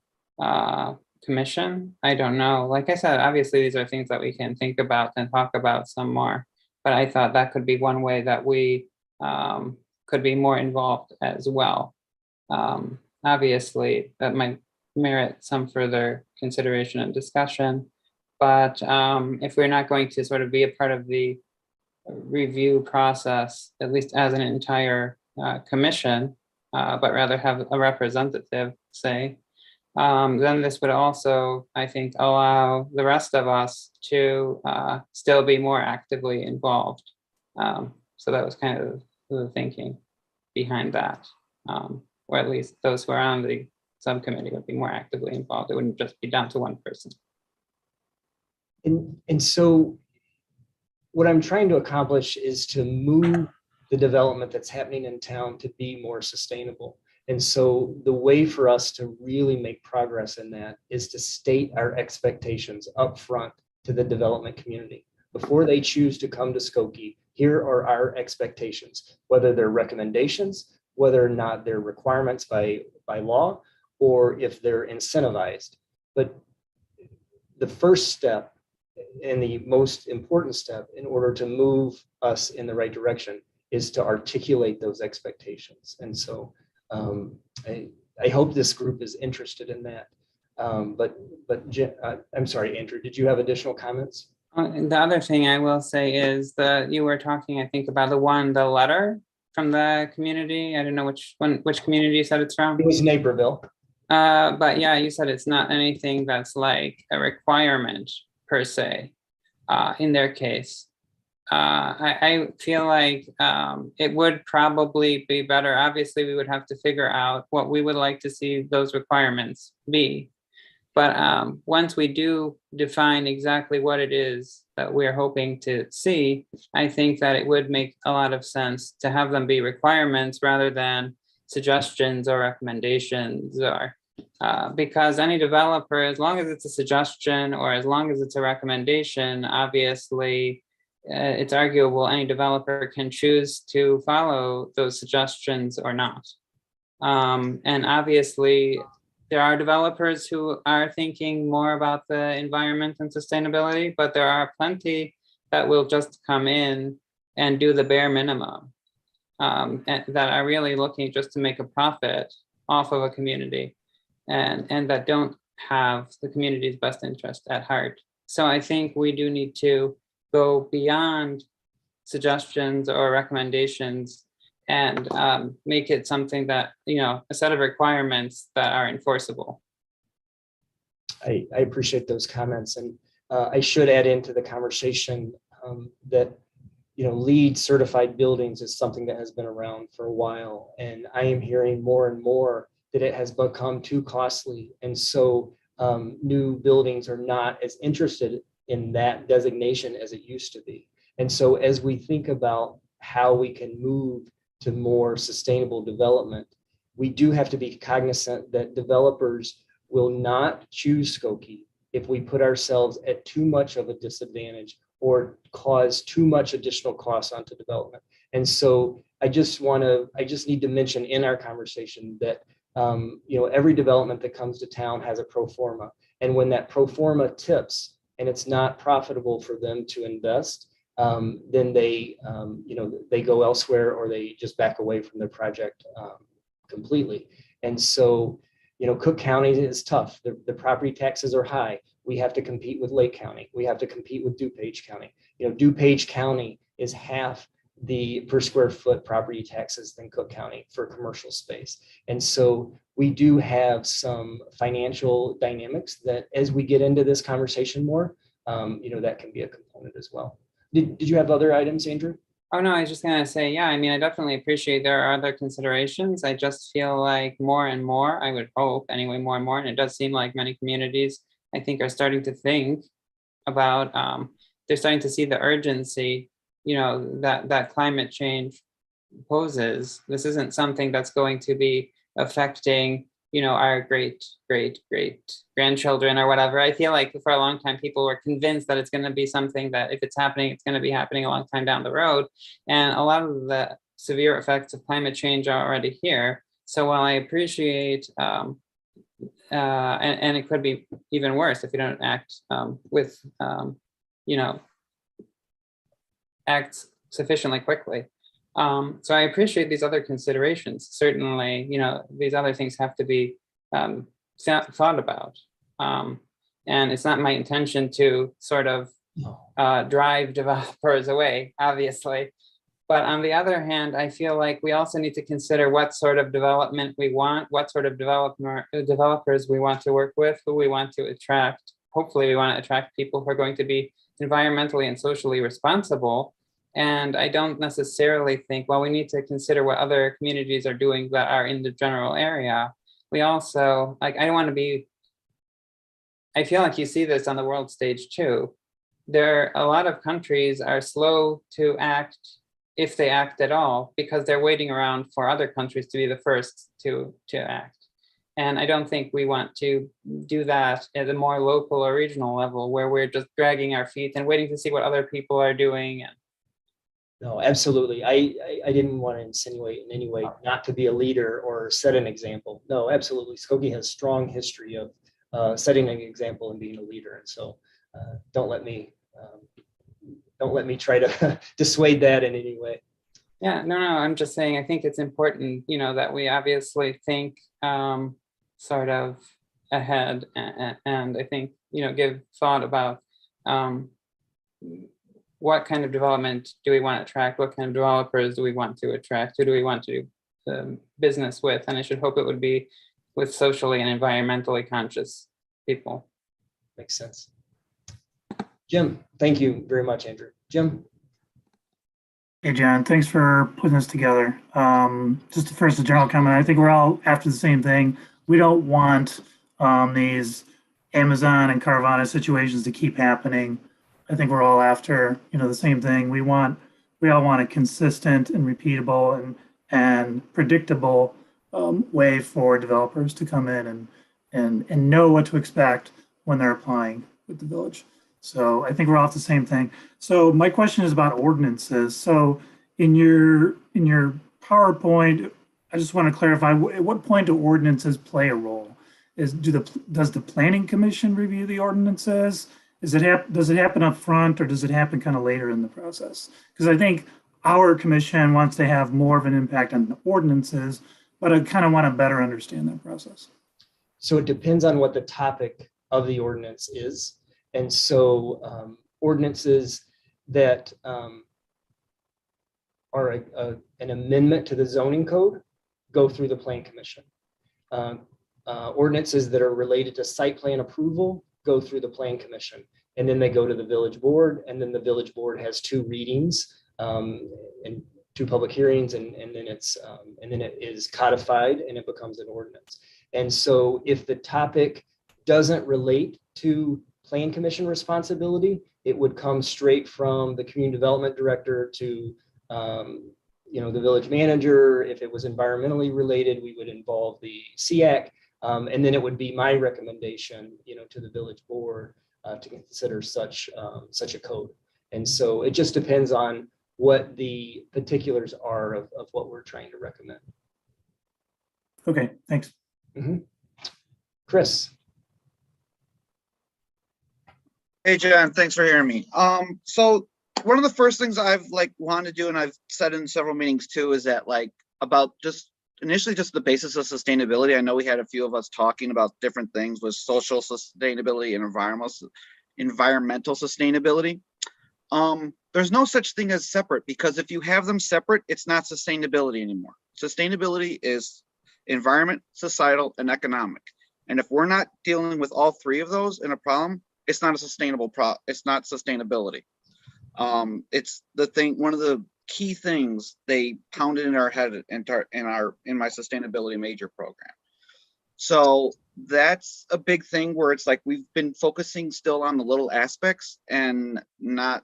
commission. I don't know. Like I said, obviously these are things that we can think about and talk about some more, but I thought that could be one way that we could be more involved as well. Obviously that might merit some further consideration and discussion, but if we're not going to sort of be a part of the review process, at least as an entire commission, but rather have a representative, say, then this would also, I think, allow the rest of us to still be more actively involved. So that was kind of the thinking behind that, or at least those who are on the subcommittee would be more actively involved. It wouldn't just be down to one person. And so what I'm trying to accomplish is to move the development that's happening in town to be more sustainable. And so the way for us to really make progress in that is to state our expectations up front to the development community. Before they choose to come to Skokie, here are our expectations, whether they're recommendations, whether or not they're requirements by law, or if they're incentivized. But the first step and the most important step in order to move us in the right direction is to articulate those expectations. And so I hope this group is interested in that. But I'm sorry, Andrew, did you have additional comments? The other thing I will say is that you were talking, I think, about the letter from the community. I don't know which community you said it's from. It was Naperville. But yeah, you said it's not anything that's like a requirement per se in their case. I feel like it would probably be better. Obviously, we would have to figure out what we would like to see those requirements be. But once we do define exactly what it is that we're hoping to see, I think that it would make a lot of sense to have them be requirements rather than suggestions or recommendations, or because any developer, as long as it's a suggestion or as long as it's a recommendation, obviously it's arguable any developer can choose to follow those suggestions or not. And obviously there are developers who are thinking more about the environment and sustainability, but there are plenty that will just come in and do the bare minimum, and that are really looking just to make a profit off of a community, and that don't have the community's best interest at heart. So I think we do need to go beyond suggestions or recommendations and make it something that, a set of requirements that are enforceable. I appreciate those comments. And I should add into the conversation that, LEED certified buildings is something that has been around for a while. And I am hearing more and more that it has become too costly. And so new buildings are not as interested in that designation as it used to be. And so as we think about how we can move to more sustainable development, we do have to be cognizant that developers will not choose Skokie if we put ourselves at too much of a disadvantage or cause too much additional costs onto development. And so I just need to mention in our conversation that every development that comes to town has a pro forma. And when that pro forma tips and it's not profitable for them to invest, then they go elsewhere or they just back away from their project completely. And so, Cook County is tough. The property taxes are high. We have to compete with Lake County. We have to compete with DuPage County. DuPage County is half the per square foot property taxes than Cook County for commercial space. And so we do have some financial dynamics that as we get into this conversation more, that can be a component as well. Did you have other items, Andrew? Oh, no, I was just going to say, yeah, I mean, I definitely appreciate there are other considerations. I just feel like more and more, I would hope anyway, more and more, and it does seem like many communities, I think, are starting to think about, they're starting to see the urgency, that climate change poses. This isn't something that's going to be affecting, our great grandchildren or whatever. I feel like for a long time, people were convinced that it's going to be something that if it's happening, it's going to be happening a long time down the road. And a lot of the severe effects of climate change are already here. So while I appreciate, and it could be even worse if you don't act act sufficiently quickly. So I appreciate these other considerations. Certainly, these other things have to be thought about. And it's not my intention to sort of drive developers away, obviously. But on the other hand, I feel like we also need to consider what sort of development we want, what sort of developers we want to work with, who we want to attract. Hopefully we want to attract people who are going to be environmentally and socially responsible. And I don't necessarily think, well, we need to consider what other communities are doing that are in the general area. We also, like, I don't want to be, I feel like you see this on the world stage too. A lot of countries are slow to act, if they act at all, because they're waiting around for other countries to be the first to act. And I don't think we want to do that at a more local or regional level where we're just dragging our feet and waiting to see what other people are doing. No, absolutely. I didn't want to insinuate in any way not to be a leader or set an example. No, absolutely. Skokie has strong history of setting an example and being a leader. And so don't let me try to dissuade that in any way. Yeah, no, I'm just saying, I think it's important, that we obviously think sort of ahead and I think, give thought about what kind of development do we want to attract? What kind of developers do we want to attract? Who do we want to do business with? And I should hope it would be with socially and environmentally conscious people. Makes sense. Jim, thank you very much, Andrew. Jim? Hey, John, thanks for putting this together. Just first, a general comment. I think we're all after the same thing. We don't want these Amazon and Carvana situations to keep happening. I think we're all after, the same thing. We all want a consistent and repeatable and predictable way for developers to come in and know what to expect when they're applying with the village. So I think we're all the same thing. So my question is about ordinances. So in your PowerPoint, I just want to clarify, at what point do ordinances play a role? Does the Planning Commission review the ordinances? Does it happen up front, or does it happen kind of later in the process? Because I think our commission wants to have more of an impact on the ordinances, but I kind of want to better understand that process. So it depends on what the topic of the ordinance is. And so ordinances that are an amendment to the zoning code go through the Plan Commission. Ordinances that are related to site plan approval go through the Plan Commission, and then they go to the village board, and then the village board has 2 readings and 2 public hearings, and then it is codified and it becomes an ordinance. And so if the topic doesn't relate to Plan Commission responsibility, it would come straight from the community development director to the village manager. If it was environmentally related, we would involve the SEAC, and then it would be my recommendation, to the village board to consider such a code. And so it just depends on what the particulars are of what we're trying to recommend. Okay, thanks. Mm-hmm. Chris. Hey, John, thanks for hearing me. So one of the first things I've wanted to do, and I've said in several meetings too, is that about just initially just the basis of sustainability. I know we had a few of us talking about different things with social sustainability and environmental sustainability. There's no such thing as separate, because if you have them separate, it's not sustainability anymore. Sustainability is environment, societal, and economic. And if we're not dealing with all 3 of those in a problem, it's not a sustainable it's not sustainability. It's the thing, one of the key things they pounded in our head in my sustainability major program. So that's a big thing where it's we've been focusing still on the little aspects and not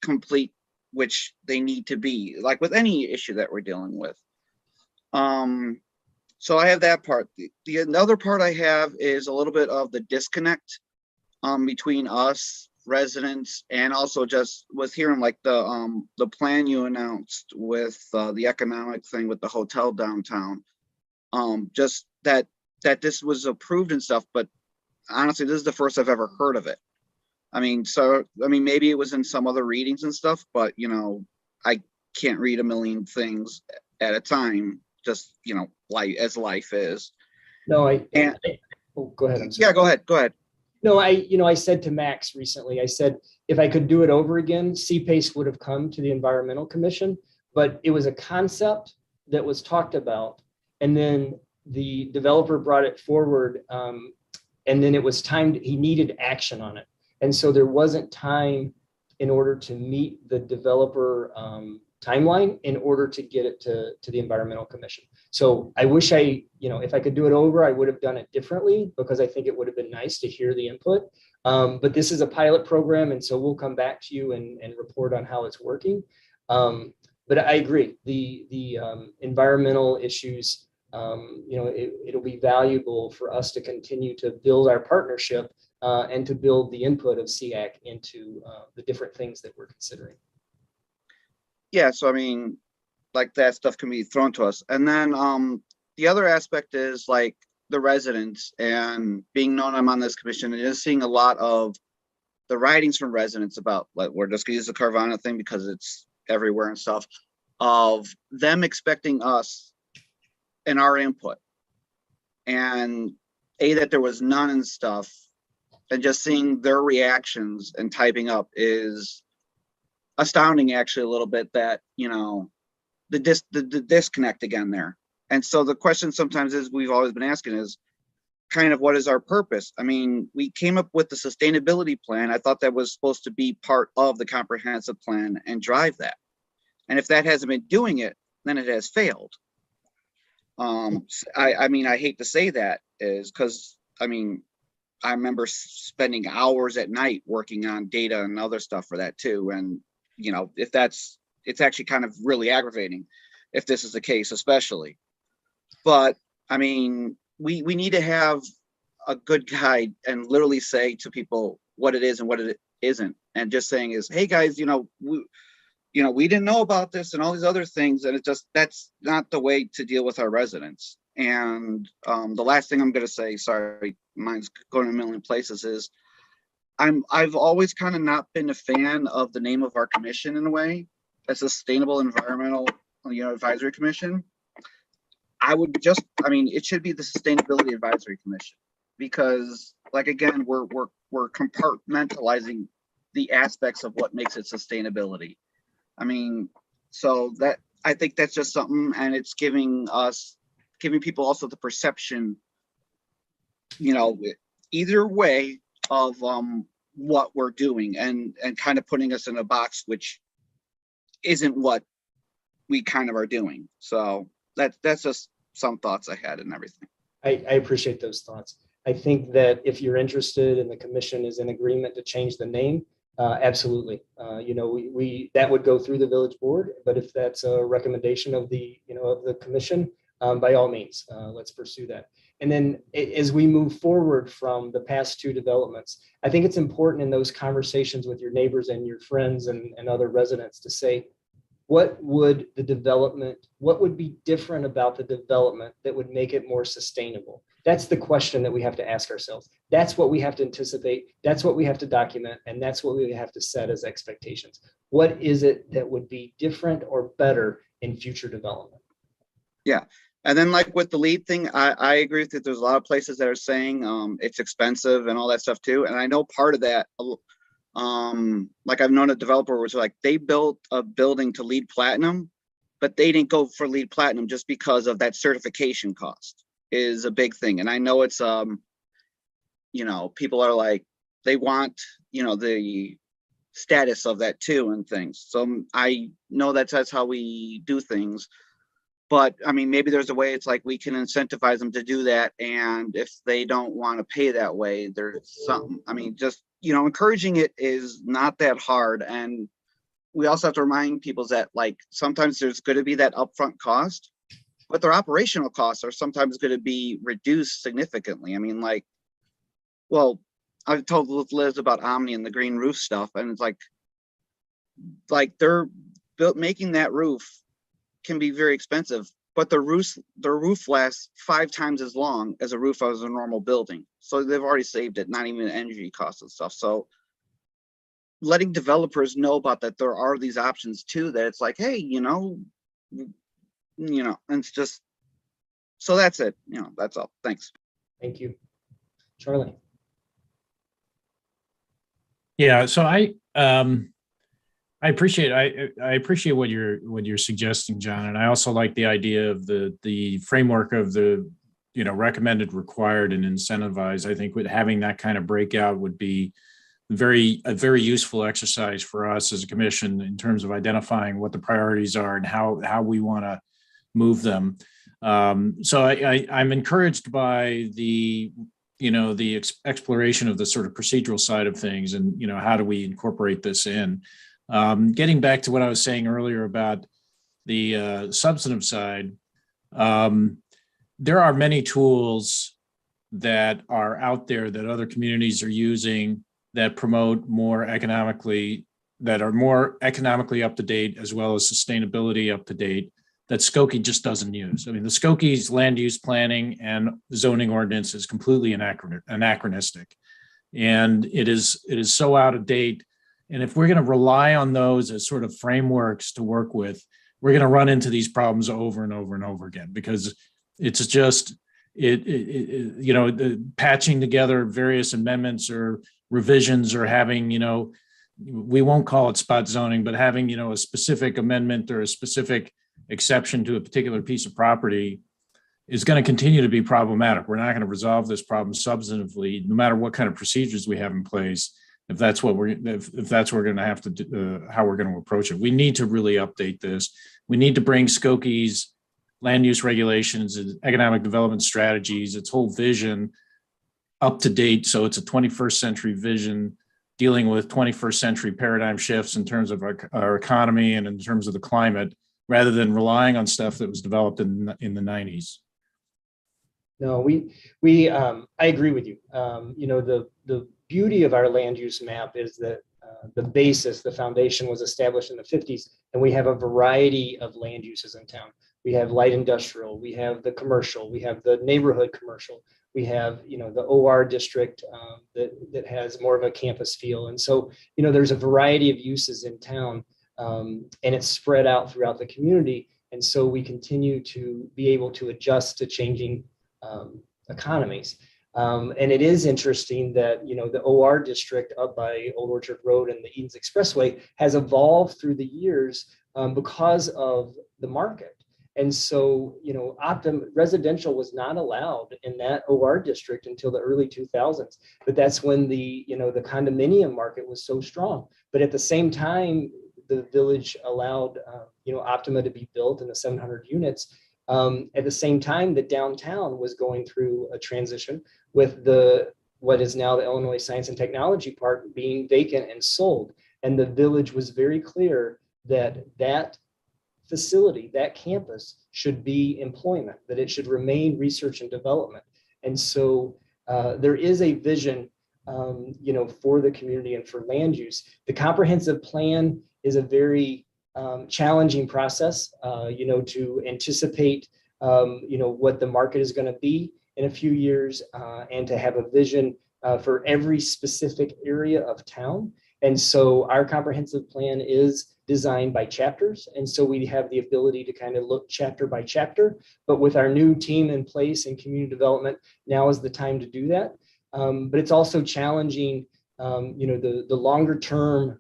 complete, which they need to be, with any issue that we're dealing with. So I have that part. The another part I have is a little bit of the disconnect between us residents, and also just with hearing the plan you announced with the economic thing with the hotel downtown, just that this was approved and stuff, but honestly this is the first I've ever heard of it. Maybe it was in some other readings and stuff, but I can't read a million things at a time, just as life is. No, go ahead. Yeah, go ahead. No, I said to Max recently, I said, if I could do it over again, CPACE would have come to the Environmental Commission. but it was a concept that was talked about, and then the developer brought it forward, and then it was time, he needed action on it. And so there wasn't time in order to meet the developer timeline in order to get it to the Environmental Commission. So I wish if I could do it over, I would have done it differently, because I think it would have been nice to hear the input. But this is a pilot program, and so we'll come back to you and report on how it's working. But I agree, the environmental issues, it'll be valuable for us to continue to build our partnership and to build the input of SEAC into the different things that we're considering. Yeah, so I mean, like that stuff can be thrown to us. And then the other aspect is like the residents, and being known I'm on this commission and just seeing a lot of the writings from residents about, like, we're just gonna use the Carvana thing because it's everywhere and stuff, of them expecting us and our input, and that there was none and stuff, and just seeing their reactions and typing up is astounding, actually, a little bit, that, the disconnect again there. And so the question sometimes is, we've always been asking, is kind of what is our purpose? I mean, we came up with the sustainability plan. I thought that was supposed to be part of the comprehensive plan and drive that. And if that hasn't been doing it, then it has failed. I mean, I hate to say that, is because, I mean, I remember spending hours at night working on data and other stuff for that too. And, if it's actually kind of really aggravating if this is the case, especially. But I mean, we need to have a good guide and literally say to people what it is and what it isn't. And just saying is, hey guys, we didn't know about this and all these other things. And that's not the way to deal with our residents. And the last thing I'm going to say, sorry, mine's going a million places, is I've always kind of not been a fan of the name of our commission in a way, a Sustainable Environmental Advisory Commission. It should be the Sustainability Advisory Commission, because, like, again, we're compartmentalizing the aspects of what makes it sustainability. I mean, so that, I think that's just something, and it's giving people also the perception, either way, of what we're doing, and kind of putting us in a box which isn't what we kind of are doing. So that's just some thoughts I had and everything. I appreciate those thoughts. I think that if you're interested and the commission is in agreement to change the name, absolutely. That would go through the village board, but if that's a recommendation of the commission, by all means, let's pursue that. And then as we move forward from the past two developments, I think it's important in those conversations with your neighbors and your friends and other residents to say, what would be different about the development that would make it more sustainable? That's the question that we have to ask ourselves. That's what we have to anticipate. That's what we have to document. And that's what we have to set as expectations. What is it that would be different or better in future development? Yeah. And then, like with the lead thing, I agree with it. There's a lot of places that are saying it's expensive and all that stuff too. And I know part of that, like I've known a developer was like, they built a building to LEED Platinum, but they didn't go for LEED Platinum just because of that certification cost is a big thing. And I know it's, people are like, they want, the status of that too and things. So I know that's how we do things. But I mean, maybe there's a way it's like we can incentivize them to do that. And if they don't want to pay that way, there's something, I mean, just, encouraging it is not that hard. And we also have to remind people that, like, sometimes there's going to be that upfront cost, but their operational costs are sometimes going to be reduced significantly. I mean, like, well, I've told Liz about Omni and the green roof stuff. And it's like they're making that roof can be very expensive, but the roof lasts 5 times as long as a roof as a normal building. So they've already saved it, not even energy costs and stuff. So letting developers know about that, there are these options too, that it's like, hey, and it's just, so that's it. That's all. Thanks. Thank you. Charlie. Yeah, so I appreciate what you're suggesting, John, and I also like the idea of the framework of the recommended, required, and incentivized. I think with having that kind of breakout would be a very useful exercise for us as a commission in terms of identifying what the priorities are and how we want to move them. So I'm encouraged by the exploration of the sort of procedural side of things, and how do we incorporate this in. Getting back to what I was saying earlier about the substantive side, there are many tools that are out there that other communities are using that promote that are more economically up to date, as well as sustainability up to date, that Skokie just doesn't use. I mean, the Skokie's land use planning and zoning ordinance is completely anachronistic, and it is so out of date. And if we're going to rely on those as sort of frameworks to work with, we're going to run into these problems over and over and over again, because it's just patching together various amendments or revisions, or having we won't call it spot zoning, but having a specific amendment or a specific exception to a particular piece of property is going to continue to be problematic. We're not going to resolve this problem substantively, no matter what kind of procedures we have in place. If that's what we're going to have to do, how we're going to approach it. We need to really update this. We need to bring Skokie's land use regulations and economic development strategies, its whole vision, up to date. So it's a 21st century vision dealing with 21st century paradigm shifts in terms of our economy and in terms of the climate, rather than relying on stuff that was developed in the 90s. No, I agree with you. The beauty of our land use map is that the foundation was established in the 50s, and we have a variety of land uses in town. We have light industrial, we have the commercial, we have the neighborhood commercial, we have the OR district that has more of a campus feel, and so there's a variety of uses in town, and it's spread out throughout the community, and so we continue to be able to adjust to changing economies. And it is interesting that the OR district up by Old Orchard Road and the Edens Expressway has evolved through the years because of the market. And so, residential was not allowed in that OR district until the early 2000s. But that's when the condominium market was so strong. But at the same time, the village allowed, Optima to be built in the 700 units. At the same time, the downtown was going through a transition with what is now the Illinois Science and Technology Park being vacant and sold. And the village was very clear that facility, that campus, should be employment, that it should remain research and development. And so there is a vision, for the community and for land use. The comprehensive plan is a very challenging process, to anticipate, what the market is going to be in a few years, and to have a vision for every specific area of town. And so our comprehensive plan is designed by chapters. And so we have the ability to kind of look chapter by chapter, but with our new team in place in community development, now is the time to do that. But it's also challenging, the longer term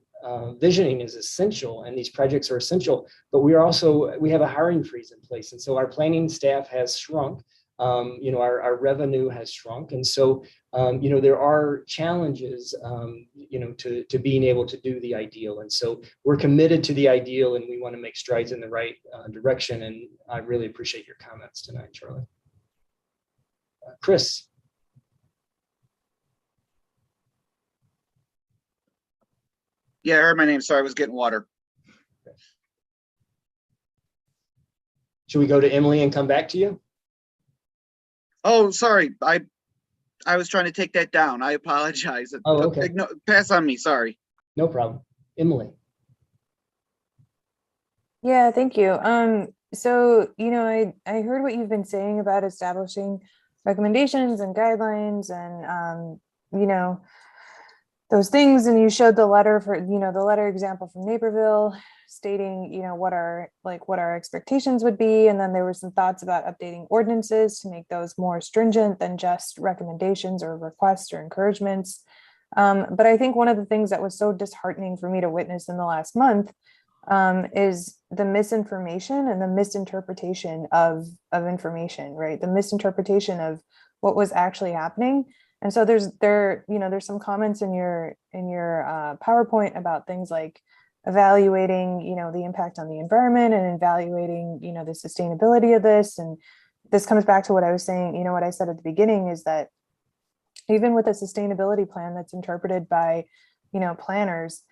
visioning is essential, and these projects are essential, but we have a hiring freeze in place. And so our planning staff has shrunk, our revenue has shrunk. And so, there are challenges, to being able to do the ideal. And so we're committed to the ideal, and we want to make strides in the right direction. And I really appreciate your comments tonight, Charlie. Chris. Yeah, I heard my name. Sorry, I was getting water. Should we go to Emily and come back to you? Oh, sorry. I was trying to take that down. I apologize. Oh, okay. Pass on me. Sorry. No problem. Emily. Yeah, thank you. So, I heard what you've been saying about establishing recommendations and guidelines and, those things. And you showed the letter the letter example from Naperville stating, what our expectations would be. And then there were some thoughts about updating ordinances to make those more stringent than just recommendations or requests or encouragements. But I think one of the things that was so disheartening for me to witness in the last month is the misinformation and the misinterpretation of information, right? The misinterpretation of what was actually happening. And so there's some comments in your PowerPoint about things like evaluating, the impact on the environment and evaluating, the sustainability of this. And this comes back to what I was saying, what I said at the beginning is that even with a sustainability plan that's interpreted by, planners,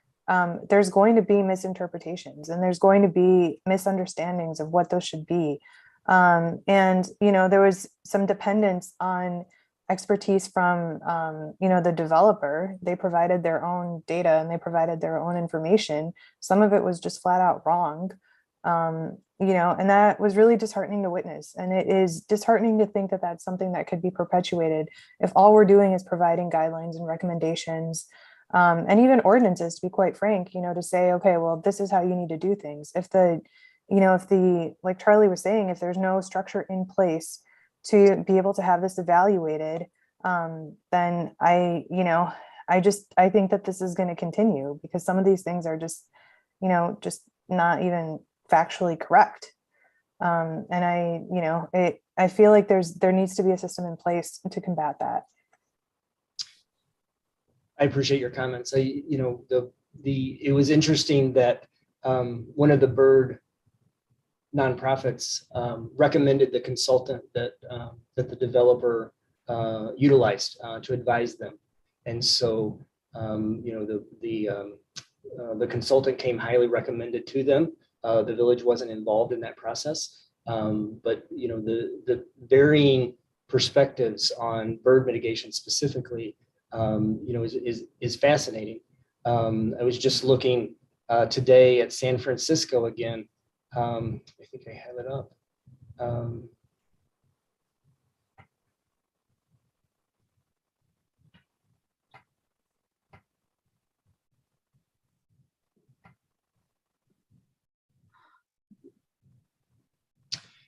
there's going to be misinterpretations and there's going to be misunderstandings of what those should be. And, there was some dependence on expertise from, the developer. They provided their own data and they provided their own information. Some of it was just flat out wrong. And that was really disheartening to witness. And it is disheartening to think that that's something that could be perpetuated if all we're doing is providing guidelines and recommendations, and even ordinances, to be quite frank, to say, okay, well, this is how you need to do things. If like Charlie was saying, if there's no structure in place to be able to have this evaluated, then I think that this is going to continue because some of these things are just not even factually correct. And I feel like there needs to be a system in place to combat that. I appreciate your comments. It was interesting that one of the bird nonprofits recommended the consultant that the developer utilized to advise them, and so the consultant came highly recommended to them. The village wasn't involved in that process, but the varying perspectives on bird mitigation specifically, is fascinating. I was just looking today at San Francisco again. I think I have it up.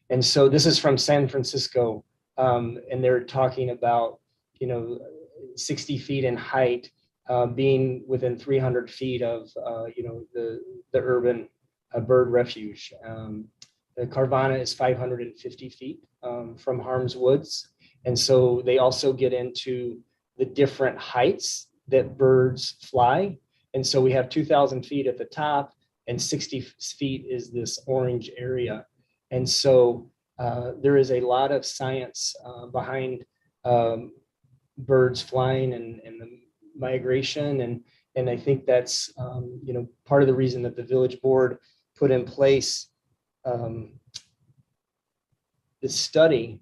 And so this is from San Francisco, and they're talking about, 60 feet in height, being within 300 feet of, the urban bird refuge. The Carvana is 550 feet from Harm's Woods. And so they also get into the different heights that birds fly. And so we have 2,000 feet at the top and 60 feet is this orange area. And so there is a lot of science behind birds flying and the migration. And I think that's, part of the reason that the village board put in place this study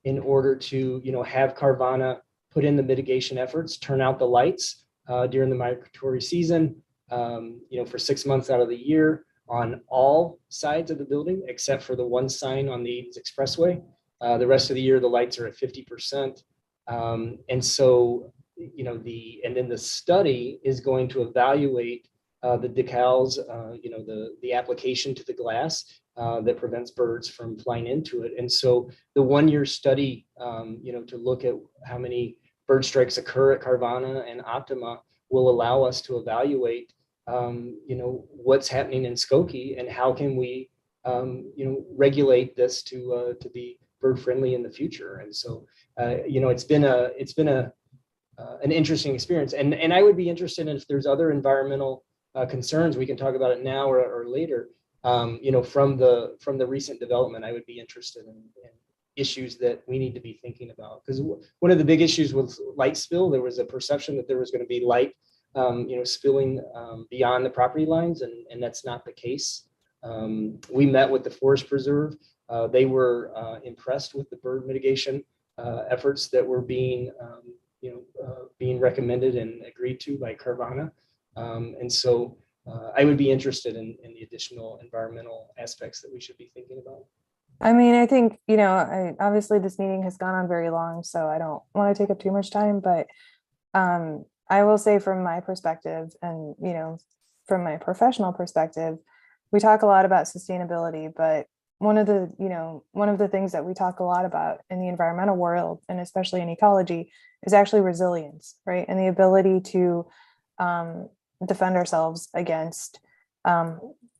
in order to, have Carvana put in the mitigation efforts, turn out the lights during the migratory season, for 6 months out of the year on all sides of the building, except for the one sign on the expressway. The rest of the year, the lights are at 50%. And so, and then the study is going to evaluate the decals, the application to the glass that prevents birds from flying into it. And so the 1 year study, to look at how many bird strikes occur at Carvana and Optima will allow us to evaluate, what's happening in Skokie and how can we, regulate this to be bird friendly in the future. And so, it's been an interesting experience. And I would be interested in if there's other environmental concerns, we can talk about it now or later. From the recent development, I would be interested in issues that we need to be thinking about. Because one of the big issues with light spill, there was a perception that there was going to be light, spilling beyond the property lines, and that's not the case. We met with the Forest Preserve. They were impressed with the bird mitigation efforts that were being recommended and agreed to by Carvana. And so I would be interested in the additional environmental aspects that we should be thinking about. I mean, I think, obviously this meeting has gone on very long, so I don't want to take up too much time, but I will say from my perspective and, from my professional perspective, we talk a lot about sustainability, but one of the, one of the things that we talk a lot about in the environmental world, and especially in ecology, is actually resilience, right? And the ability to defend ourselves against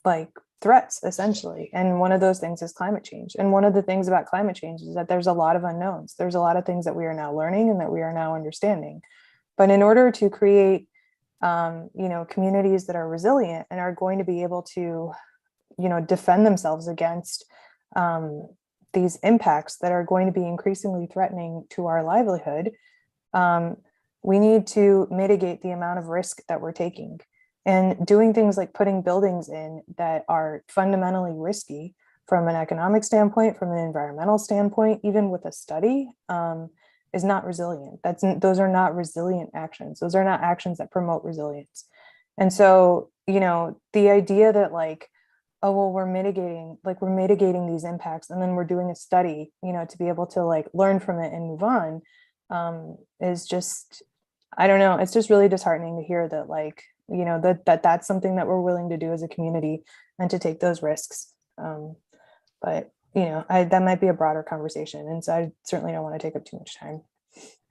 like threats, essentially. And one of those things is climate change. And one of the things about climate change is that there's a lot of unknowns. There's a lot of things that we are now learning and that we are now understanding. But in order to create, communities that are resilient and are going to be able to, defend themselves against these impacts that are going to be increasingly threatening to our livelihood, we need to mitigate the amount of risk that we're taking. And doing things like putting buildings in that are fundamentally risky from an economic standpoint, from an environmental standpoint, even with a study, is not resilient. Those are not resilient actions. Those are not actions that promote resilience. And so, the idea that like, oh, well, we're mitigating these impacts, and then we're doing a study, to be able to like learn from it and move on, is just, I don't know. It's just really disheartening to hear that like, that's something that we're willing to do as a community and to take those risks. But that might be a broader conversation. And so I certainly don't want to take up too much time.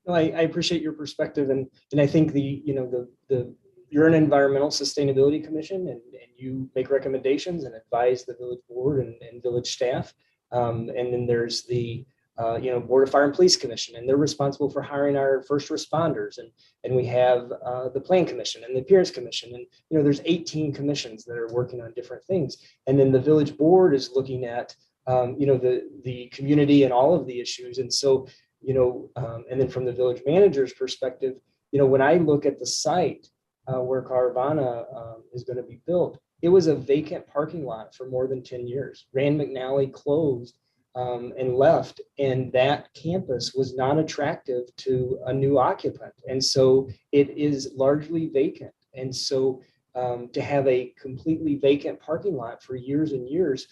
No, I appreciate your perspective. And I think you're an environmental sustainability commission, and you make recommendations and advise the village board and village staff. And then there's the Board of Fire and Police Commission, and they're responsible for hiring our first responders. And we have the Plan Commission and the Appearance Commission. And, there's 18 commissions that are working on different things. And then the village board is looking at, the community and all of the issues. And so, and then from the village manager's perspective, when I look at the site where Caravana is going to be built, it was a vacant parking lot for more than 10 years. Rand McNally closed and left, and that campus was not attractive to a new occupant. And so it is largely vacant. And so to have a completely vacant parking lot for years and years,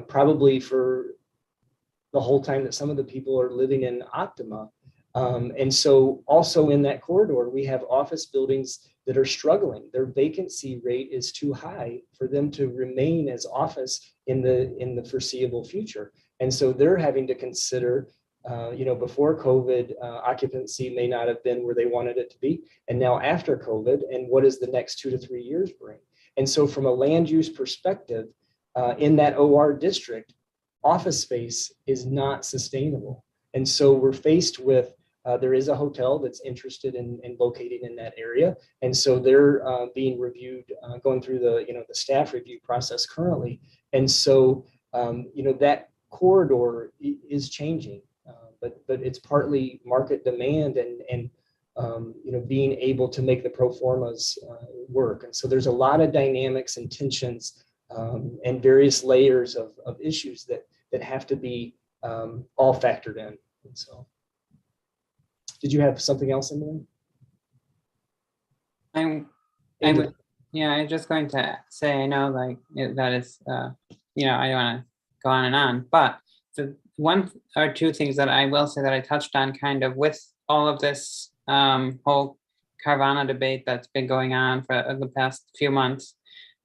probably for the whole time that some of the people are living in Optima. And so also in that corridor, we have office buildings that are struggling. Their vacancy rate is too high for them to remain as office in the foreseeable future. And so they're having to consider, before COVID, occupancy may not have been where they wanted it to be. And now after COVID, and what does the next 2 to 3 years bring? And so from a land use perspective, in that OR district, office space is not sustainable. And so we're faced with, there is a hotel that's interested in locating in that area. And so they're being reviewed, going through the staff review process currently. And so, that corridor is changing, but it's partly market demand and being able to make the pro formas work. And so there's a lot of dynamics and tensions and various layers of issues that have to be all factored in. And so, did you have something else, Emily? I'm just going to say, I know like that is, I don't want to go on and on, but the one or two things that I will say that I touched on kind of with all of this whole Carvana debate that's been going on for the past few months.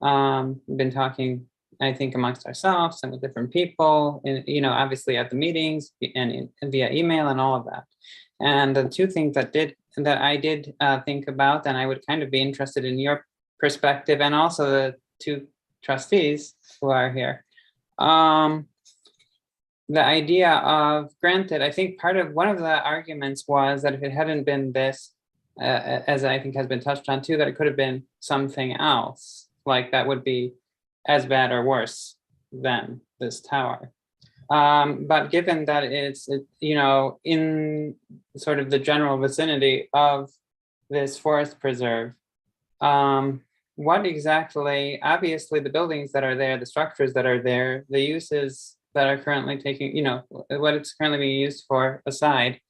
We've been talking, I think, amongst ourselves and with different people, and obviously at the meetings and via email and all of that. And the two things that I did think about, and I would kind of be interested in your perspective, and also the two trustees who are here. The idea of, granted, I think one of the arguments was that if it hadn't been this, as I think has been touched on too, that it could have been something else, like that would be as bad or worse than this tower. But given that it's, in sort of the general vicinity of this forest preserve, what exactly, obviously the buildings that are there, the structures that are there, the uses that are currently taking, what it's currently being used for aside,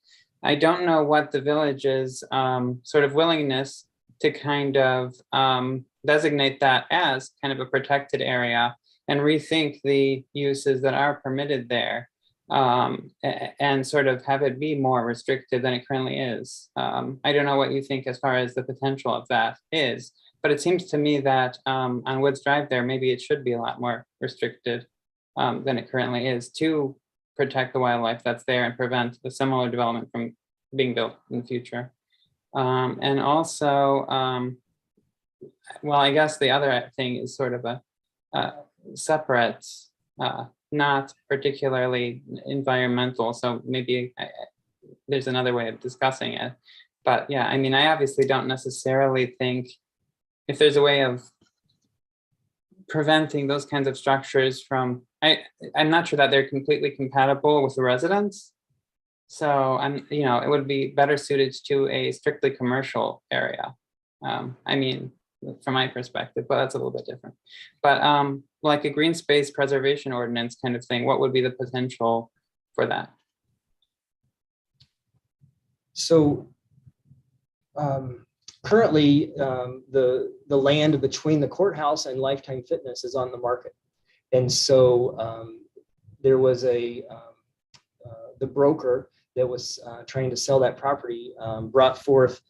I don't know what the village's sort of willingness to kind of designate that as kind of a protected area and rethink the uses that are permitted there, and sort of have it be more restricted than it currently is. I don't know what you think as far as the potential of that is, but it seems to me that on Woods Drive there, maybe it should be a lot more restricted. than it currently is to protect the wildlife that's there and prevent a similar development from being built in the future. And also, well, I guess the other thing is sort of a separate, not particularly environmental. So maybe there's another way of discussing it. But yeah, I mean, I obviously don't necessarily think if there's a way of preventing those kinds of structures from, I'm not sure that they're completely compatible with the residents. So it would be better suited to a strictly commercial area. I mean, from my perspective, but that's a little bit different. But like a green space preservation ordinance kind of thing, what would be the potential for that? So currently, the land between the courthouse and Lifetime Fitness is on the market. And so there was the broker that was trying to sell that property brought forth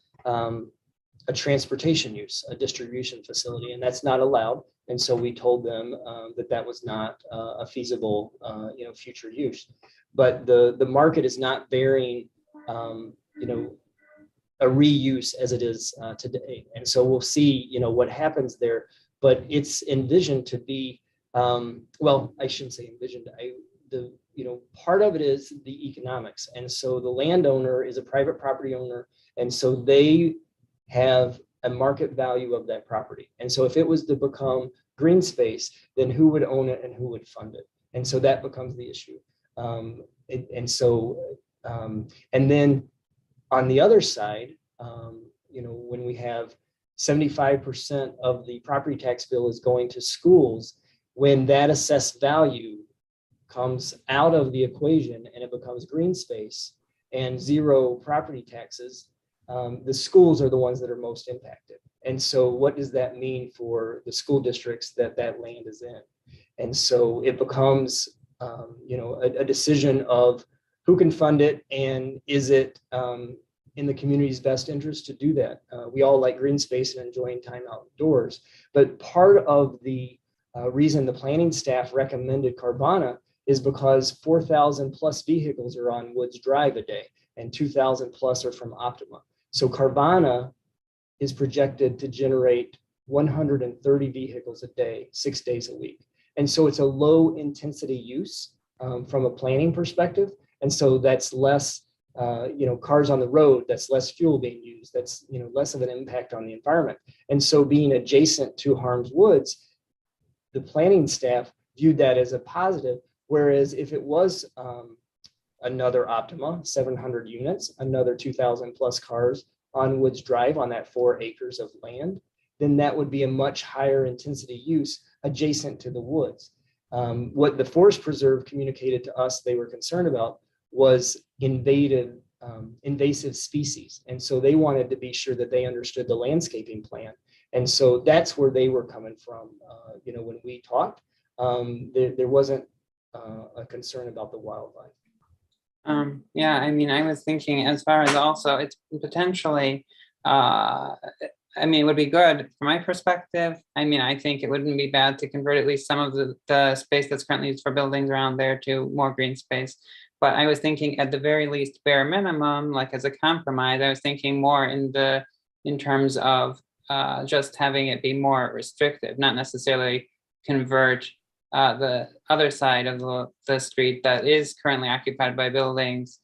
a transportation use, a distribution facility, and that's not allowed. And so we told them that was not a feasible, future use. But the market is not bearing, a reuse as it is today. And so we'll see, what happens there. But it's envisioned to be, well, I shouldn't say envisioned. Part of it is the economics. And so the landowner is a private property owner. And so they have a market value of that property. And so if it was to become green space, then who would own it and who would fund it? And so that becomes the issue. And then on the other side, when we have 75% of the property tax bill is going to schools, when that assessed value comes out of the equation and it becomes green space and zero property taxes, the schools are the ones that are most impacted. And so what does that mean for the school districts that land is in? And so it becomes, a decision of who can fund it and is it in the community's best interest to do that. We all like green space and enjoying time outdoors, but part of the reason the planning staff recommended Carvana is because 4,000 plus vehicles are on Woods Drive a day and 2,000 plus are from Optima. So Carvana is projected to generate 130 vehicles a day, 6 days a week. And so it's a low intensity use from a planning perspective. And so that's less, cars on the road, that's less fuel being used, that's, less of an impact on the environment. And so being adjacent to Harms Woods, the planning staff viewed that as a positive. Whereas if it was another Optima, 700 units, another 2,000 plus cars on Woods Drive on that 4 acres of land, then that would be a much higher intensity use adjacent to the woods. What the Forest Preserve communicated to us they were concerned about was invasive species. And so they wanted to be sure that they understood the landscaping plan. And so that's where they were coming from. When we talked, there wasn't a concern about the wildlife. Yeah, I mean, I was thinking as far as also it's potentially, it would be good from my perspective. I mean, I think it wouldn't be bad to convert at least some of the space that's currently used for buildings around there to more green space. But I was thinking at the very least, bare minimum, like as a compromise, I was thinking more in terms of just having it be more restrictive, not necessarily convert the other side of the street that is currently occupied by buildings,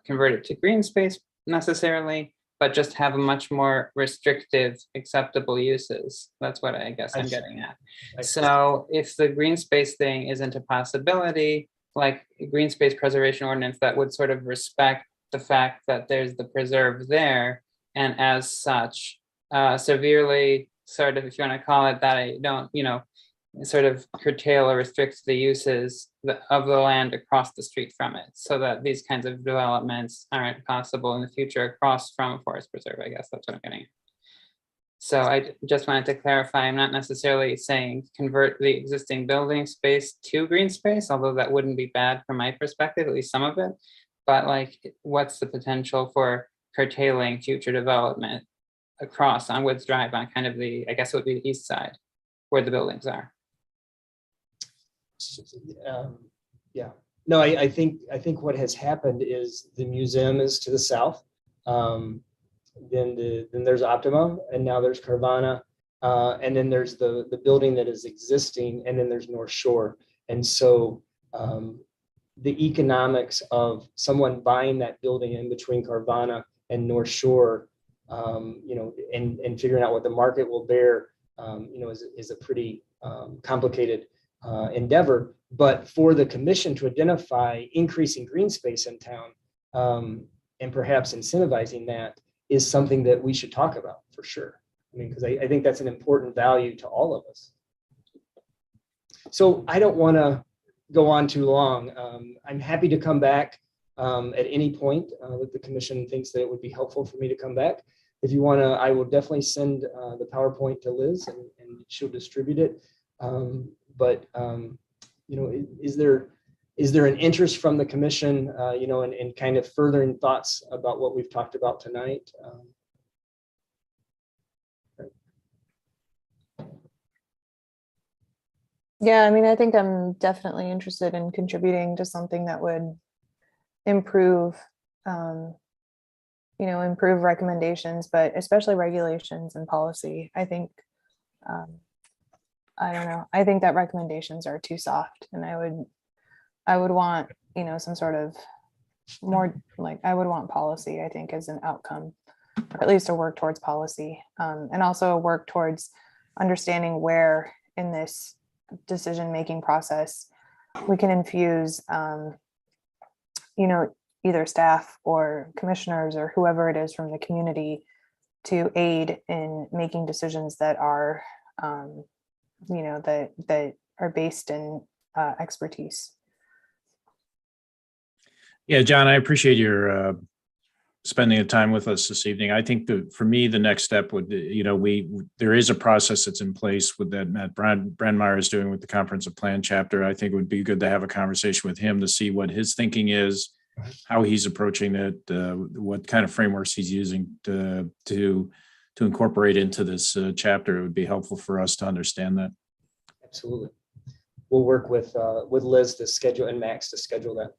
convert it to green space necessarily, but just have a much more restrictive acceptable uses. That's what I guess I'm getting at. So if the green space thing isn't a possibility, like a green space preservation ordinance that would sort of respect the fact that there's the preserve there, and as such, severely sort of, if you want to call it that, I don't, sort of curtail or restrict the uses of the land across the street from it, so that these kinds of developments aren't possible in the future across from a forest preserve. I guess that's what I'm getting at. So I just wanted to clarify, I'm not necessarily saying convert the existing building space to green space, although that wouldn't be bad from my perspective, at least some of it. But like, what's the potential for curtailing future development across on Woods Drive on kind of the, I guess it would be the east side where the buildings are? Yeah, no, I think what has happened is the museum is to the south. Then there's Optima, and now there's Carvana, and then there's the building that is existing, and then there's North Shore. And so the economics of someone buying that building in between Carvana and North Shore, and figuring out what the market will bear, is a pretty complicated endeavor. But for the commission to identify increasing green space in town, and perhaps incentivizing that, is something that we should talk about for sure. I mean, because I think that's an important value to all of us. So I don't want to go on too long. I'm happy to come back at any point that the commission thinks that it would be helpful for me to come back. If you want to, I will definitely send the PowerPoint to Liz, and she'll distribute it. Is there an interest from the commission, in kind of furthering thoughts about what we've talked about tonight? Yeah, I mean, I think I'm definitely interested in contributing to something that would improve, improve recommendations, but especially regulations and policy. I think, I don't know, I think that recommendations are too soft, and I would want, some sort of more, like, I would want policy, I think, as an outcome, or at least a work towards policy, and also a work towards understanding where in this decision-making process we can infuse, either staff or commissioners or whoever it is from the community to aid in making decisions that are, that are based in expertise. Yeah, John, I appreciate your spending the time with us this evening. I think that for me, the next step would, there is a process that's in place with that Matt Brandmeier is doing with the comprehensive plan chapter. I think it would be good to have a conversation with him to see what his thinking is, how he's approaching it, what kind of frameworks he's using to incorporate into this chapter. It would be helpful for us to understand that. Absolutely. We'll work with Liz to schedule, and Max to schedule that.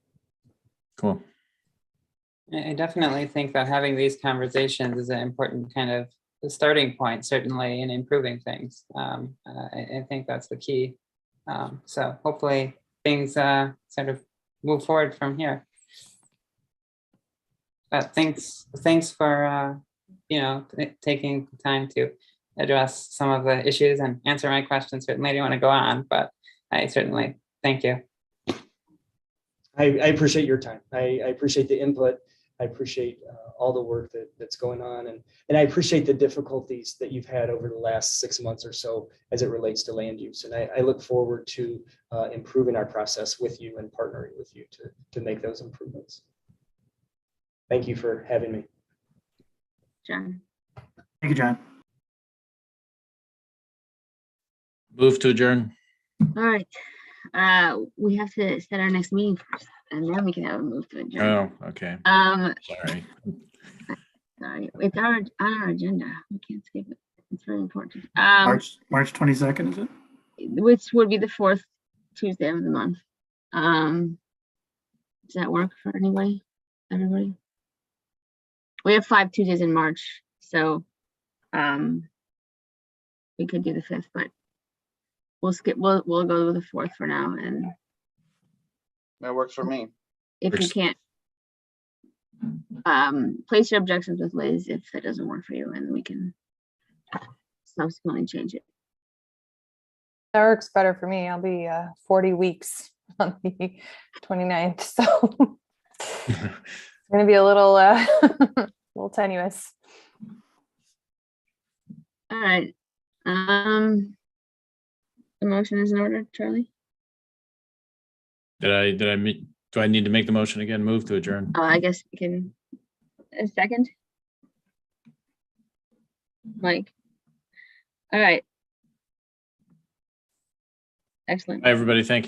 Cool. I definitely think that having these conversations is an important kind of starting point, certainly in improving things. I think that's the key. So hopefully things sort of move forward from here. But thanks for taking the time to address some of the issues and answer my questions. Certainly I don't want to go on, but I certainly thank you. I appreciate your time. I appreciate the input. I appreciate all the work that's going on, and I appreciate the difficulties that you've had over the last 6 months or so as it relates to land use. And I look forward to improving our process with you and partnering with you to make those improvements. Thank you for having me. John. Thank you, John. Move to adjourn. All right. We have to set our next meeting first, and then we can have a move to adjourn. Oh, okay. Sorry, it's on our agenda. We can't skip it. It's very important. March 22nd, is it? Which would be the 4th Tuesday of the month. Does that work for anybody? Everybody? We have 5 Tuesdays in March, so we could do the 5th, but we'll skip. We'll go with the 4th for now, and That works for me. if you can't, place your objections with Liz if that doesn't work for you, and we can subsequently change it. That works better for me. I'll be 40 weeks on the 29th, so it's going to be a little little tenuous. All right. The motion is in order, Charlie. Do I need to make the motion again? Move to adjourn. I guess we can. A second. Mike. All right. Excellent. Hi, everybody. Thank you.